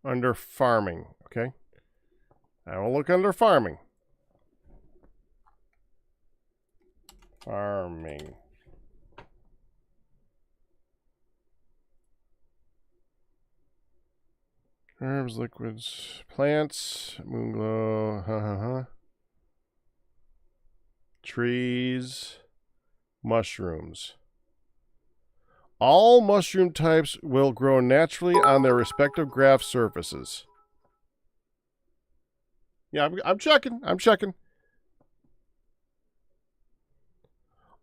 under farming, okay? I will look under farming. Farming. Herbs, liquids, plants, moon glow, trees, mushrooms. All mushroom types will grow naturally on their respective graph surfaces. Yeah, I'm checking. I'm checking.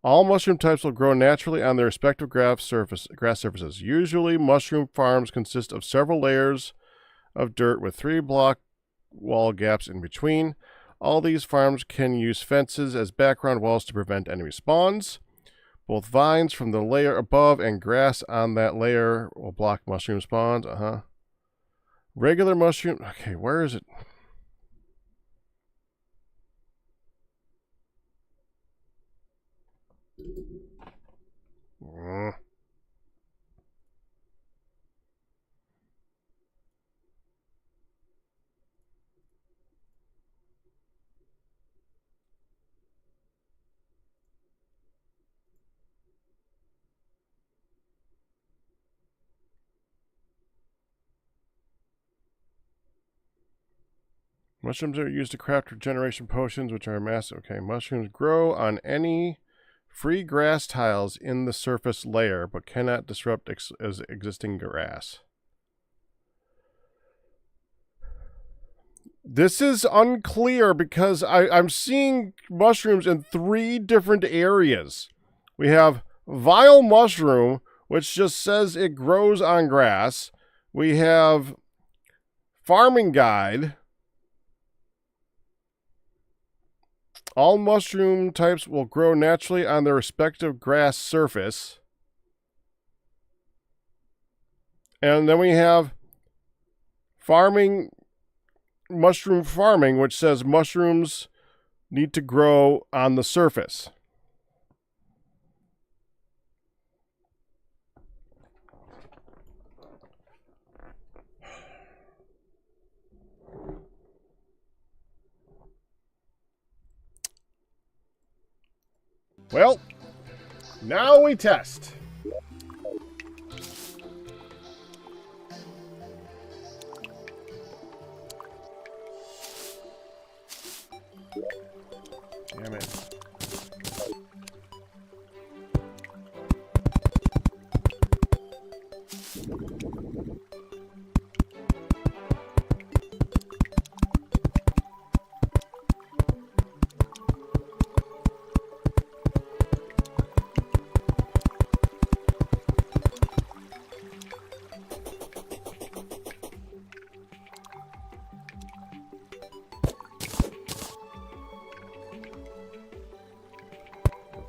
All mushroom types will grow naturally on their respective grass surfaces. Usually, mushroom farms consist of several layers of dirt with 3 block wall gaps in between. All these farms can use fences as background walls to prevent enemy spawns. Both vines from the layer above and grass on that layer will block mushroom spawns. Regular mushroom... Okay, where is it? Mushrooms are used to craft regeneration potions, which are massive. Okay, mushrooms grow on any free grass tiles in the surface layer, but cannot disrupt existing grass. This is unclear because I'm seeing mushrooms in 3 different areas. We have vile mushroom, which just says it grows on grass. We have farming guide. All mushroom types will grow naturally on their respective grass surface. And then we have mushroom farming, which says mushrooms need to grow on the surface. Well, now we test. Damn it.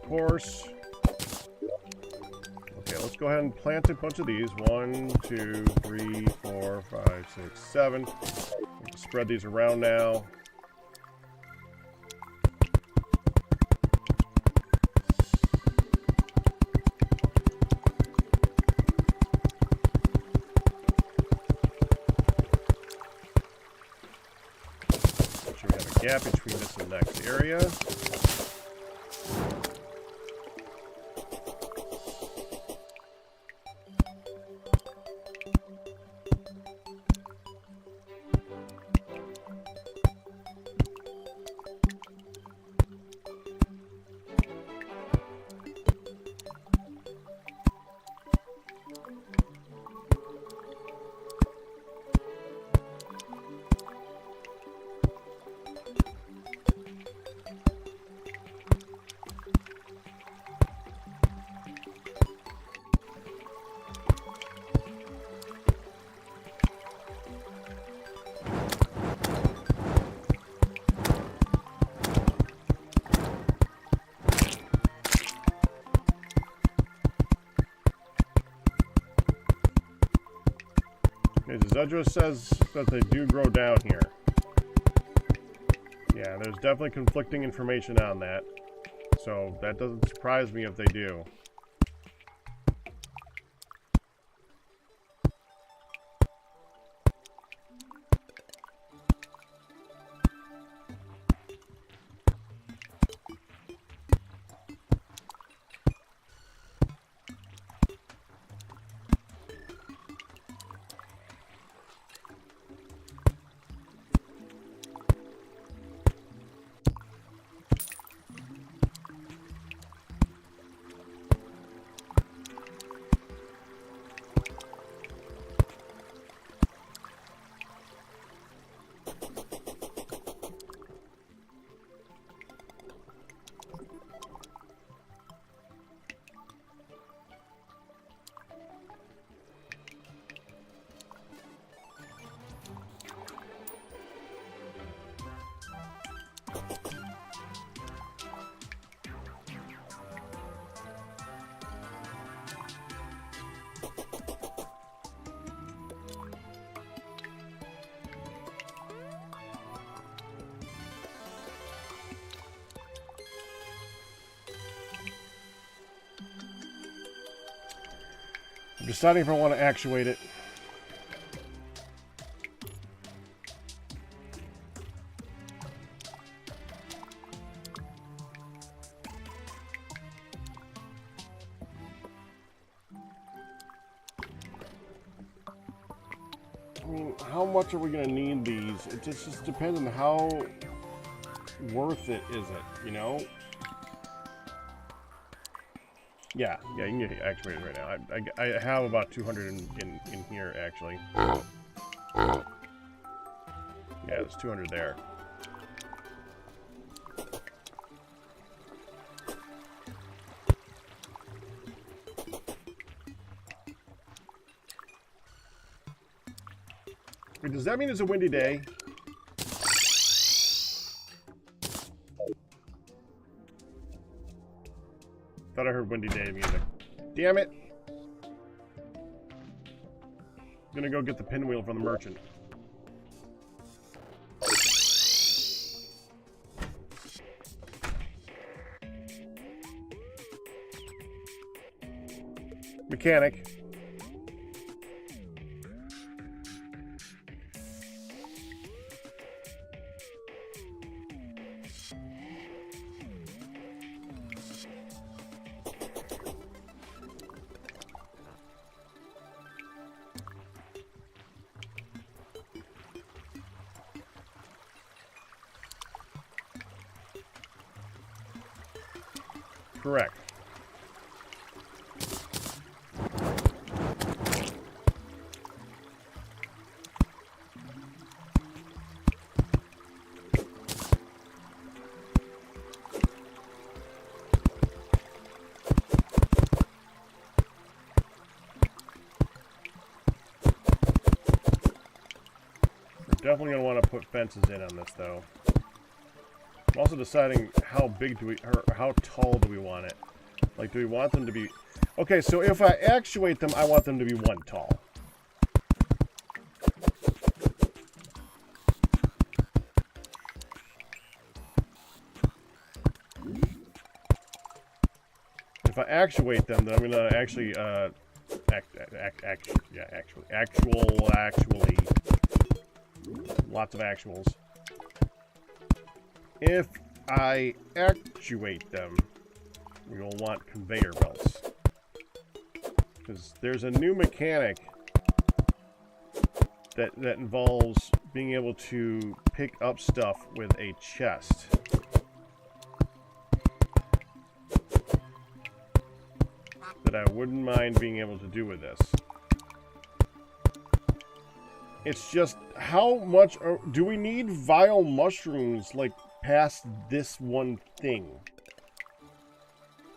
Course. Okay, let's go ahead and plant a bunch of these. 1, 2, 3, 4, 5, 6, 7. We can spread these around now. Make sure we have a gap between this and the next area. Zedra says that they do grow down here. Yeah, there's definitely conflicting information on that. So that doesn't surprise me if they do. I'm deciding if I want to actuate it. I mean, how much are we going to need these? It just depends on how worth it is it, you know? Yeah, you can get actuated right now. I have about 200 in here, actually. Yeah, there's 200 there. Wait, does that mean it's a windy day? Thought I heard windy day music. Damn it! I'm gonna go get the pinwheel from the merchant. Mechanic. Correct. We're definitely going to want to put fences in on this, though. I'm also deciding how big do we, or how tall do we want it? Like, do we want them to be... Okay, so if I actuate them, I want them to be 1 tall. If I actuate them, then I'm going to actually, actually, lots of actuals. If I actuate them, we will want conveyor belts. Because there's a new mechanic that involves being able to pick up stuff with a chest. That I wouldn't mind being able to do with this. It's just, how much do we need vile mushrooms, like, past this one thing?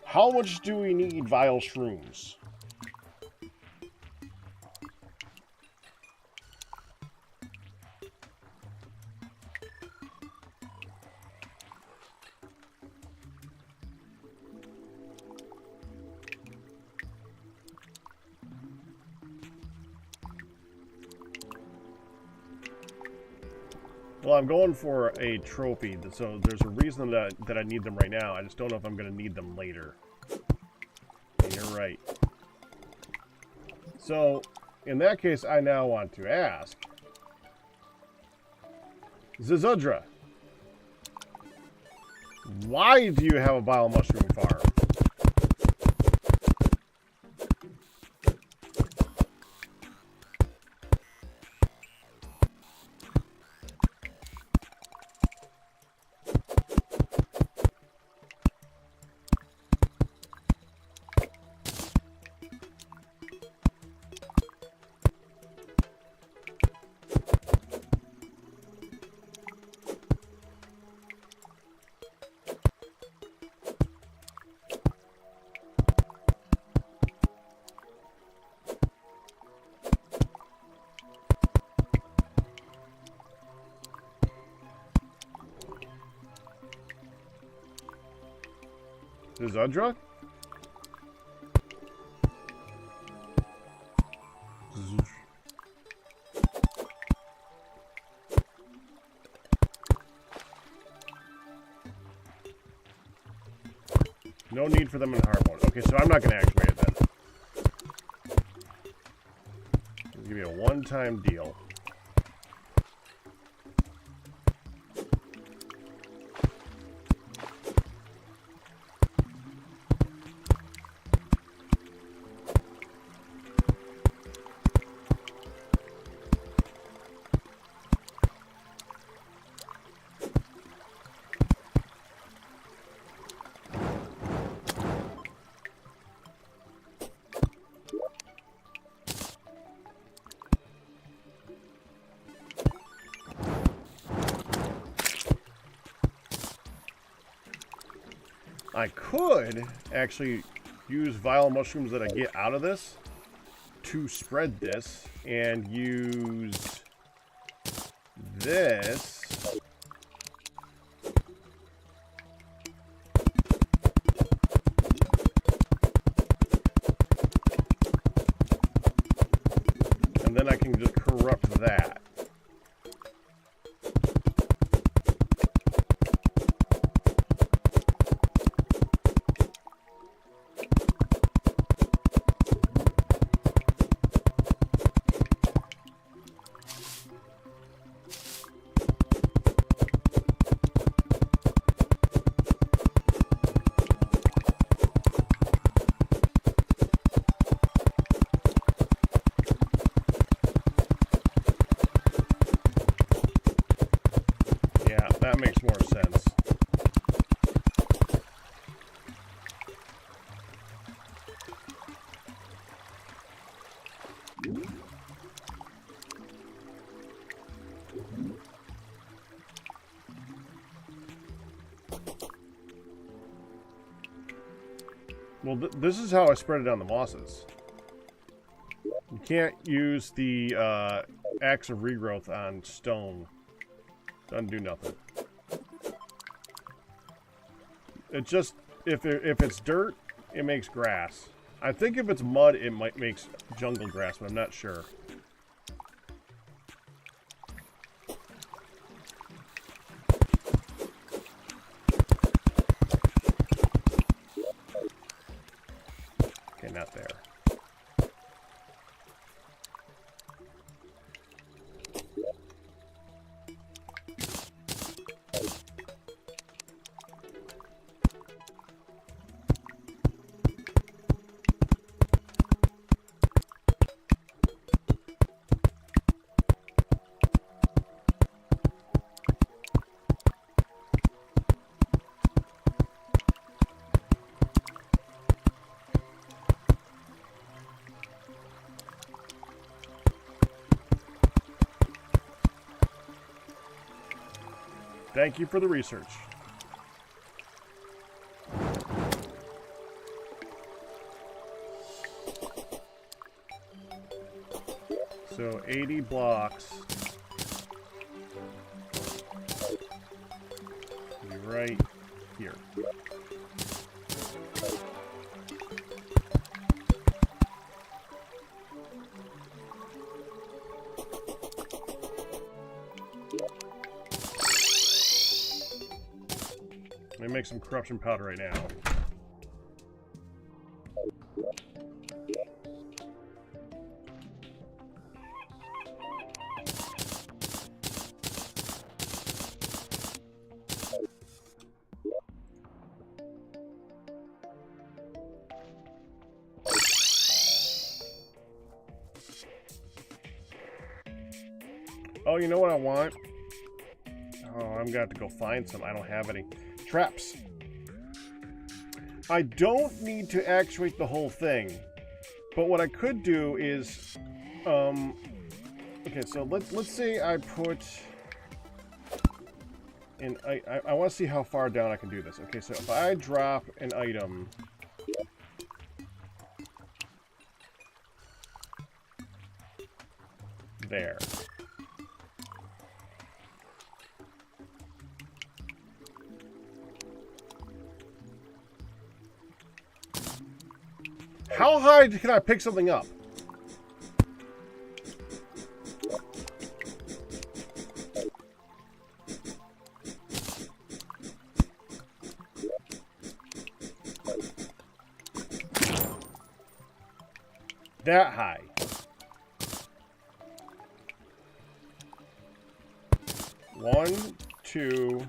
How much do we need vile shrooms? Well, I'm going for a trophy, so there's a reason that I need them right now. I just don't know if I'm going to need them later. And you're right. So, in that case, I now want to ask... Zizudra, why do you have a bile mushroom farm? Zizudra? No need for them in hard mode. Okay, so I'm not going to activate it then. I'll give you a one-time deal. I could actually use vile mushrooms that I get out of this to spread this and use this and then I can just corrupt that. That makes more sense. Well, this is how I spread it on the mosses. You can't use the axe of regrowth on stone. Doesn't do nothing. It just, if it's dirt, it makes grass. I think if it's mud, it might makes jungle grass, but I'm not sure. Okay, not there. Thank you for the research. So 80 blocks. Be right here. Let me make some corruption powder right now. Oh, you know what I want? Oh, I'm gonna have to go find some. I don't have any. Traps. I don't need to actuate the whole thing. But what I could do is... okay, so let's say I put... And I want to see how far down I can do this. Okay, so if I drop an item... there. How high can I pick something up? That high. One, 2,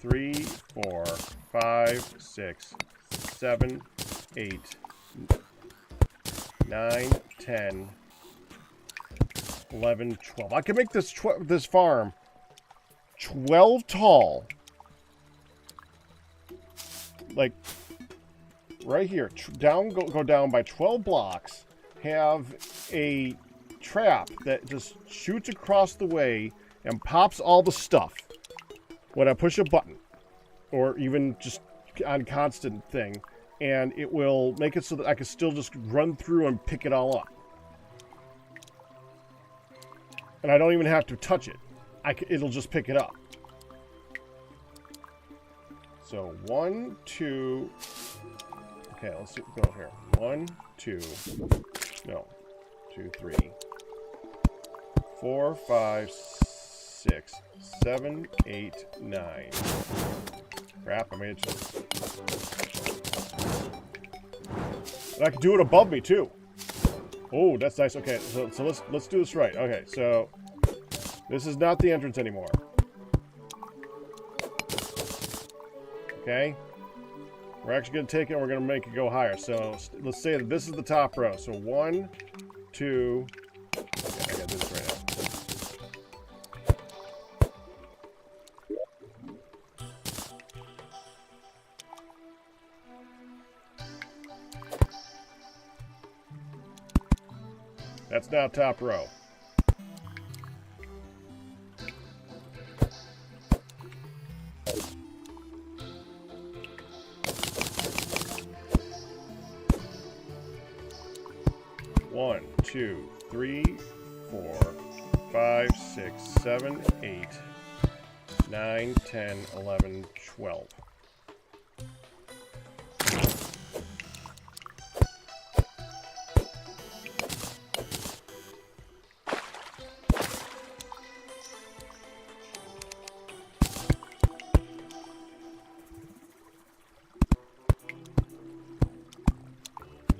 3, 4, 5, 6, 7, 8, 9, 10, 11, 12. I can make this this farm 12 tall. Like right here, go down by 12 blocks. Have a trap that just shoots across the way and pops all the stuff when I push a button, or even just on constant thing, and it will make it so that I can still just run through and pick it all up. And I don't even have to touch it. It'll just pick it up. So 1, 2... Okay, let's go here. 1, 2... No. 2, 3... 4, 5, 6, 7, 8, 9. Crap, I made it just... And I can do it above me, too. Oh, that's nice. Okay, so let's do this right. Okay, so... This is not the entrance anymore. Okay? We're actually going to take it and we're going to make it go higher. So, let's say that this is the top row. So, 1, 2... Okay, I got to do this right now. That's now top row. One, 2, 3, 4, 5, 6, 7, 8, 9, 10, 11, 12.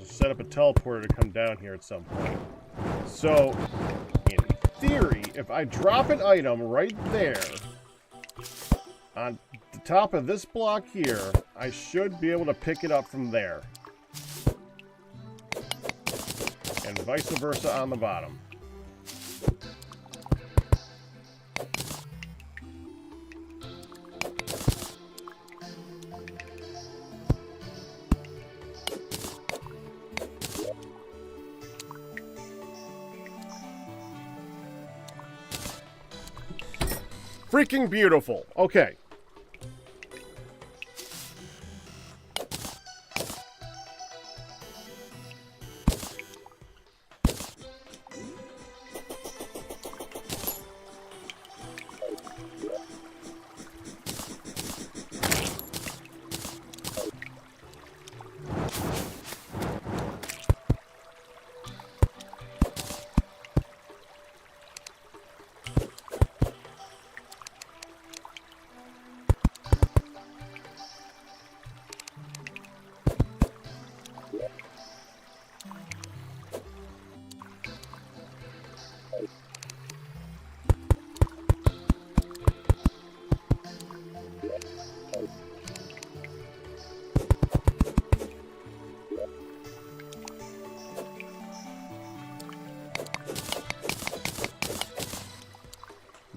Set up a teleporter to come down here at some point. So, in theory, if I drop an item right there on the top of this block here, I should be able to pick it up from there. And vice versa on the bottom. Freaking beautiful. Okay.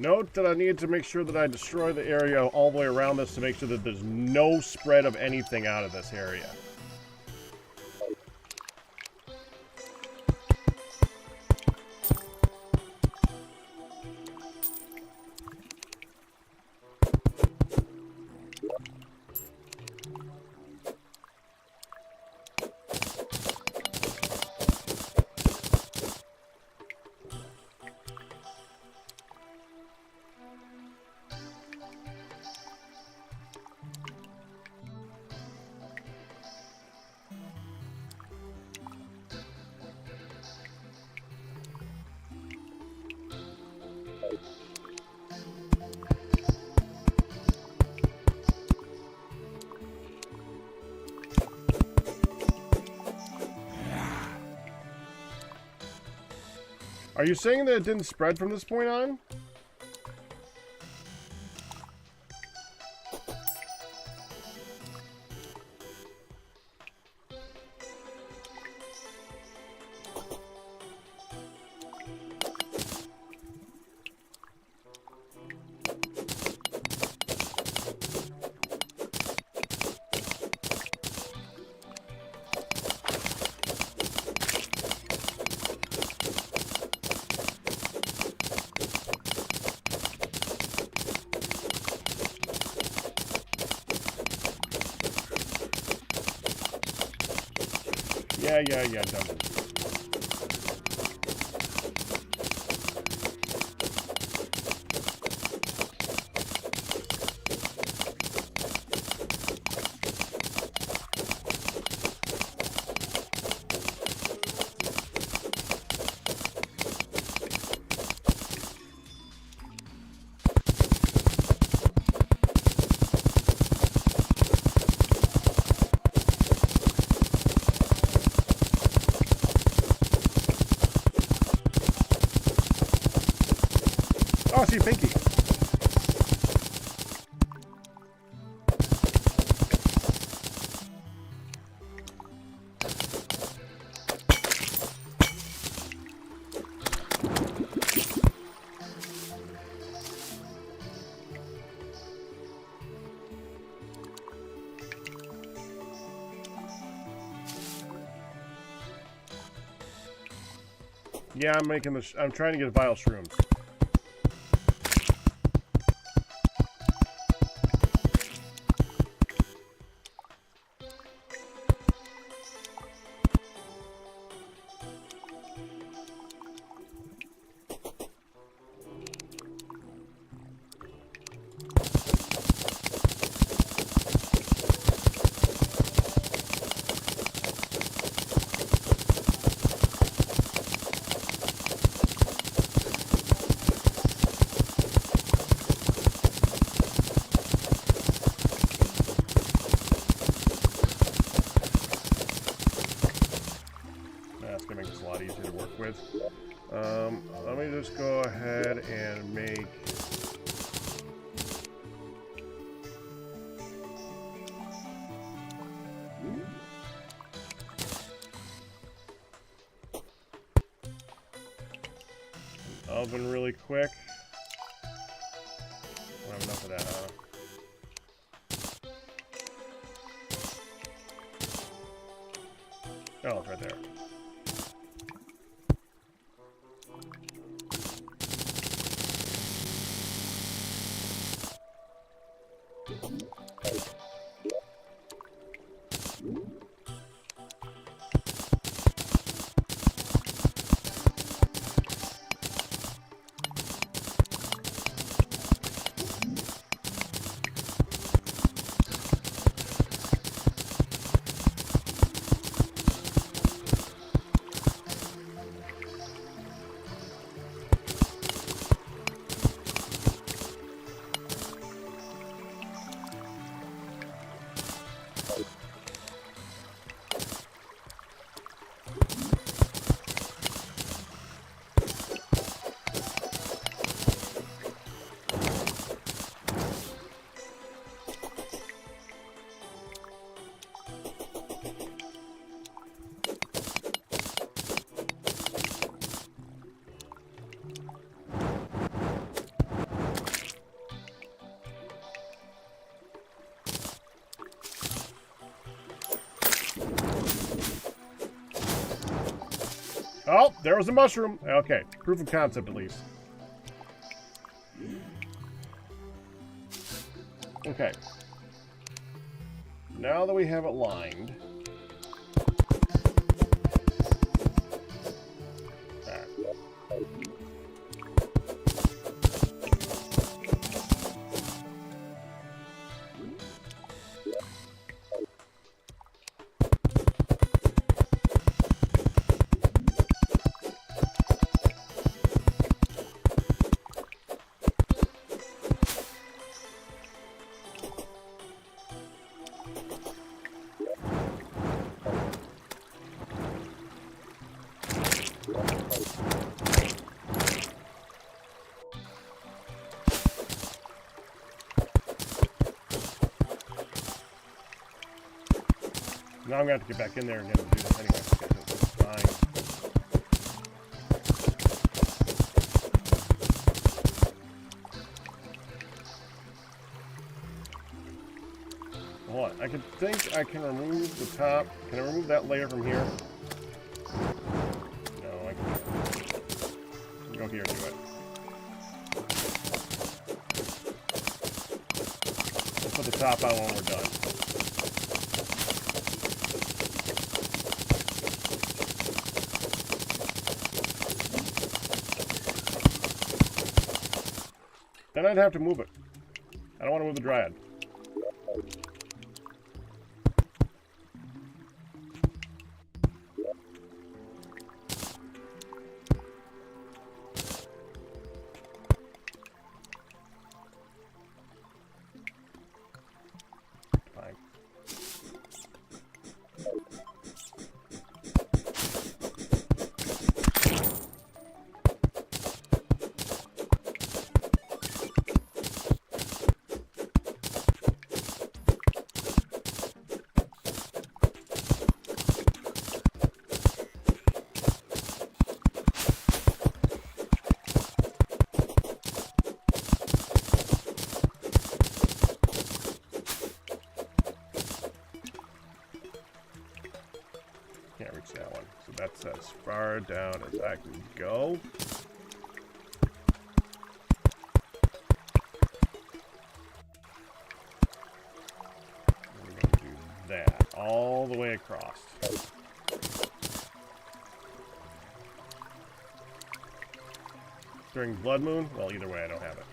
Note that I need to make sure that I destroy the area all the way around this to make sure that there's no spread of anything out of this area. Are you saying that it didn't spread from this point on? Yeah, done. Oh, see, Pinky. Yeah, I'm making this. I'm trying to get vile shrooms. Let me just go ahead and make an oven really quick. I don't have enough of that, huh? Oh, it's right there. Oh, there was a mushroom. Okay, proof of concept at least. Okay. Now that we have it lined. Now I'm going to have to get back in there again and do this anyway. Okay, that's fine. Hold on. I think I can remove the top. Can I remove that layer from here? No, I can't. Go here and do it. We'll put the top on when we're done. Then I'd have to move it. I don't want to move the dryad. Fine. Can't reach that one. So that's as far down as I can go. We're going to do that all the way across. During Blood Moon? Well, either way, I don't have it.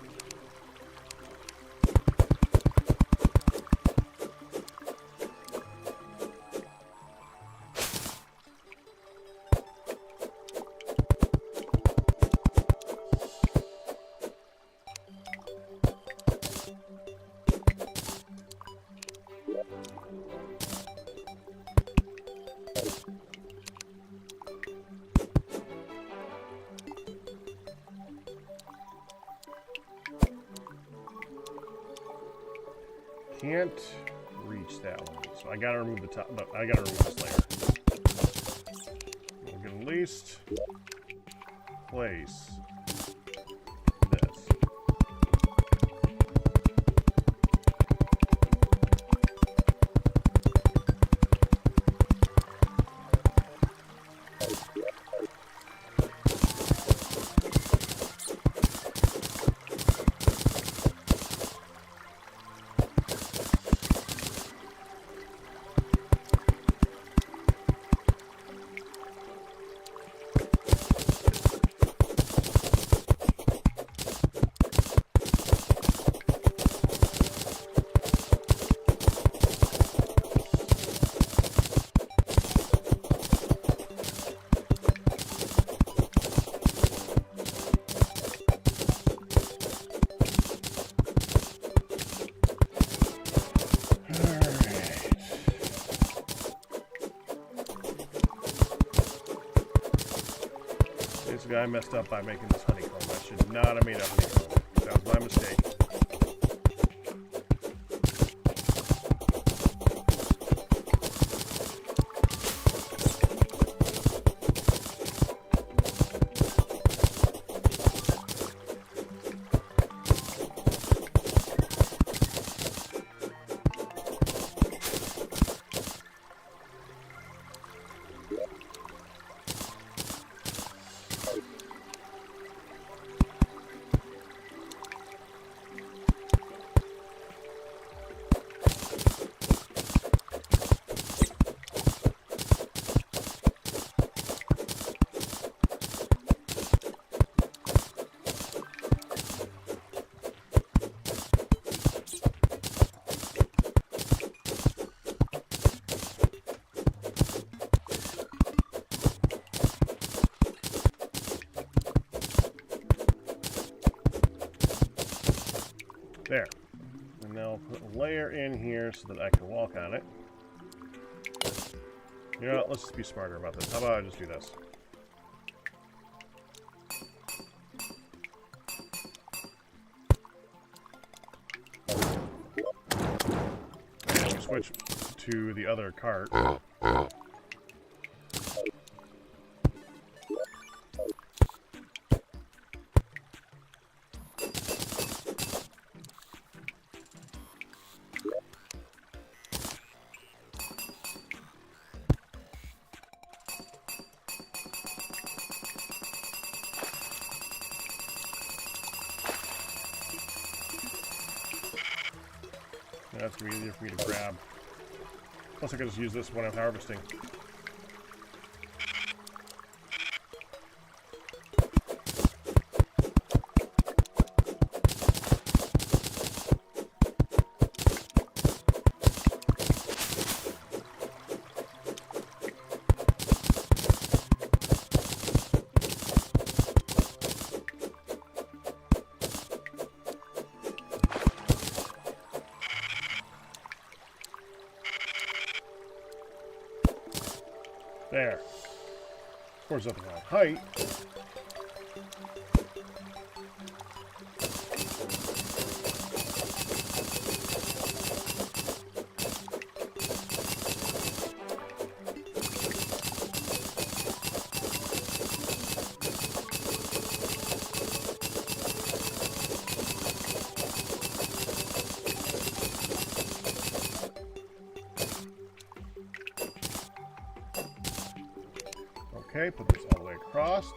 Can't reach that one, so I gotta remove the top, but I gotta remove this layer. We'll get at least place this. I messed up by making this honeycomb. I should not have made a honeycomb. That was my mistake. layer in here so that I can walk on it. You know what? Let's just be smarter about this. How about I just do this? And we switch to the other cart. That's going to be easier for me to grab. Plus I can just use this when I'm harvesting. There. Of course, nothing on height. Okay, put this all the way across.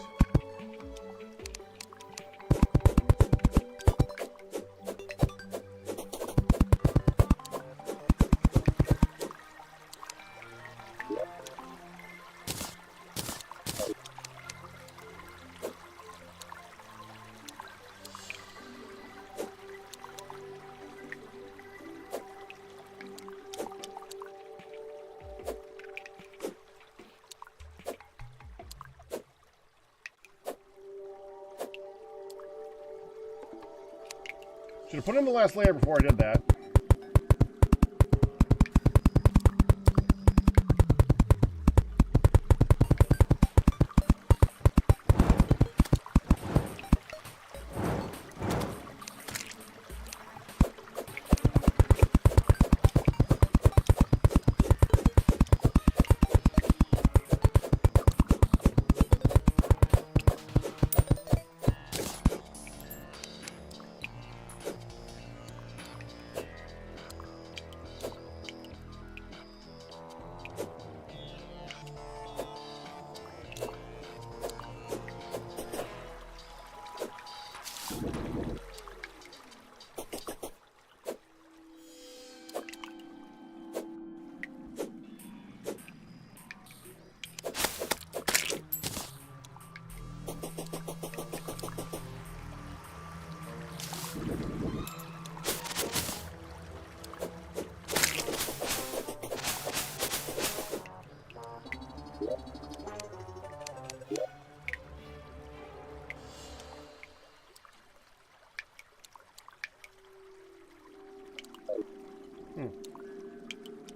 Should have put in the last layer before I did that.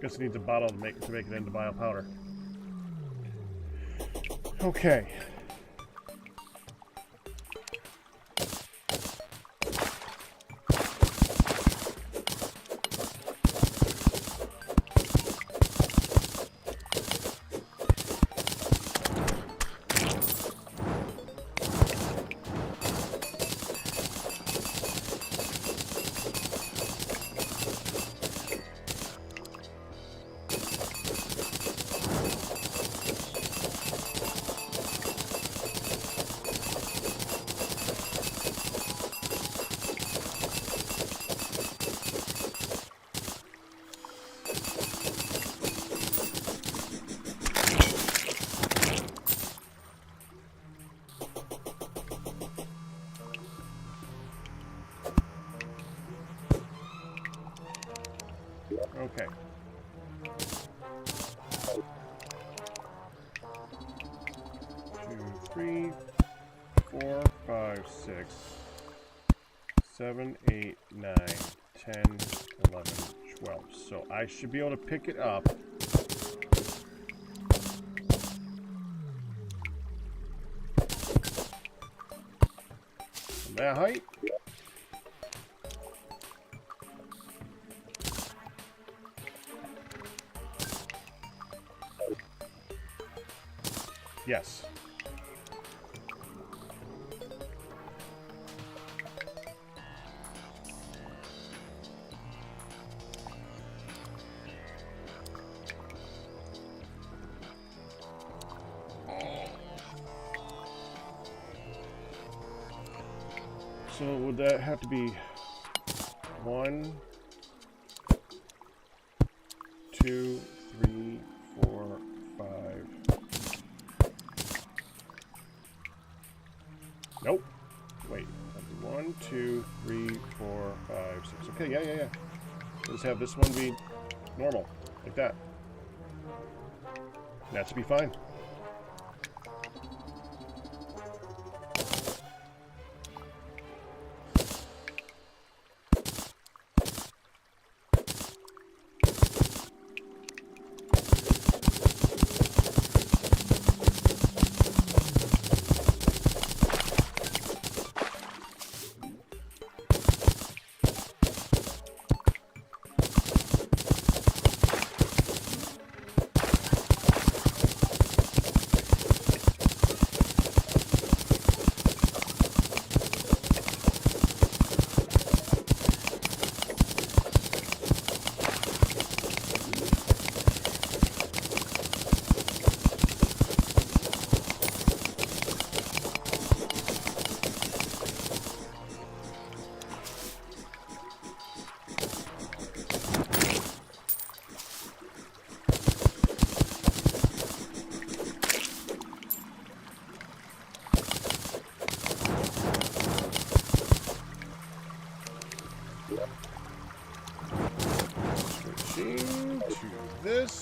Guess it needs a bottle to make it into bio powder. Okay. Okay. 2, 3, 4, 5, 6, 7, 8, 9, 10, 11, 12. So I should be able to pick it up. From that height. Yes. So would that have to be 1, 2, 3, 4, 5. Nope. Wait. 1, 2, 3, 4, 5, 6. Okay, yeah. Let's have this one be normal, like that. That should be fine. Switching to this.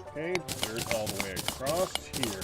Okay, dirt all the way across here.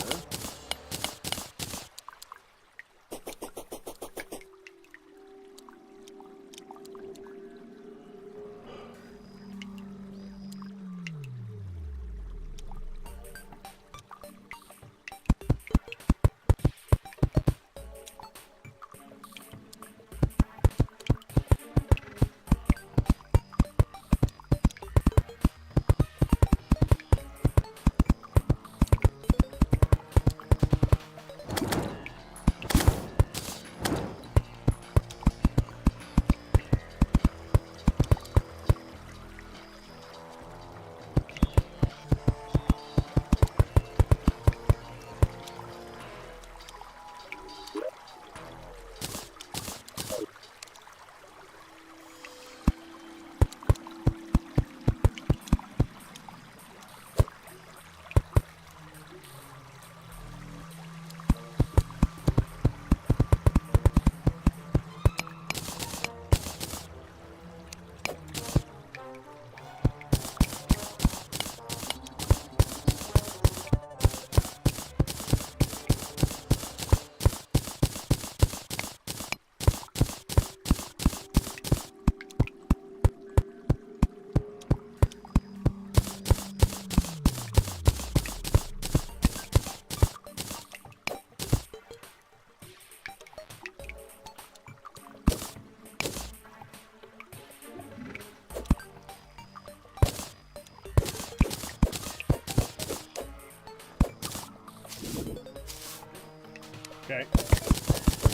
Okay.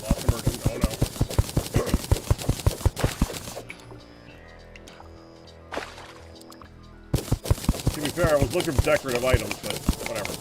Lost immersion. Oh no. To be fair, I was looking for decorative items, but whatever.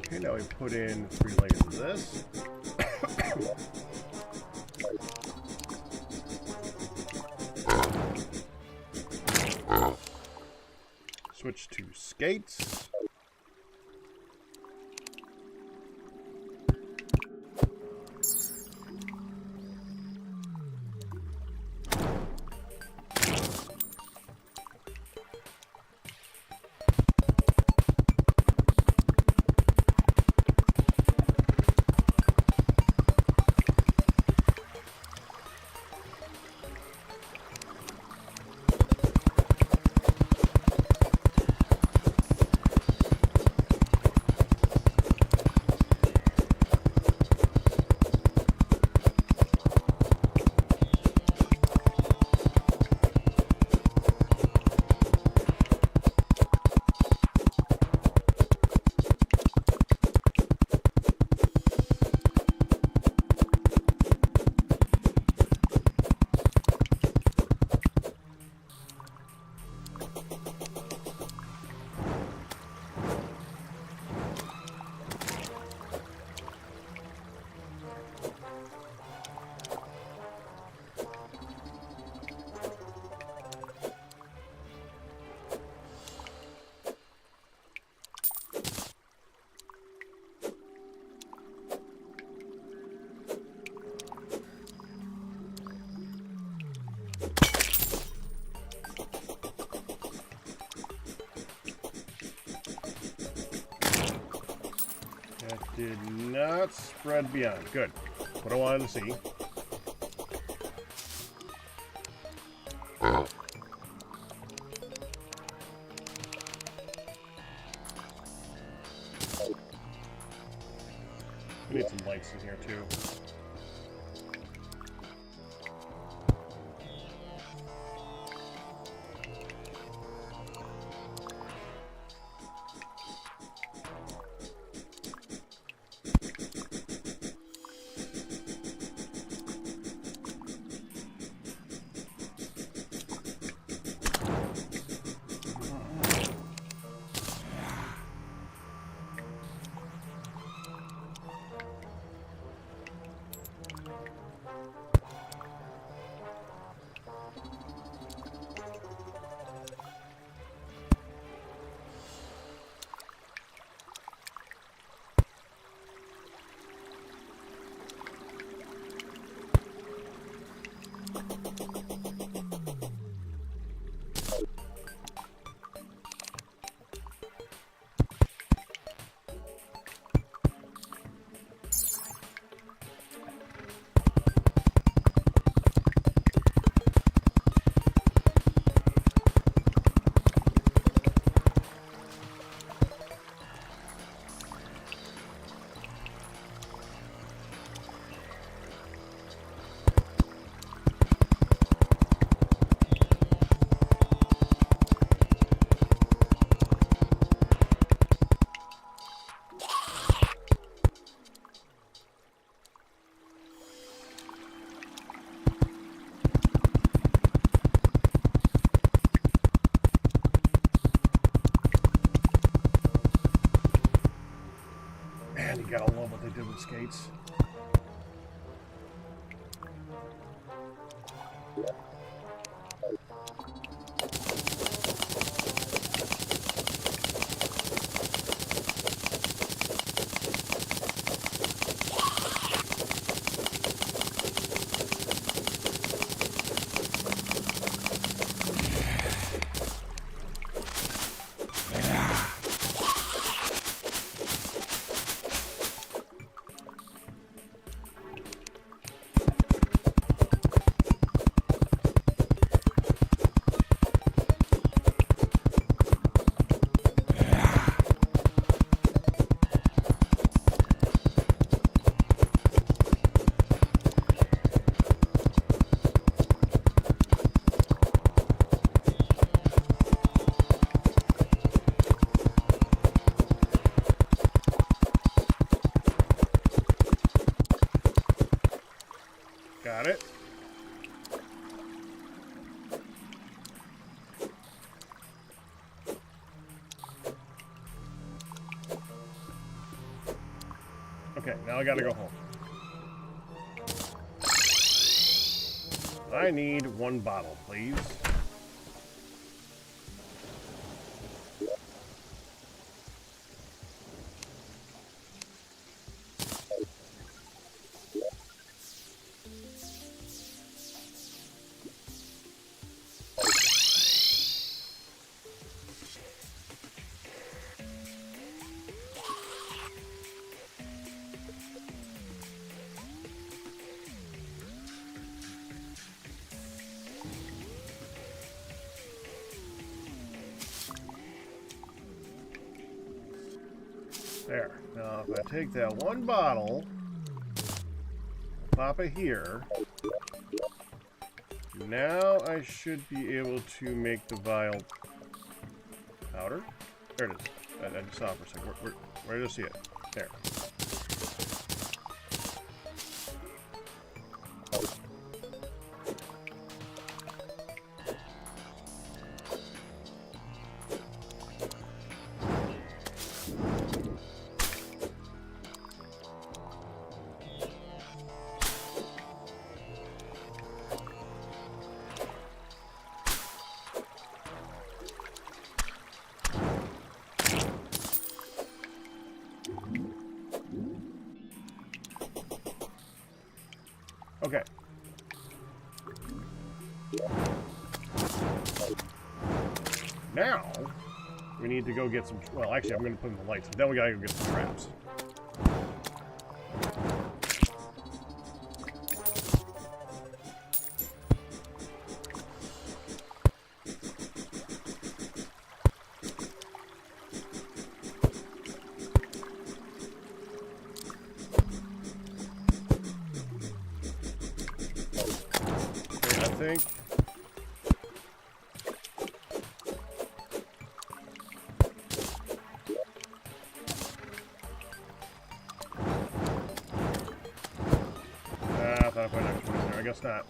Okay, now we put in 3 layers of this. Switch to skates. Did not spread beyond. Good. What I wanted to see. We need some lights in here too. Man, you gotta love what they did with skates. Got it. Okay, now I gotta go home. I need 1 bottle, please. There. Now, if I take that 1 bottle, pop it here, now I should be able to make the vial powder. There it is. I just saw it for a second. Where did I see it? There. Okay. Now, we need to go get some... Well, actually, I'm going to put in the lights, but then we got to go get some traps. I think. I thought I put an extra one in there. I guess not.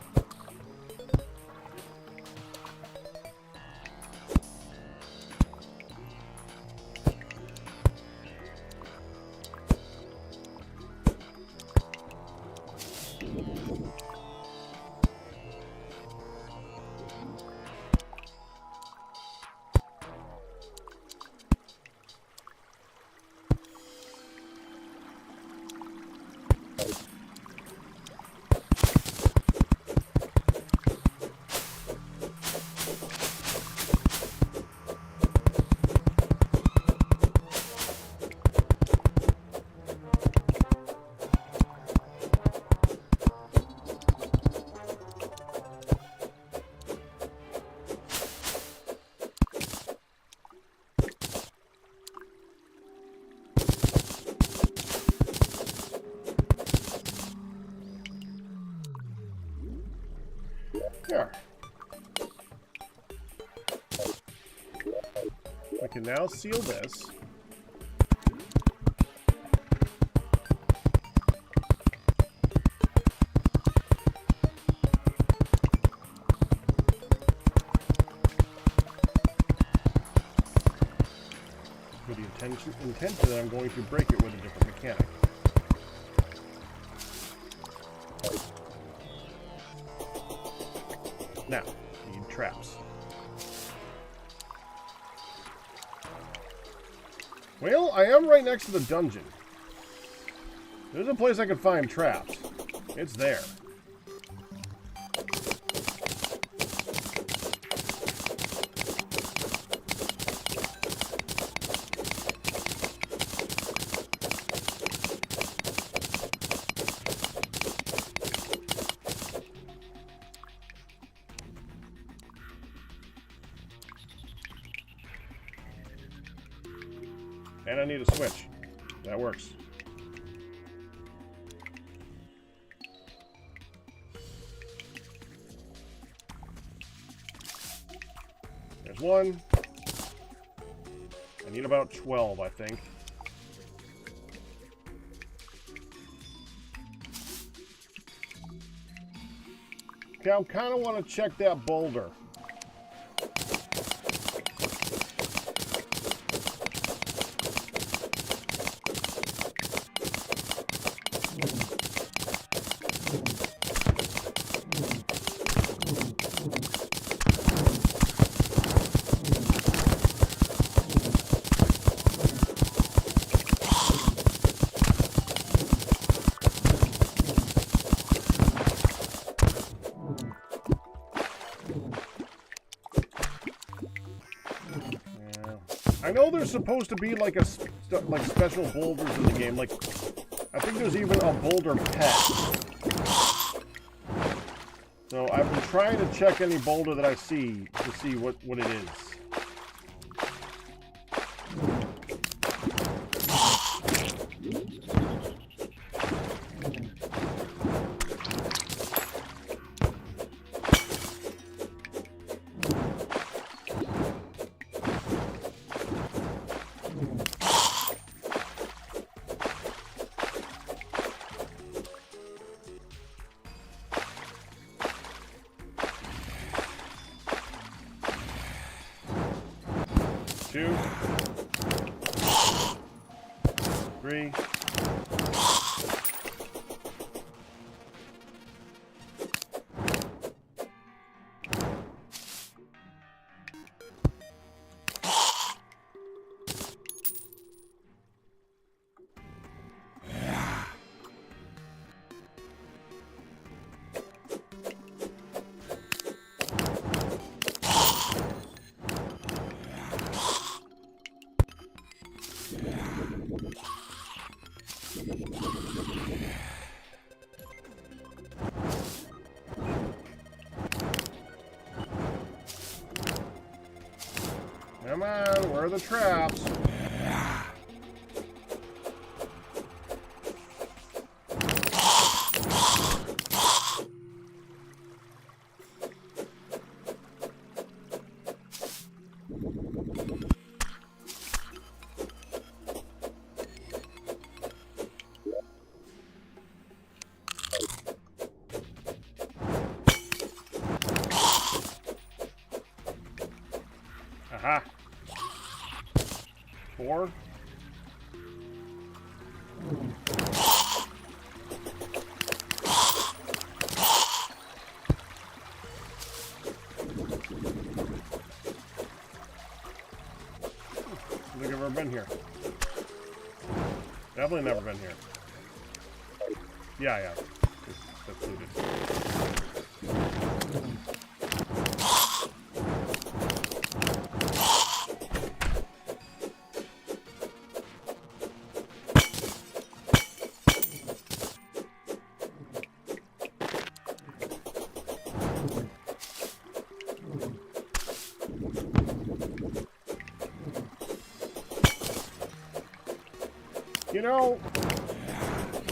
There. I can now seal this. With the intention that I'm going to break it with a different mechanic. Now, need traps. Well, I am right next to the dungeon. There's a place I can find traps. It's there. And I need a switch. That works. There's one. I need about 12, I think. Okay, I kind of want to check that boulder. know there's supposed to be like like special boulders in the game. Like, I think there's even a boulder pet. So I've been trying to check any boulder that I see to see what it is. Two, three, come on, where are the traps? Aha. 4. I don't think I've ever been here. Definitely never been here. Yeah. That's looted. You know,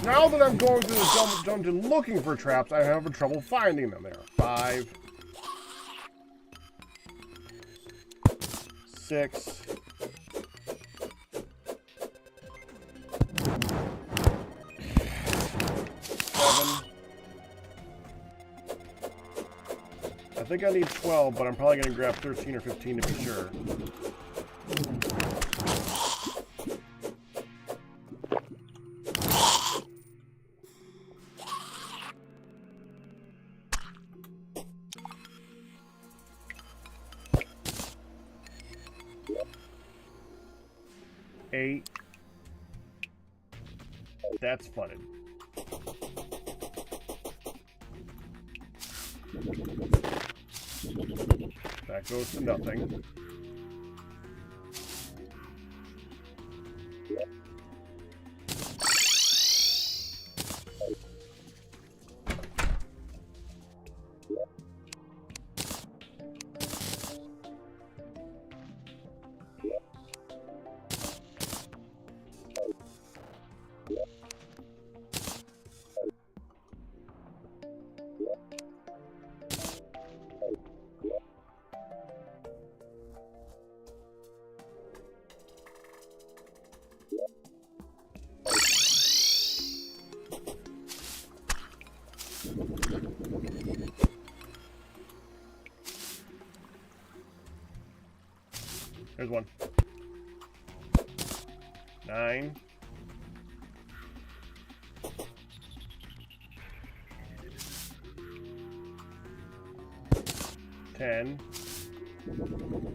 now that I'm going through the dungeon looking for traps, I'm having trouble finding them. There are 5, 6, 7. I think I need 12, but I'm probably going to grab 13 or 15 to be sure. Eight. That's flooded. That goes to nothing. There's one. 9. 10. 12.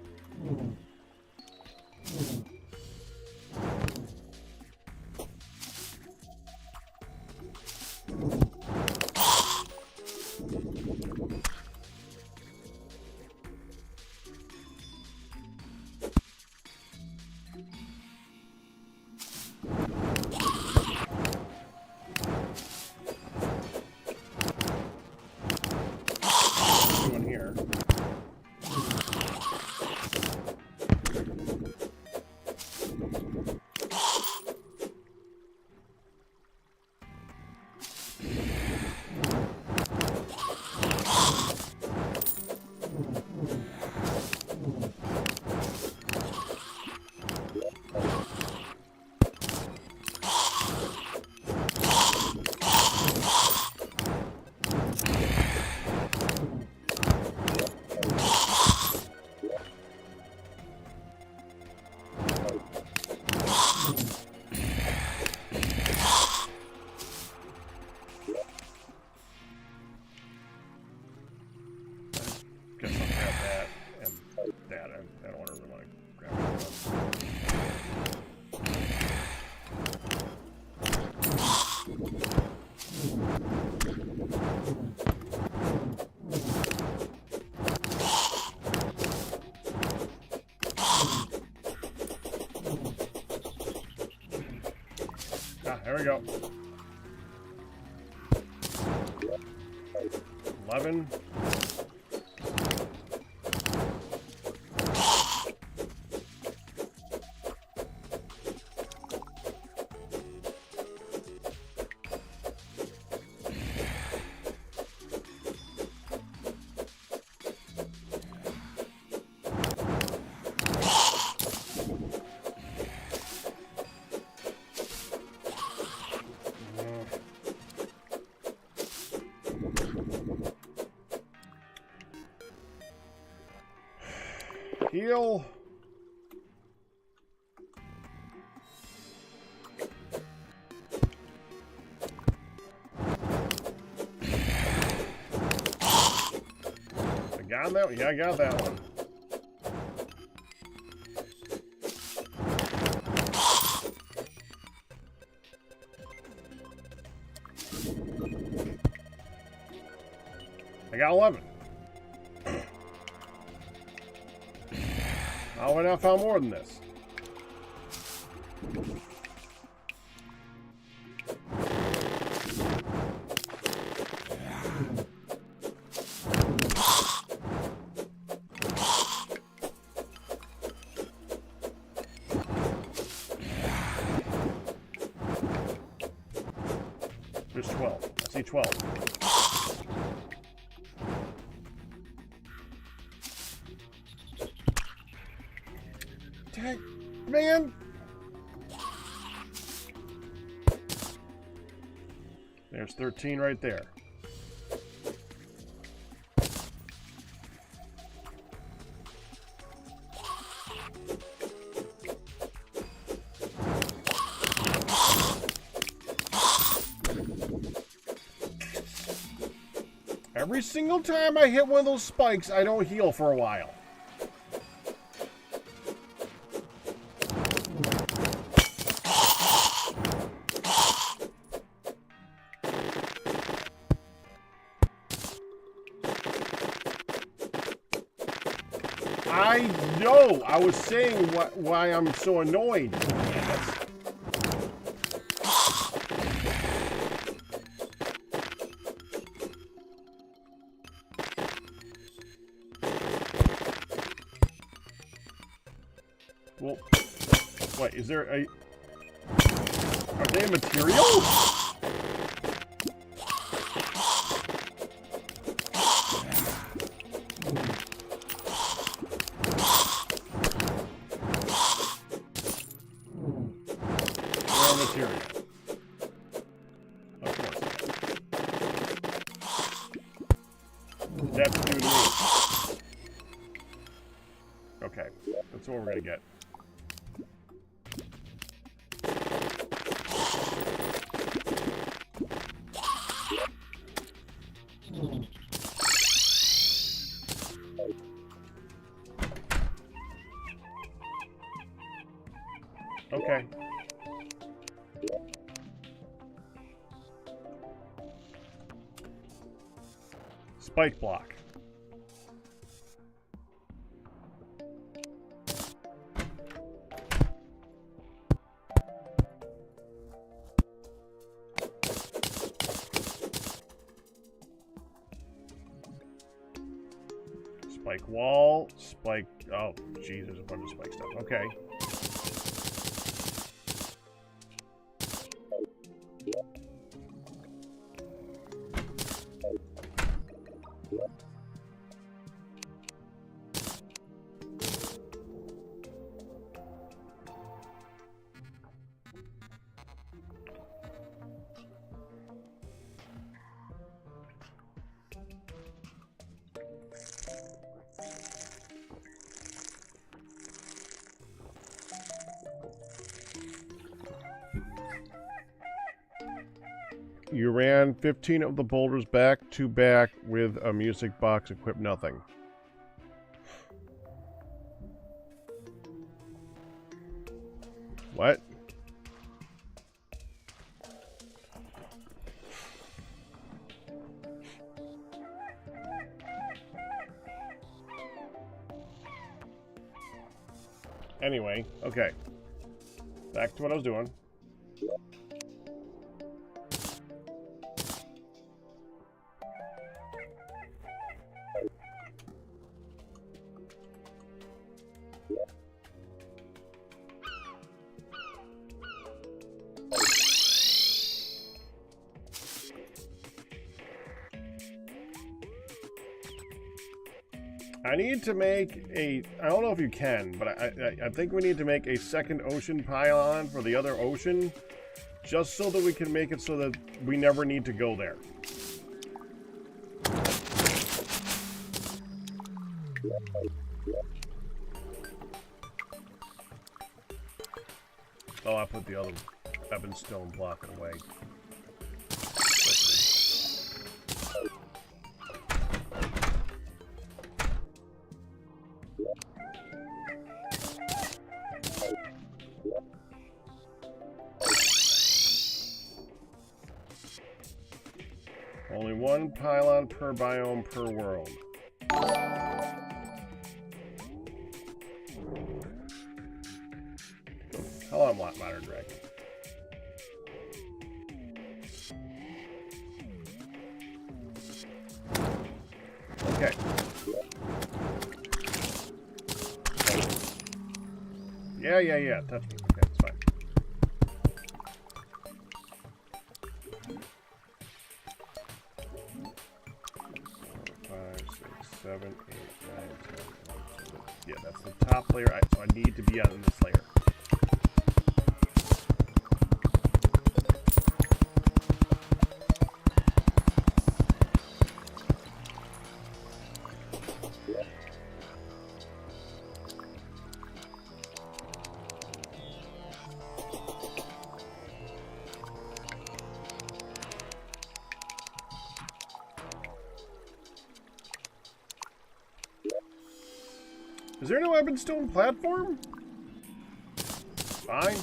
There we go. 11. Heal. I got that. Yeah, I got that one. I got 11. How have I not found more than this? There's 12. I see 12. Dang, man! There's 13 right there. Every single time I hit one of those spikes, I don't heal for a while. I know. I was saying why I'm so annoyed. Well, wait, is there a... Are they a material? They're a material. Of course. That's new to me. Okay, that's what we're gonna get. Okay. Spike block. Spike wall, spike... Oh, geez, there's a bunch of spike stuff. Okay. You ran 15 of the boulders back to back with a music box equipped nothing. What? Anyway, okay. Back to what I was doing. I need to make a... I don't know if you can, but I think we need to make a second ocean pylon for the other ocean, just so that we can make it so that we never need to go there. Oh, I put the other ebon stone block away. Only one pylon per biome per world. Hello, Modern Dragon. Okay. Yeah. Touch me. Okay, it's fine. Seven, 8, 9, 10, 11, 12. Yeah, that's the top layer. So I need to be on this layer. Is there no ebon stone platform? Fine.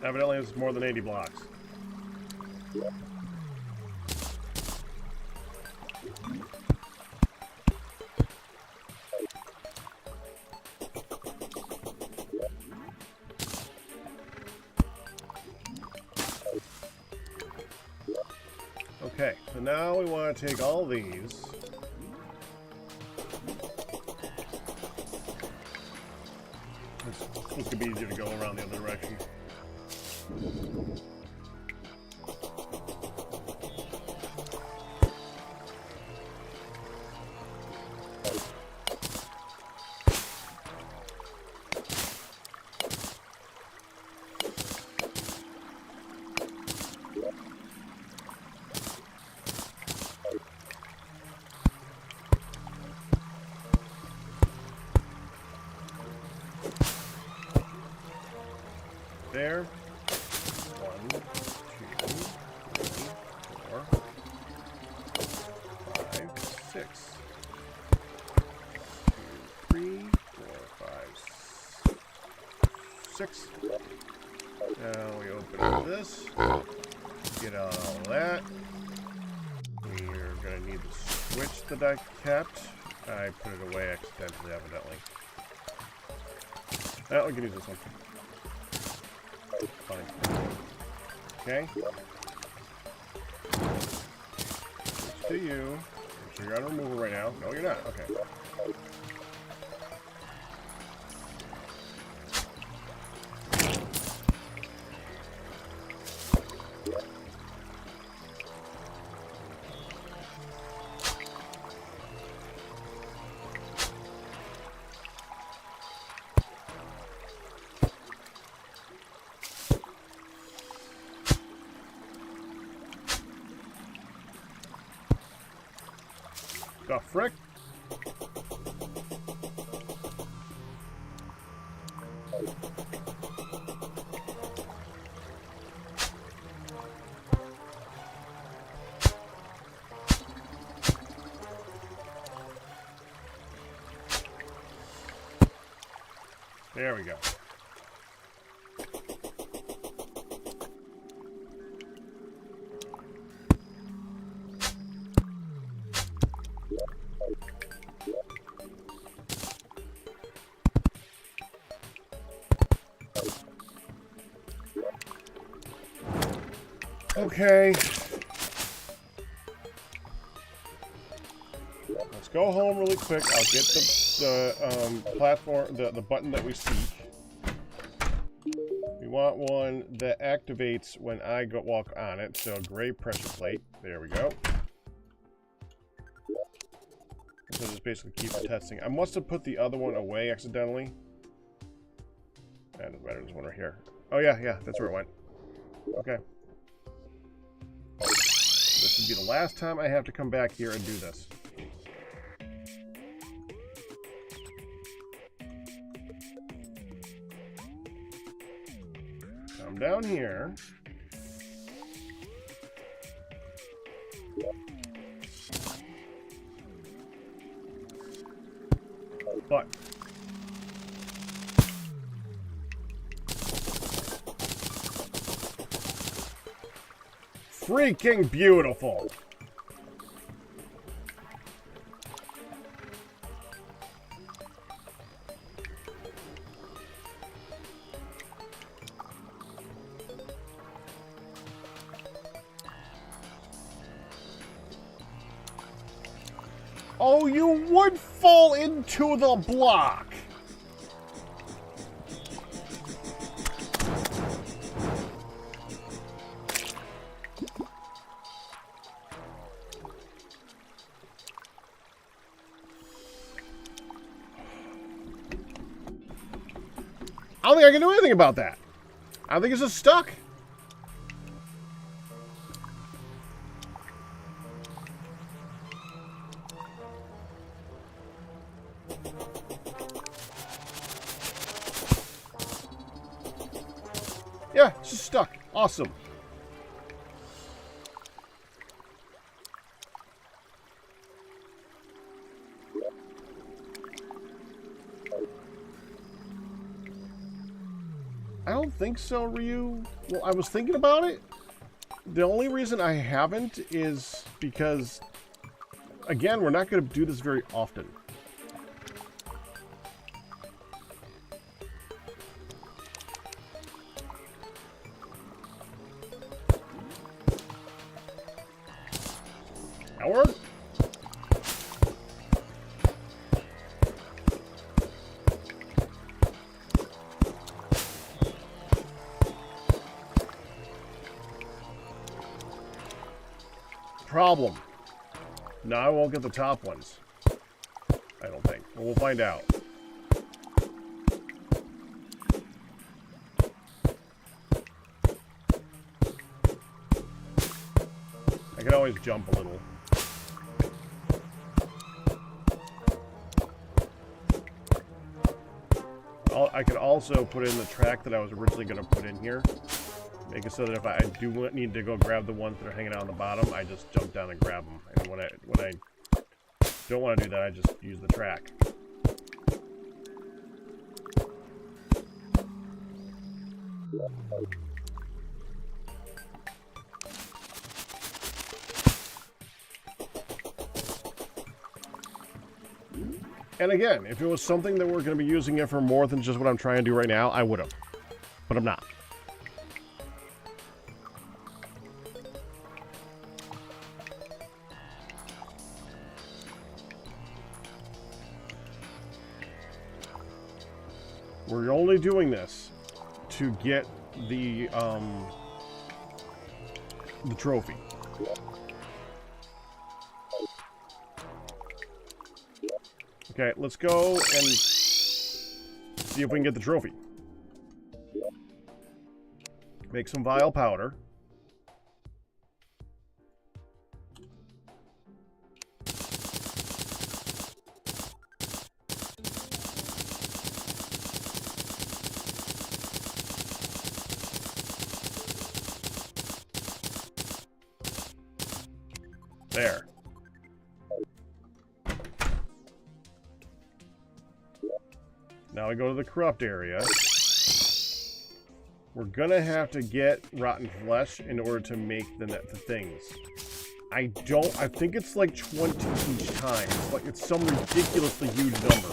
Evidently, it's more than 80 blocks. Okay, so now we want to take all these. This could be easier to go around the other direction. There. 1, 2, 3, 4, 5, 6. 2, 3, 4, 5, 6. Now we open up this. Get out all that. We're going to need to switch that I kept. I put it away accidentally, evidently. Oh, we can use this one. Fine. Okay. Switch to you. So you're on removal right now. No, you're not. Okay. The frick? There we go. Okay. Let's go home really quick. I'll get the platform, the button that we seek. We want one that activates when I walk on it. So gray pressure plate. There we go. So just basically keep testing. I must have put the other one away accidentally. And there's one right here. Oh yeah, that's where it went. Okay. This would be the last time I have to come back here and do this. Come down here. But freaking beautiful. Oh, you would fall into the block. I don't think I can do anything about that. I think it's just stuck. Yeah, it's just stuck. Awesome. I don't think so, Ryu. Well, I was thinking about it. The only reason I haven't is because, again, we're not going to do this very often. That work? Problem. No, I won't get the top ones. I don't think. Well, we'll find out. I can always jump a little. I could also put in the track that I was originally going to put in here. Make it so that if I do need to go grab the ones that are hanging out on the bottom, I just jump down and grab them. And when I don't want to do that, I just use the track. And again, if it was something that we're going to be using it for more than just what I'm trying to do right now, I would have. But I'm not. We're only doing this to get the trophy. Okay, let's go and see if we can get the trophy. Make some vial powder. There. Now we go to the corrupt area. We're gonna have to get rotten flesh in order to make the things. I think it's like 20 each time. It's some ridiculously huge number.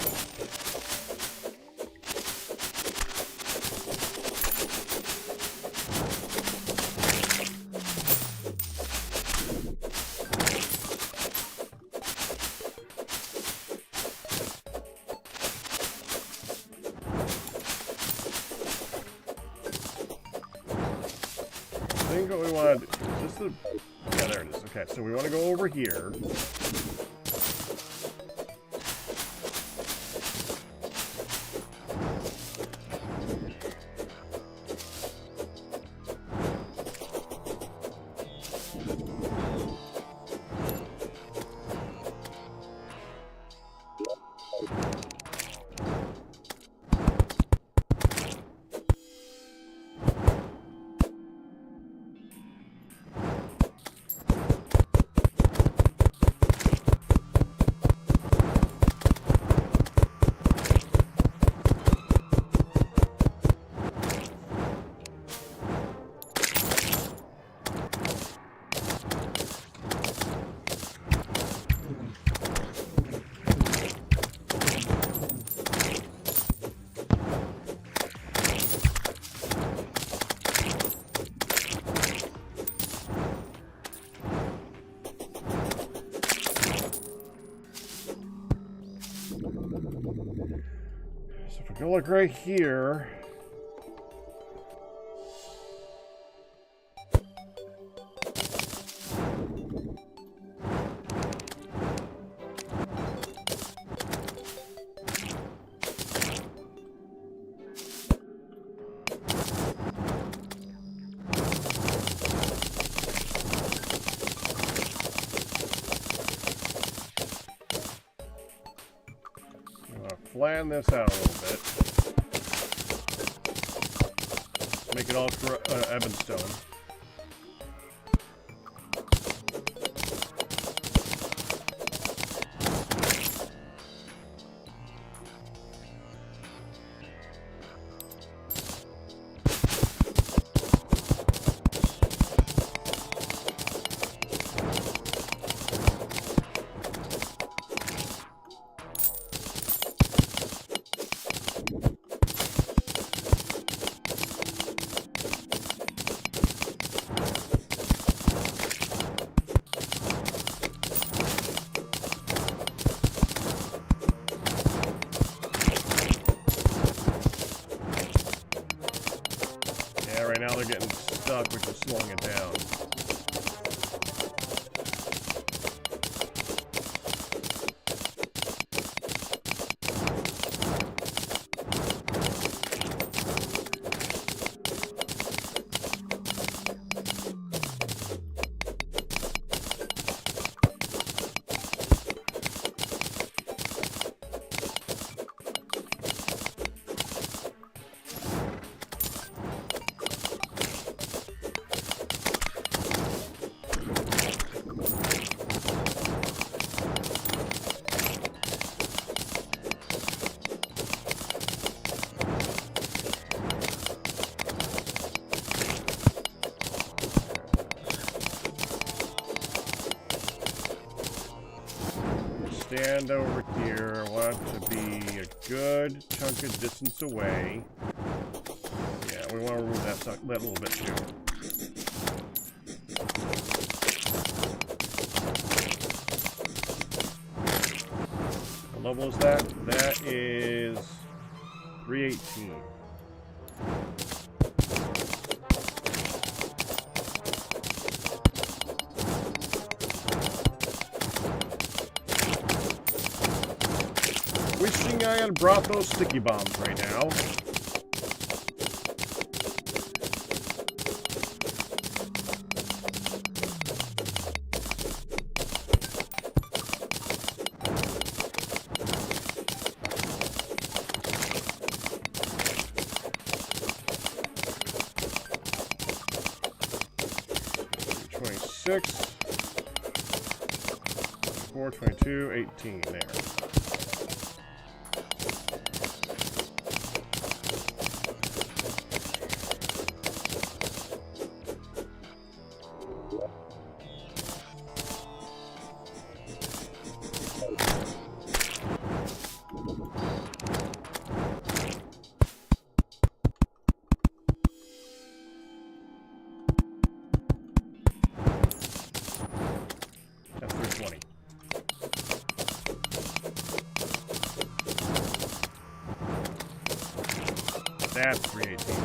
the... Yeah, there it is. Okay, so we want to go over here. Go look right here. Flatten this out a little bit. Make it all Ebonstone. Right now they're getting stuck, which is slowing it down. Stand over here. I want it to be a good chunk of distance away. Yeah, we want to remove that little bit too. What level is that? That is 318. Wishing I had brought those sticky bombs right now. $26, 422, 18 there. That's 318.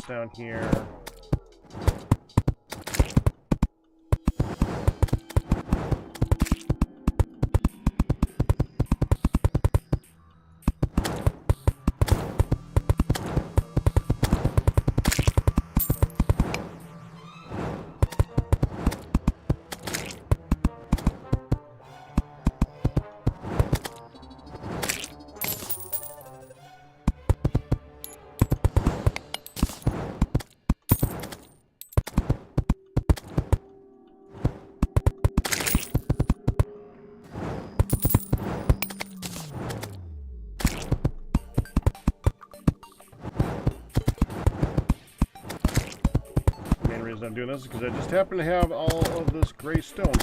down here. I'm doing this because I just happen to have all of this gray stone on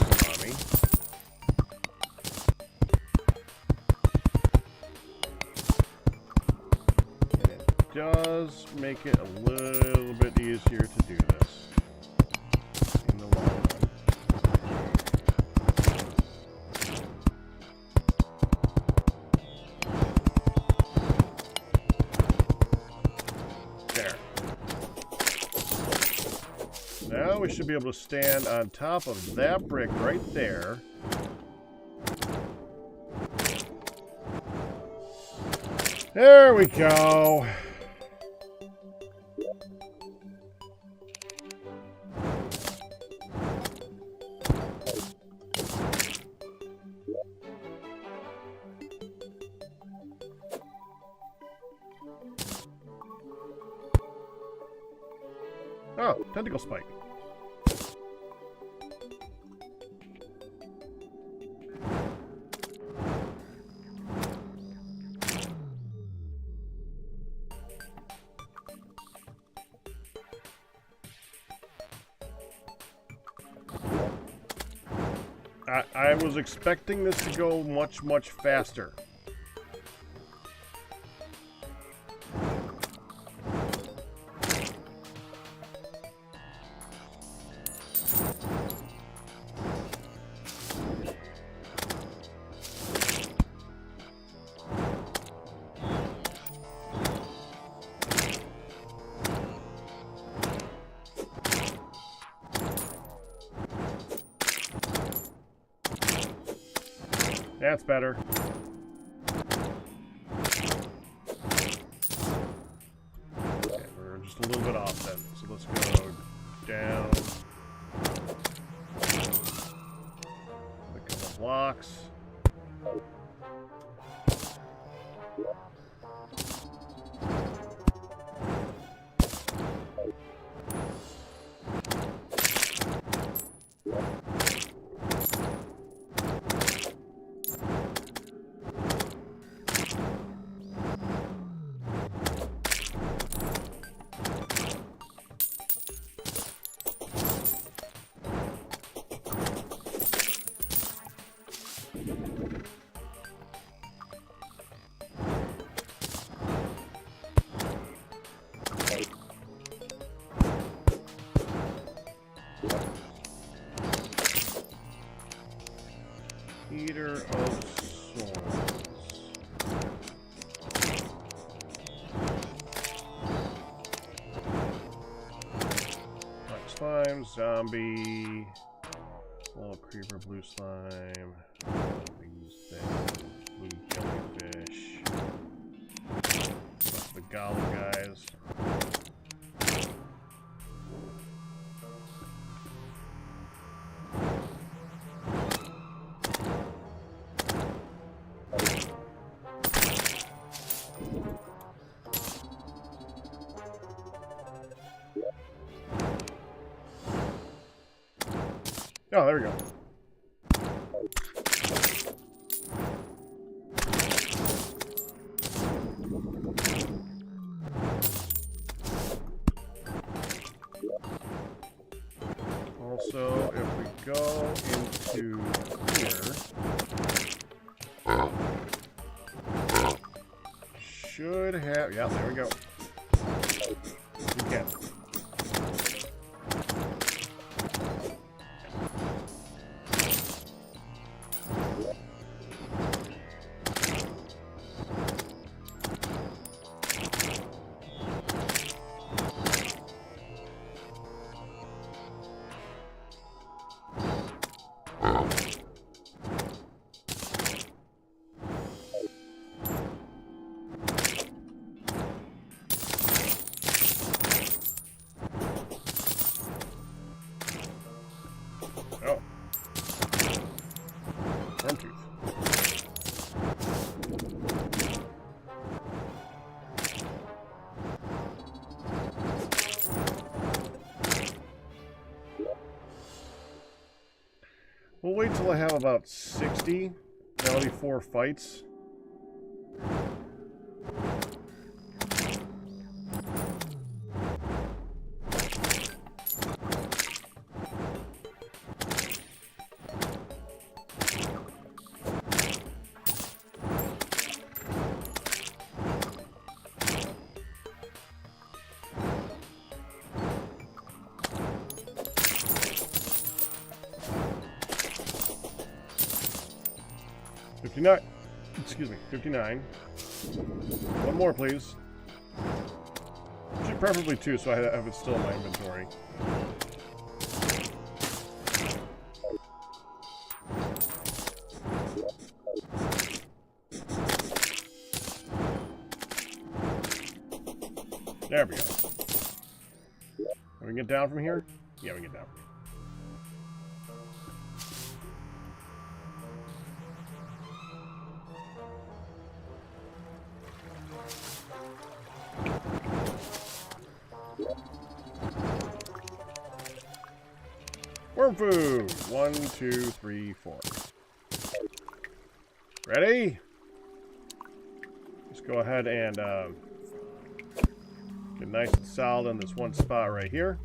me. And it does make it a little bit easier to do this in the long run. Now we should be able to stand on top of that brick right there. There we go. Oh, tentacle spike. I was expecting this to go much, much faster. That's better. Okay, we're just a little bit off then. So let's go down a couple blocks. Eater of Souls. Black slime, zombie, little creeper, blue slime, these things, blue jellyfish, plus the golem guys. Oh, there we go. Also, if we go into here, should have, yeah, there we go. We can. we'll wait till I have about 60. That'll be 4 fights. Excuse me, 59. One more, please. Preferably 2, so I have it still in my inventory. There we go. Can we get down from here? Yeah, we can get down from here. Worm food! 1, 2, 3, 4. Ready? Let's go ahead and get nice and solid in this one spot right here.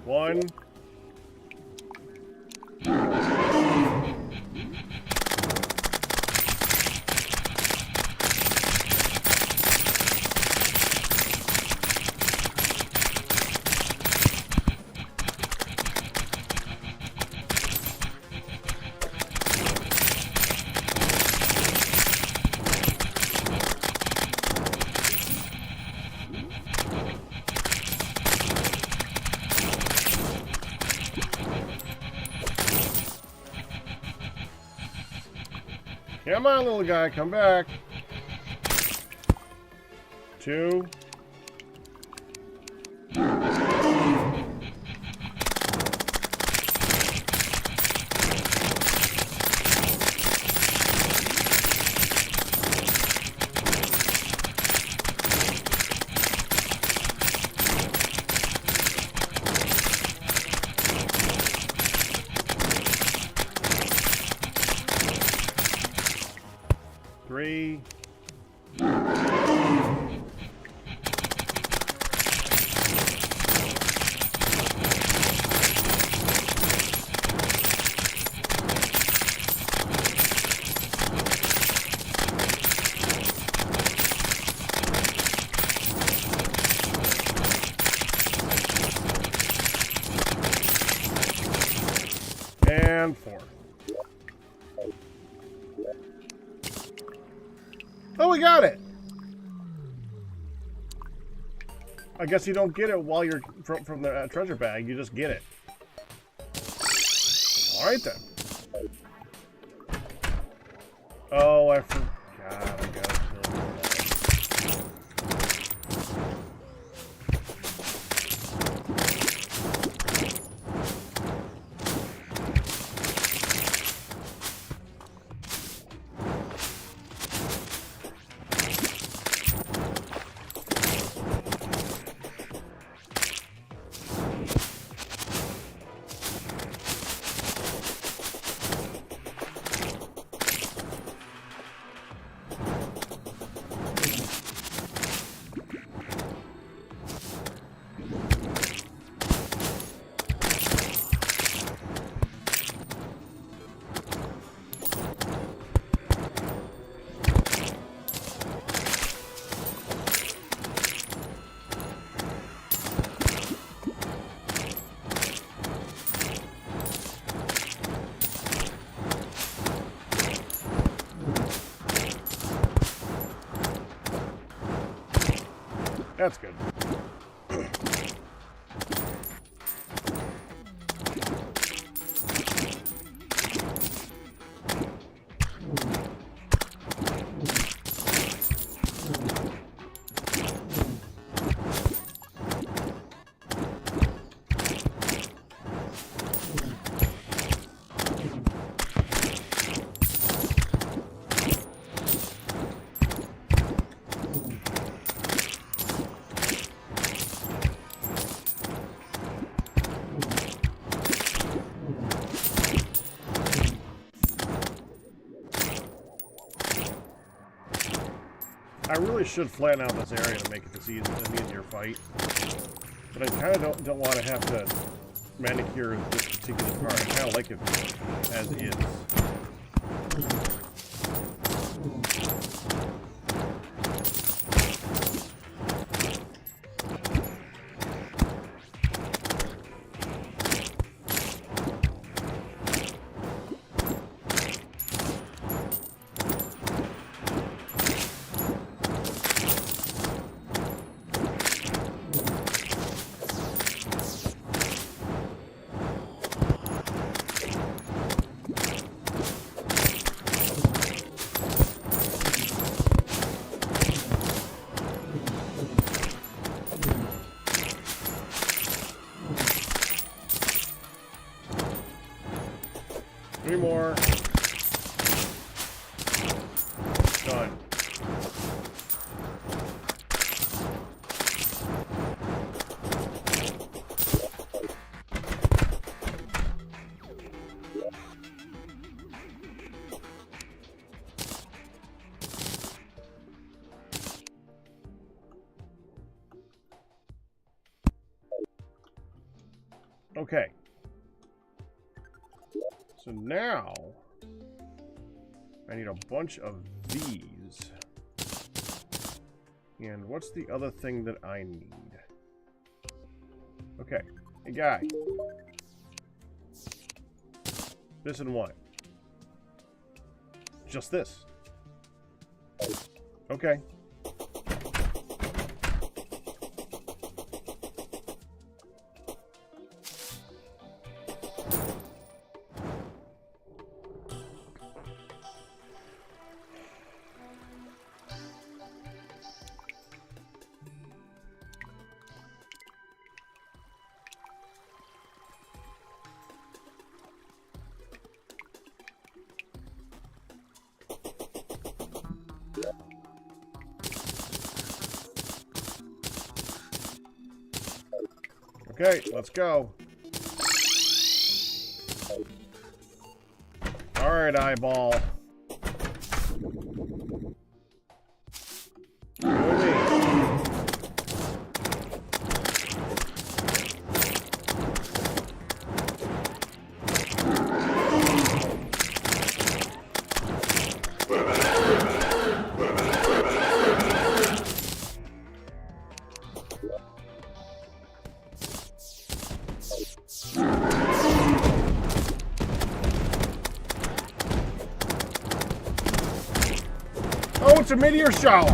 One. Come on, little guy, come back. 2. Three. And 4. Oh, we got it! I guess you don't get it while you're from the treasure bag. You just get it. All right then. Oh, I forgot. I got it. That's good. I really should flatten out this area to make it this an easier fight. But I kind of don't want to have to manicure this particular part. I kind of like it as is. 3 more. Done. Okay. So now, I need a bunch of these. And what's the other thing that I need? Okay. Hey, guy. This and what? Just this. Okay. Okay, let's go. All right, eyeball. Oh, it's a meteor shower.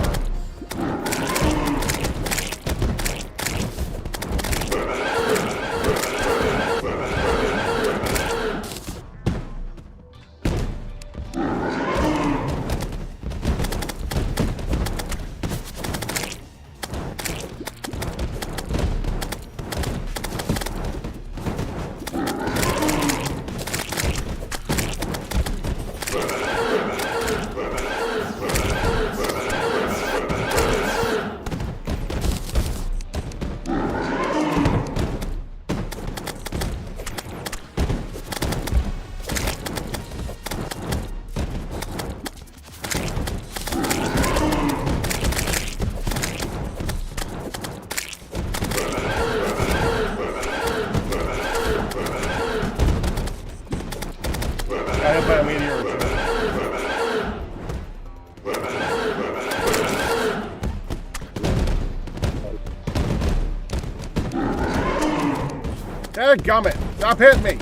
Dadgummit! Stop hitting me!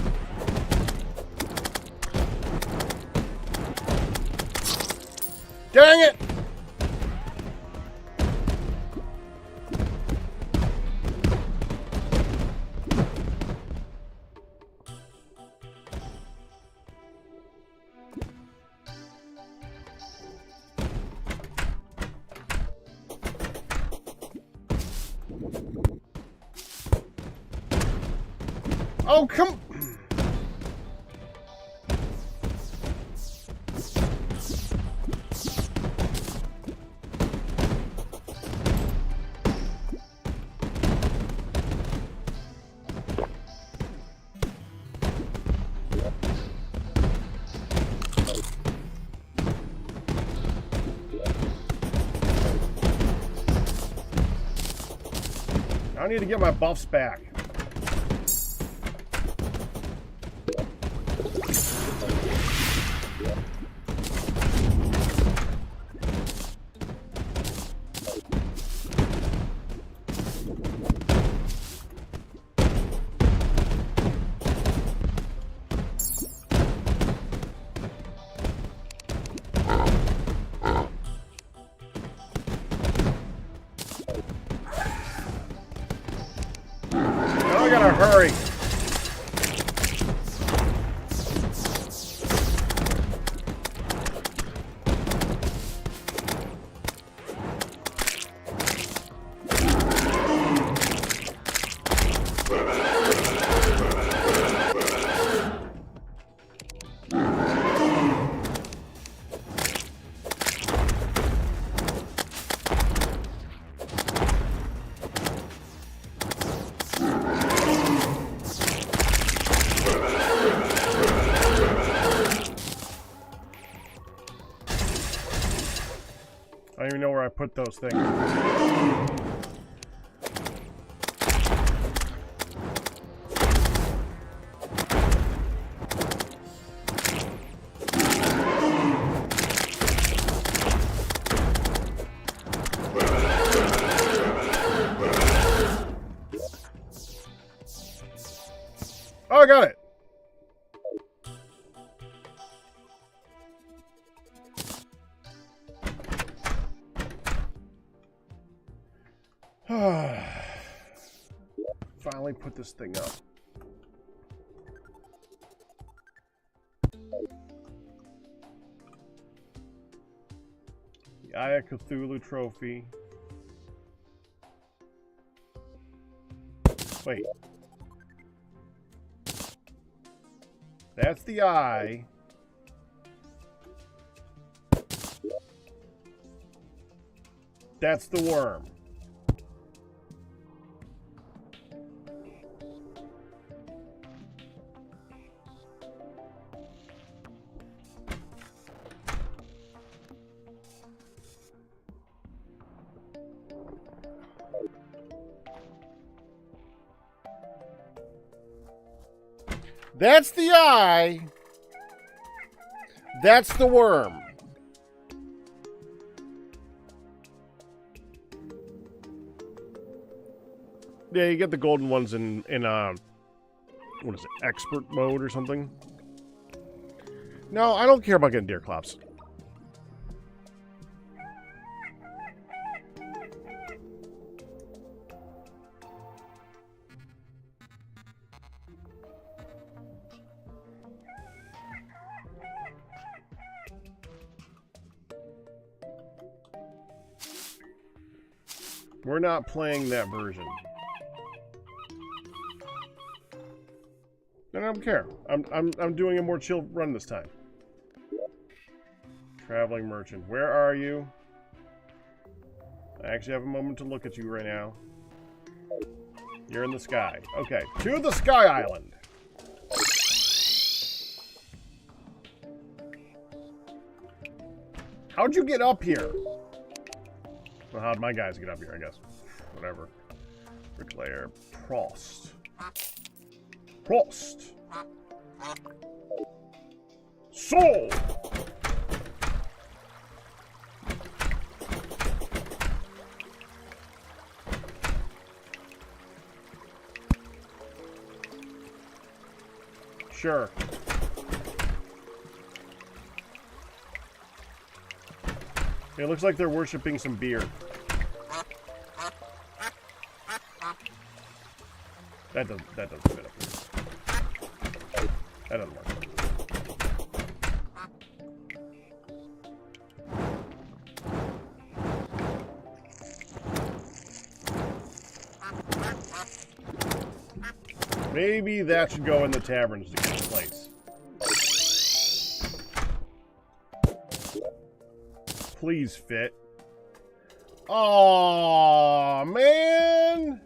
Dang it! Oh, come... I need to get my buffs back. I gotta hurry. I don't even know where I put those things. Oh, I got it. Finally put this thing up. The Eye of Cthulhu trophy. Wait. That's the eye. That's the worm. That's the eye. That's the worm. Yeah, you get the golden ones in what is it, expert mode or something? No, I don't care about getting deer clops. We're not playing that version. And I don't care. I'm doing a more chill run this time. Traveling merchant. Where are you? I actually have a moment to look at you right now. You're in the sky. Okay. To the Sky Island. How'd you get up here? Well, how'd my guys get up here, I guess. Whatever. Bricklayer. Prost. Prost. Soul. Sure. It looks like they're worshiping some beer. That doesn't fit up here. That doesn't work. Maybe that should go in the taverns to get place. Please fit. Aww, man!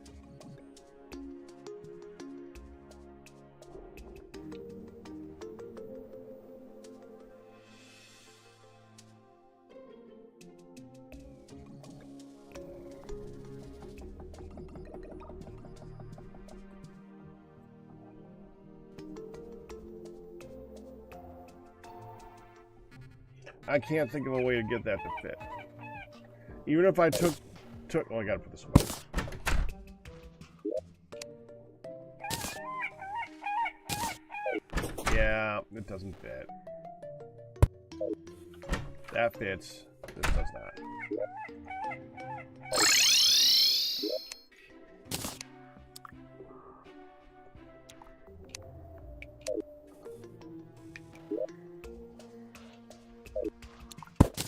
I can't think of a way to get that to fit. Even if I took... Oh, I gotta put this away. Yeah, it doesn't fit. That fits. This does not.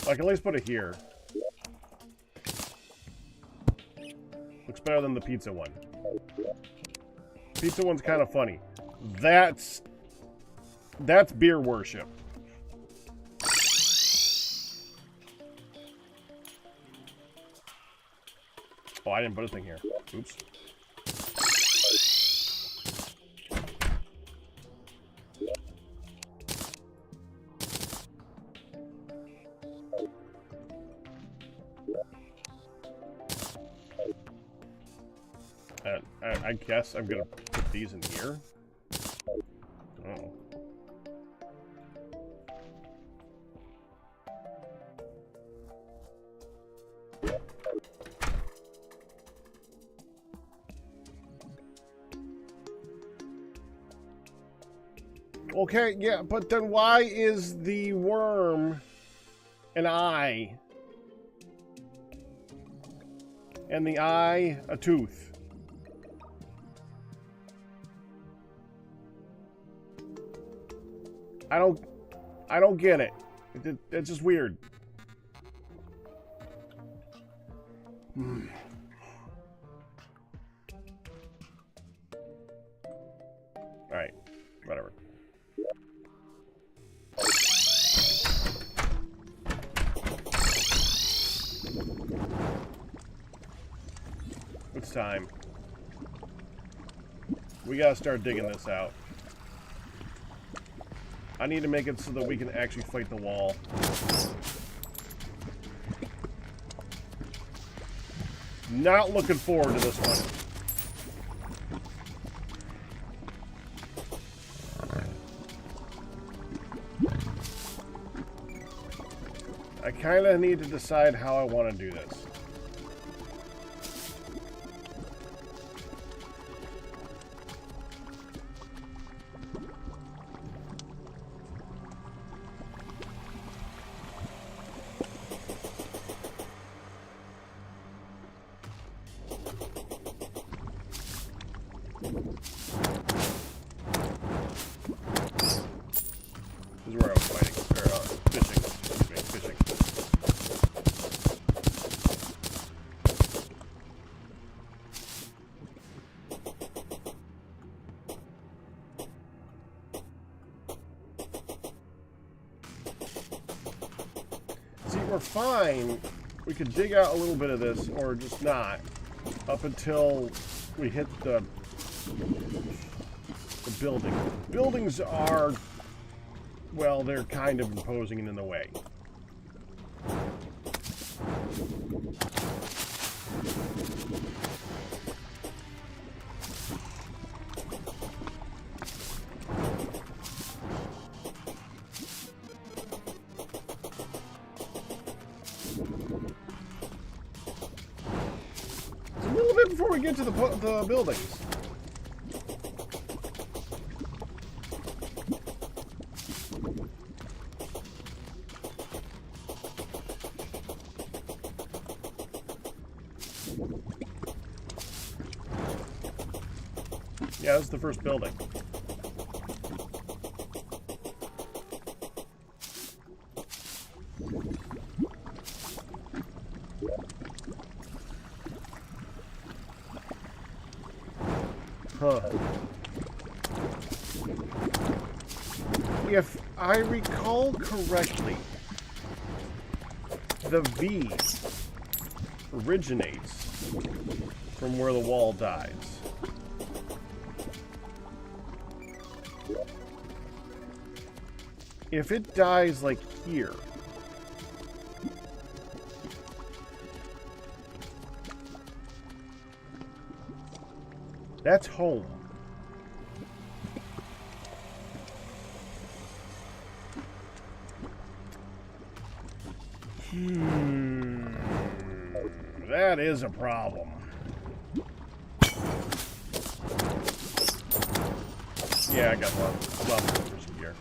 I can at least put it here. Looks better than the pizza one. Pizza one's kind of funny. That's beer worship. Oh, I didn't put a thing here. Oops. I guess I'm gonna put these in here. Oh. Okay, yeah, but then why is the worm an eye? And the eye a tooth? I don't get it. It's just weird. Alright, whatever. It's time. We gotta start digging this out. I need to make it so that we can actually fight the wall. Not looking forward to this one. I kind of need to decide how I want to do this. This is where I was fighting, or fishing. Fishing. See, we're fine. We could dig out a little bit of this, or just not, up until we hit the building. Buildings are, well, they're kind of imposing and in the way. It's a little bit before we get to the buildings. Yeah, this is the first building. Huh. If I recall correctly, the V originates from where the wall dies. If it dies like here, that's home. That is a problem. Yeah, I got love for some gear.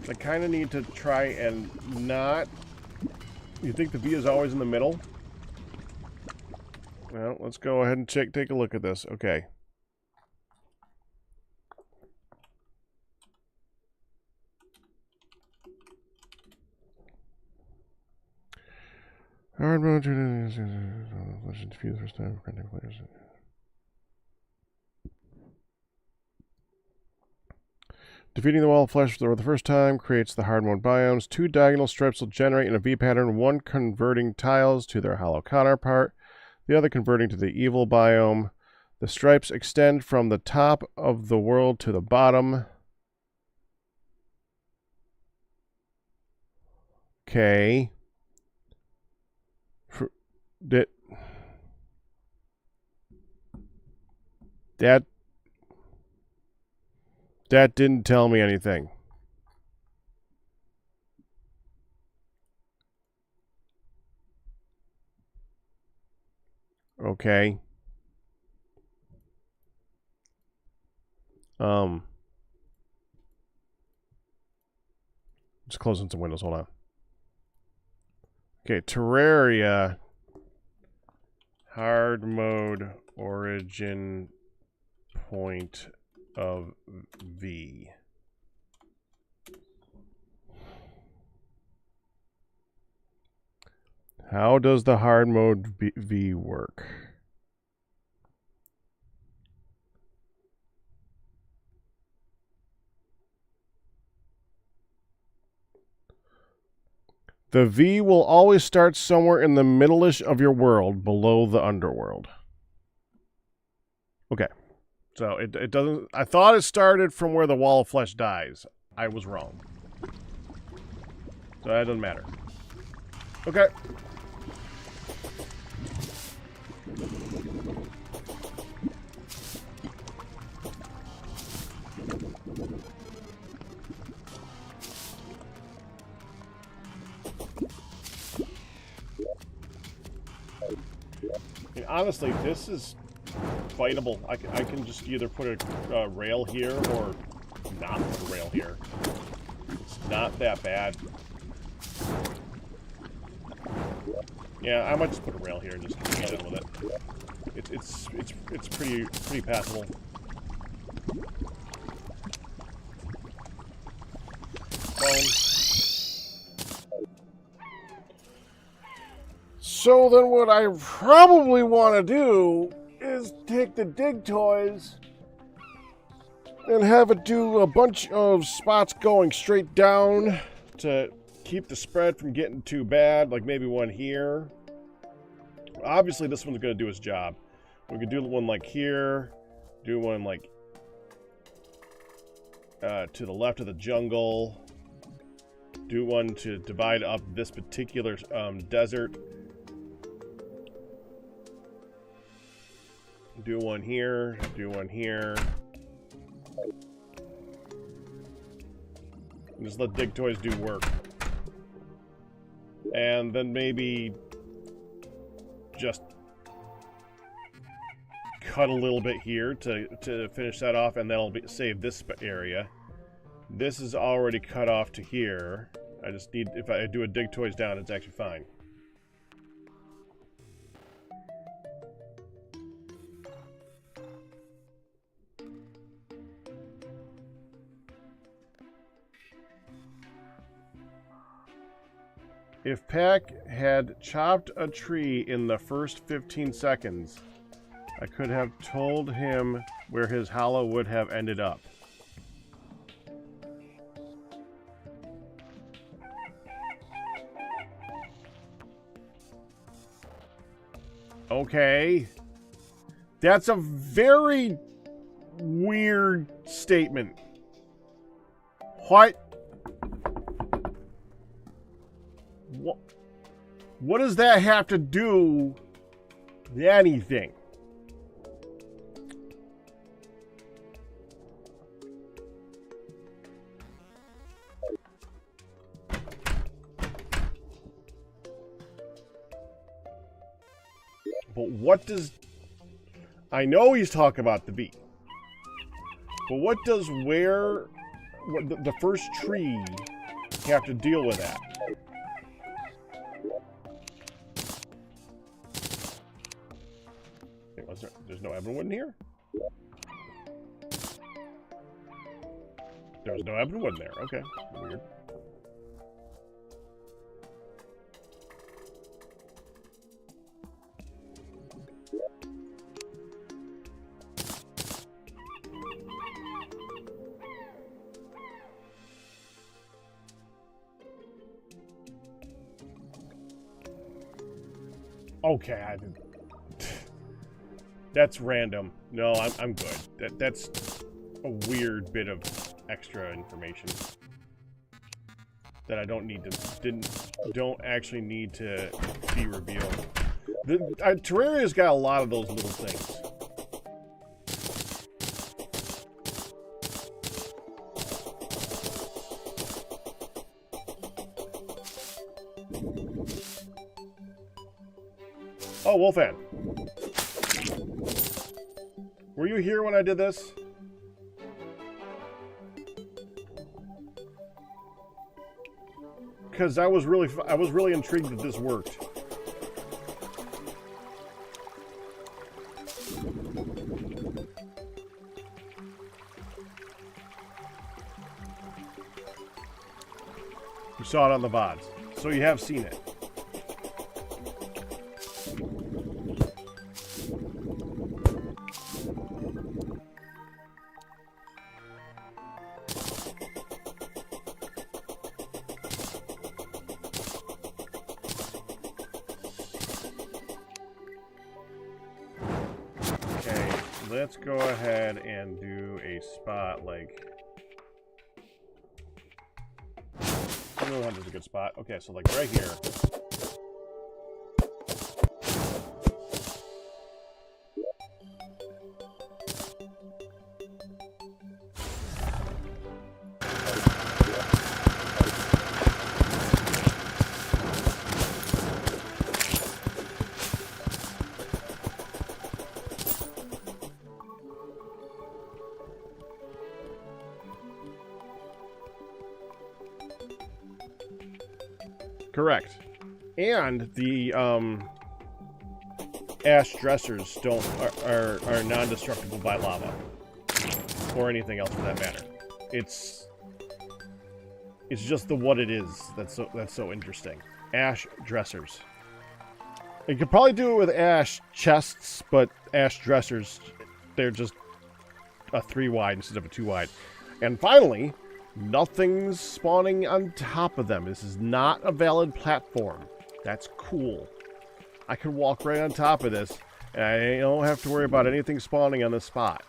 I kind of need to try and not... You think the V is always in the middle? Well, let's go ahead and take a look at this. Okay. Hard mode defeat the first time for players. Defeating the wall of flesh for the first time creates the hard mode biomes. 2 diagonal strips will generate in a V pattern, one converting tiles to their hollow counterpart, the other converting to the evil biome. The stripes extend from the top of the world to the bottom. Okay. That didn't tell me anything. Okay. Just closing some windows. Hold on. Okay, Terraria hard mode origin point of V. How does the hard mode V work? The V will always start somewhere in the middle-ish of your world, below the underworld. Okay. So it doesn't... I thought it started from where the wall of flesh dies. I was wrong. So that doesn't matter. Okay. Honestly, this is fightable. I can just either put a rail here or not put a rail here. It's not that bad. Yeah, I might just put a rail here and just get in with it. It's pretty passable. So then what I probably want to do is take the dig toys and have it do a bunch of spots going straight down to keep the spread from getting too bad, like maybe one here. Obviously this one's going to do its job. We could do one like here, do one like to the left of the jungle, do one to divide up this particular desert. Do one here, do one here. And just let dig toys do work. And then maybe just cut a little bit here to finish that off, and that'll save this area. This is already cut off to here. I just need, if I do a dig toys down, it's actually fine. If Pack had chopped a tree in the first 15 seconds, I could have told him where his hollow would have ended up. Okay. That's a very weird statement. What? What does that have to do with anything? But what does... I know he's talking about the bee. But what does the first tree have to deal with that? Wait, there's no Ebonwood in here? There was no Ebonwood in there. Okay. Weird. Okay, that's random. No, I'm good. That's a weird bit of extra information that I don't actually need to be revealed. Terraria's got a lot of those little things. Oh, Wolfan. Were you here when I did this? Because I was really intrigued that this worked. You saw it on the VODs, so you have seen it. Let's go ahead and do a spot like... Another one is a good spot. Okay, so like right here. Correct. And the ash dressers are non-destructible by lava. Or anything else for that matter. It's just the what it is that's so interesting. Ash dressers. You could probably do it with ash chests, but ash dressers, they're just a 3 wide instead of a 2 wide. And finally, nothing's spawning on top of them. This is not a valid platform. That's cool. I can walk right on top of this, and I don't have to worry about anything spawning on the spot.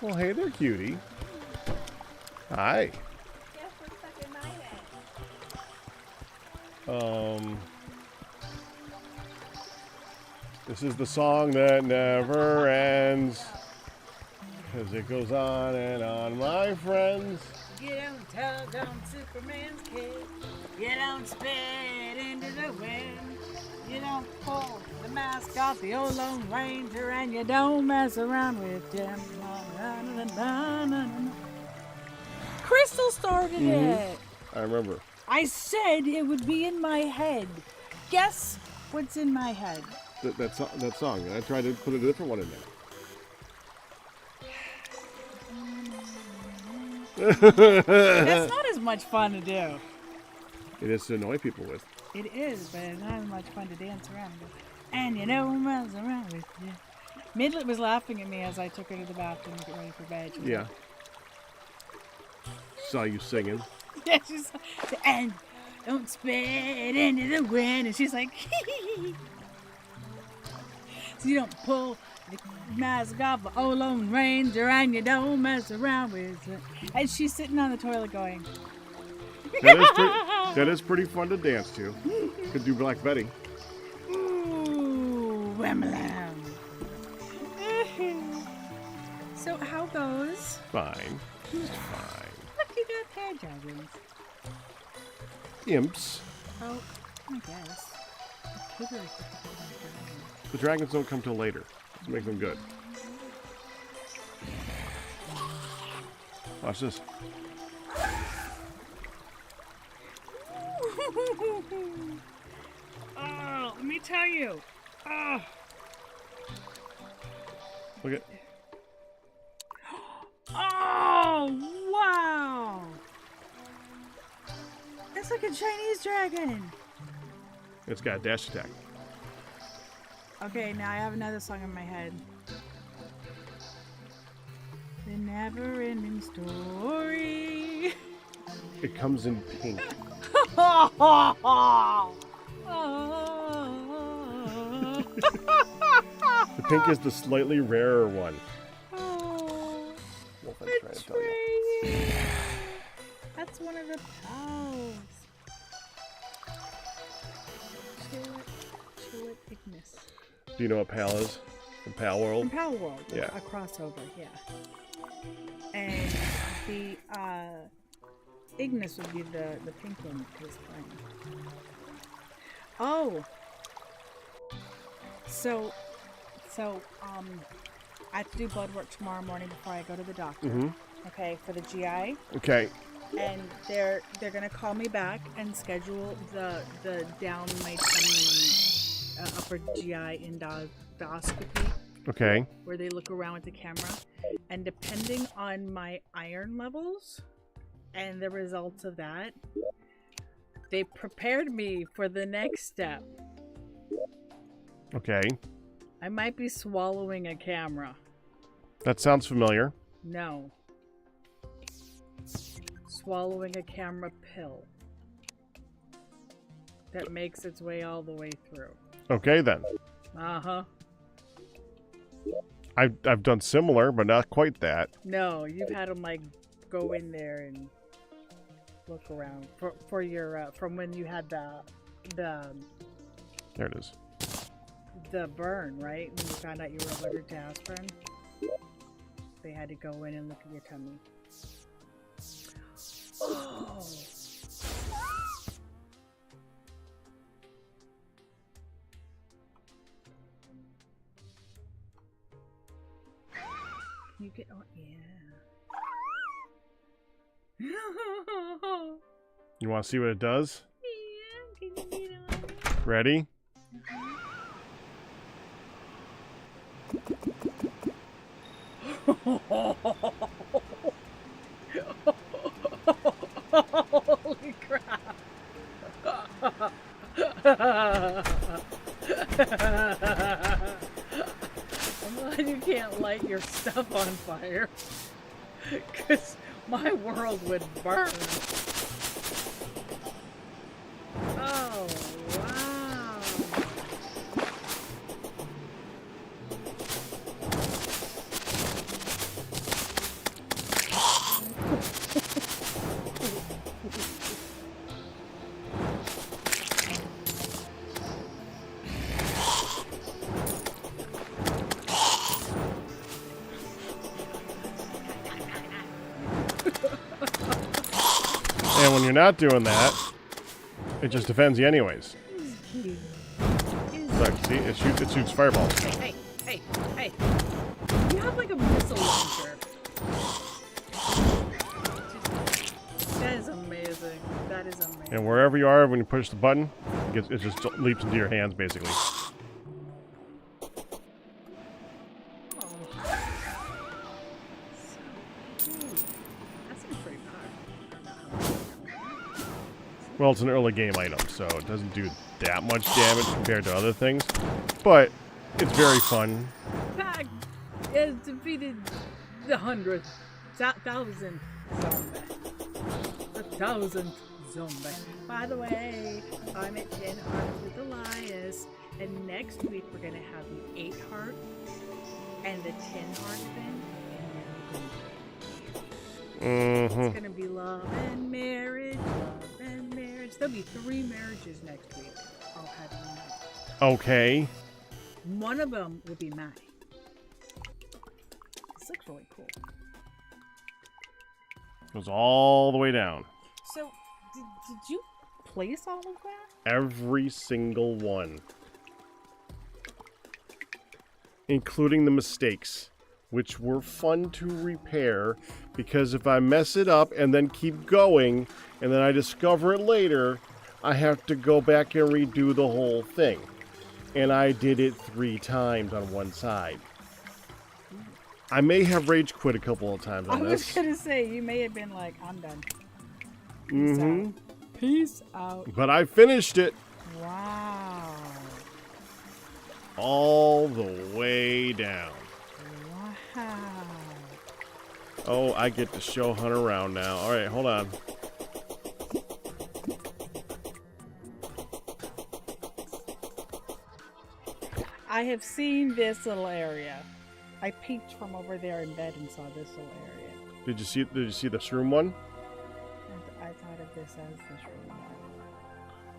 Well, hey there, cutie. Hi. This is the song that never ends, 'cause it goes on, my friends. You don't tug on Superman's cape. You don't spit into the wind. You don't pull the mask off the old Lone Ranger, and you don't mess around with Jim. Crystal started it. I remember. I said it would be in my head. Guess what's in my head? That song. And I tried to put a different one in there. That's not as much fun to do. It is to annoy people with. It is, but it's not as much fun to dance around with. And you know, mess around with you. Midlet was laughing at me as I took her to the bathroom to get ready for bed. Yeah. Saw you singing. Yeah, she's and Don't spit into the wind. And she's like, so you don't pull the mask off of old Lone Ranger and you don't mess around with it. And she's sitting on the toilet going. That is pretty fun to dance to. Could do Black Betty. Ooh, wham-a-lam. So how goes? Fine. Just fine. Look, you got hair dragons. Imps. Oh, I guess. The dragons don't come till later. To make them good. Watch this. Oh, let me tell you. Oh. Look at. Oh, wow. It's like a Chinese dragon. It's got a dash attack. Okay, now I have another song in my head. The never-ending story. It comes in pink. The pink is the slightly rarer one. Wolf, I'm trying to tell you. That's one of the pals. Chill it, Ignis. Do you know what PAL is? The PAL world? In Pal World, Yeah. a crossover, yeah. And the Ignis would be the pink one that was playing. Oh, so I have to do blood work tomorrow morning before I go to the doctor. Mm-hmm. Okay, for the GI. Okay. And they're gonna call me back and schedule the down my tummy upper GI endoscopy. Okay. Where they look around with the camera, and depending on my iron levels and the results of that, they prepared me for the next step. Okay. I might be swallowing a camera. That sounds familiar. No. Swallowing a camera pill that makes its way all the way through. Okay then. Uh-huh. I've done similar, but not quite that. No, you've had them like go in there and look around for your from when you had the There it is. the burn, right? When you found out you were allergic to aspirin, they had to go in and look at your tummy. Oh. You get on, yeah. You want to see what it does? Yeah, can you get on? Ready? Holy crap! I'm glad you can't light your stuff on fire, because my world would burn. Oh, wow. And when you're not doing that, it just defends you anyways. Look, see, it shoots fireballs. Hey. You have like a missile launcher. That is amazing. That is amazing. And wherever you are when you push the button, it just leaps into your hands basically. Well, it's an early game item, so it doesn't do that much damage compared to other things. But it's very fun. Pack has defeated the 100th, 1,000th zombie. The 1,000th zombie. By the way, I'm at 10 hearts with Elias, and next week we're gonna have the 8 heart and the 10 heart thing, and then it's gonna be love and marriage, love and marriage. There'll be 3 marriages next week. I'll have you know. Okay. One of them will be mine. This looks really cool. Goes all the way down. So, did you place all of that? Every single one. Including the mistakes, which were fun to repair, because if I mess it up and then keep going, and then I discover it later, I have to go back and redo the whole thing. And I did it 3 times on one side. I may have rage quit a couple of times on this. I was gonna say, you may have been like, I'm done. Mm-hmm. Peace out. But I finished it. Wow. All the way down. Wow. Oh, I get to show hunt around now. All right, hold on. I have seen this little area. I peeked from over there in bed and saw this little area. Did you see the shroom one? I thought of this as the shroom one.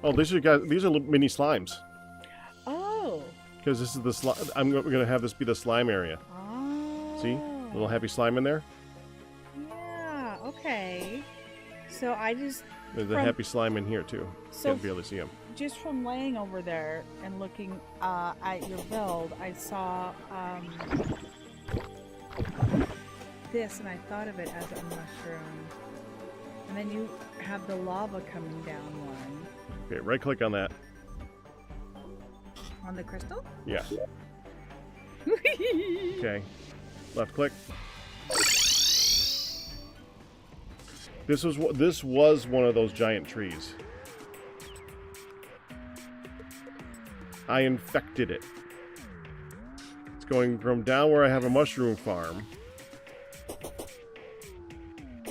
Oh, these are little mini slimes. Oh. Because this is the slime. I'm gonna have this be the slime area. Oh. See, little happy slime in there. Yeah. Okay. So I just. There's a happy slime in here too. So Can't barely see him. Just from laying over there and looking at your build, I saw this, and I thought of it as a mushroom. And then you have the lava coming down one. Okay, right click on that. On the crystal? Yeah. Okay. Left click. This was one of those giant trees. I infected it. It's going from down where I have a mushroom farm.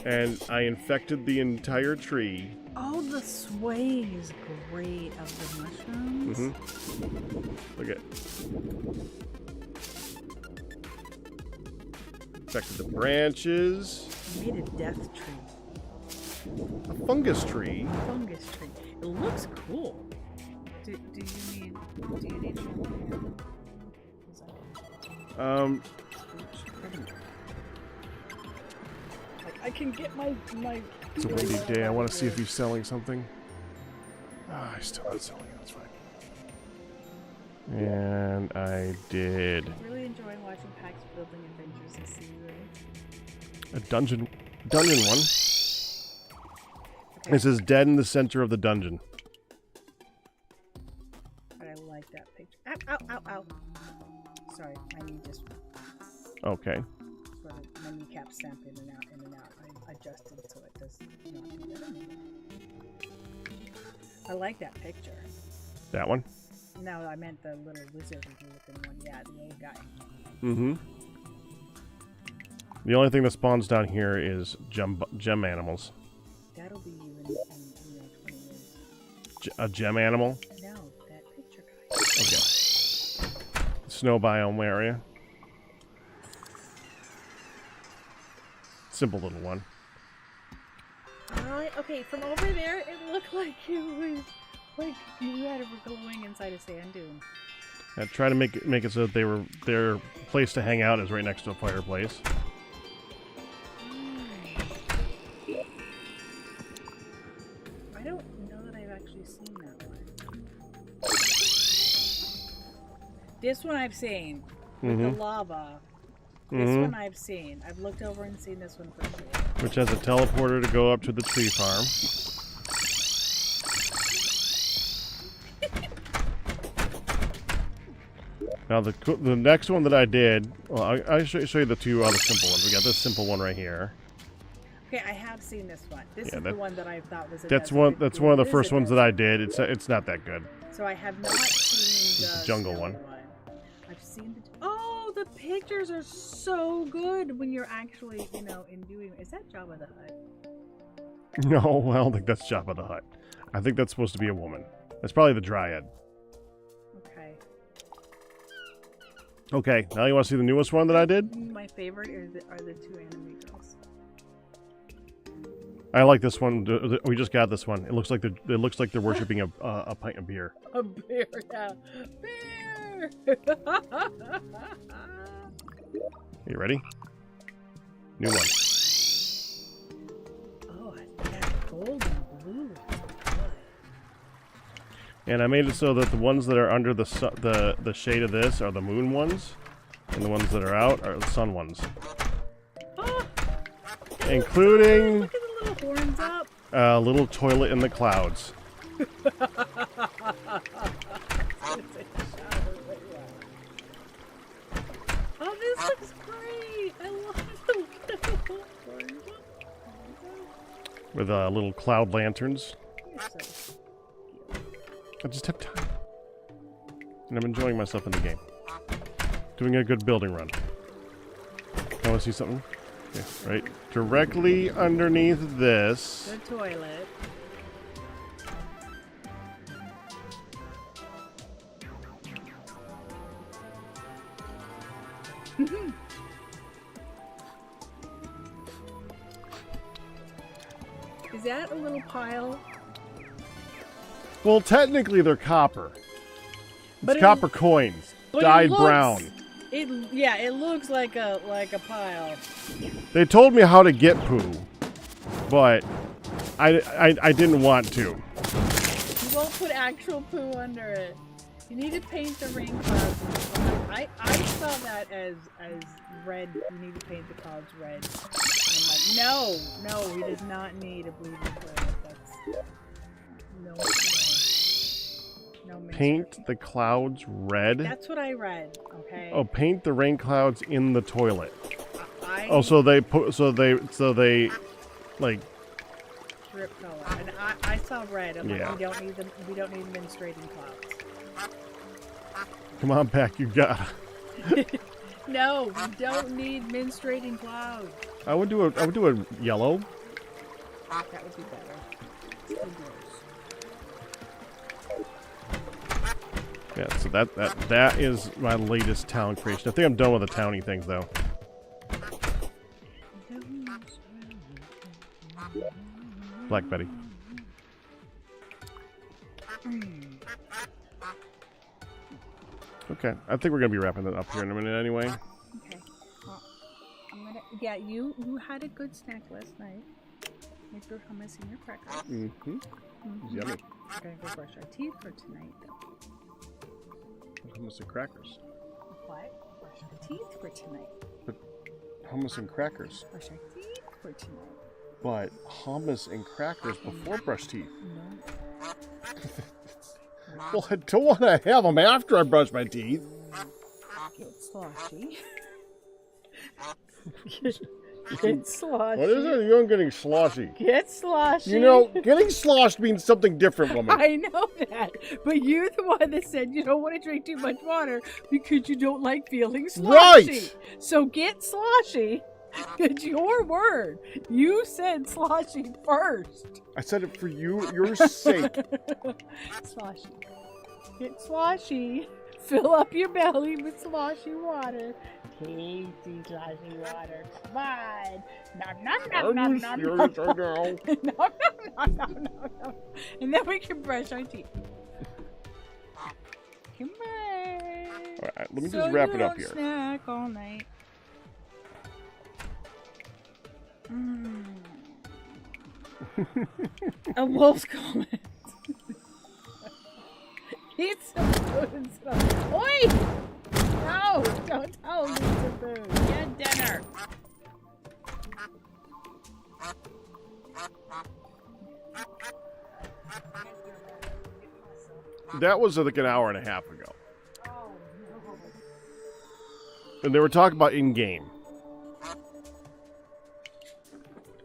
And I infected the entire tree. Oh, the sway is great of the mushrooms. Mm-hmm. Look at it. Infected the branches. You made a death tree. A fungus tree. Fungus tree. It looks cool. Do you need like I can get my It's a windy day. I want to see if he's selling something. Ah, he's still not selling it. That's fine. And I did. I really enjoy watching Pax building adventures this season. A dungeon one. It says dead in the center of the dungeon. But I like that picture. Ow, ow, ow, ow. Sorry, my knee just Okay. sort of, my kneecap stamped in and out, in and out. I adjusted so it does not do that anymore. I like that picture. That one? No, I meant the little wizard looking one. Yeah, the old guy. Mm-hmm. The only thing that spawns down here is gem animals. That'll be you in 20 years. A gem animal? No, that picture guy. Okay. Snow biome area. Simple little one. Okay, from over there, it looked like it was like you had a going inside a sand dune. I try to make it so that their place to hang out is right next to a fireplace. I don't know that I've actually seen that one. This one I've seen with the lava. This one I've seen. I've looked over and seen this one for sure. Which has a teleporter to go up to the tree farm. Now the next one that I did, well, I'll show you the 2 other simple ones. We got this simple one right here. Okay, I have seen this one. This is the one that I thought was a That's one of the first ones that I did. It's not that good. So I have not seen the jungle one. I've seen the the pictures are so good when you're actually, in doing. Is that Jabba the Hutt? No, I don't think that's Jabba the Hutt. I think that's supposed to be a woman. That's probably the Dryad. Okay. Okay, now you want to see the newest one that I did? My favorite are the two anime girls. I like this one. We just got this one. It looks like they're worshiping a pint of beer. A bear, yeah. Bear! You ready? New one. Oh, that's gold and blue. And I made it so that the ones that are under the shade of this are the moon ones, and the ones that are out are the sun ones. Oh, including look at the little horns up. A little toilet in the clouds. Oh, this looks great. I love the little horns up. With little cloud lanterns. You're so I just have time. And I'm enjoying myself in the game. Doing a good building run. I want to see something? Okay, right directly underneath this. the toilet. Is that a little pile? Well, technically they're copper. But It's copper coins. but Dyed it looks, brown. It looks like a pile. They told me how to get poo, but I didn't want to. You won't put actual poo under it. You need to paint the rain clouds. I saw that as red. You need to paint the clouds red. And I'm like, no, he does not need a bleeding toilet. That's no. Paint the clouds red. That's what I read. Okay. Oh, paint the rain clouds in the toilet. I So they like. drip color, and I saw red. I'm Yeah. like, we don't need menstruating clouds. Come on back, you got. No, we don't need menstruating clouds. I would do a yellow. That would be better. It's too gross. Yeah, so that is my latest town creation. I think I'm done with the towny things though. Black Betty. Okay, I think we're gonna be wrapping that up here in a minute anyway. Okay. Well, yeah, you had a good snack last night. With your hummus and your crackers. Mm-hmm. Yummy. We're gonna go brush our teeth for tonight. Hummus and crackers. What? Brush our teeth for tonight. Hummus and crackers. Brush our teeth for tonight. But hummus and crackers before brush teeth. No. Well, I don't want to have them after I brush my teeth. Get sloshy. Get sloshy. What is it? You're getting sloshy. Get sloshy. You know, getting sloshed means something different, woman. I know that, but you're the one that said you don't want to drink too much water because you don't like feeling sloshy. Right. So get sloshy. It's your word. You said sloshy first. I said it for your sake. Sloshy. Get sloshy. Fill up your belly with sloshy water. Tasty sloshy water. Come on. Nom, nom, nom, Are you nom, serious nom, right nom. now? No. And then we can brush our teeth. Come on. All right, let me just wrap it up here. Snack all night. A wolf's comment. Eat some food and stuff. Oi! No! Don't tell him to eat some food. Get dinner. That was like an hour and a half ago. Oh, no. And they were talking about in-game.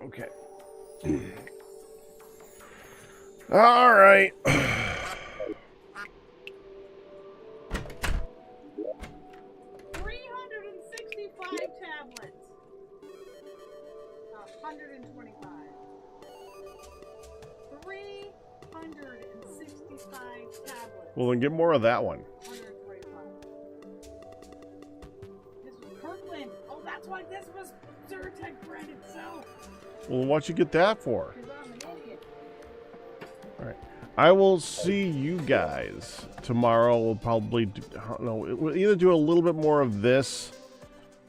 Okay. All right. 365 tablets. 125. 365 tablets. Well, then get more of that one. 125. This was Kirkland. Oh, that's why this was Zyrtec brand itself. Well, what'd you get that for? Because I'm an idiot. All right. I will see you guys tomorrow. We'll probably do, I don't know, we'll either do a little bit more of this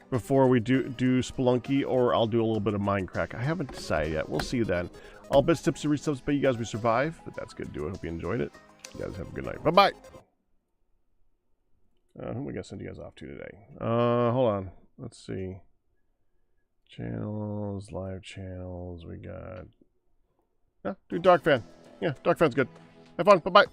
before we do Spelunky, or I'll do a little bit of Minecraft. I haven't decided yet. We'll see you then. All bits, tips, and resubs, but you guys, we survive. But that's good to do. I hope you enjoyed it. You guys have a good night. Bye-bye. Who am I going to send you guys off to today? Hold on. Let's see. Channels, live channels. We got... Yeah, do Dark Fan. Yeah, Dark Fan's good. Have fun. Bye-bye.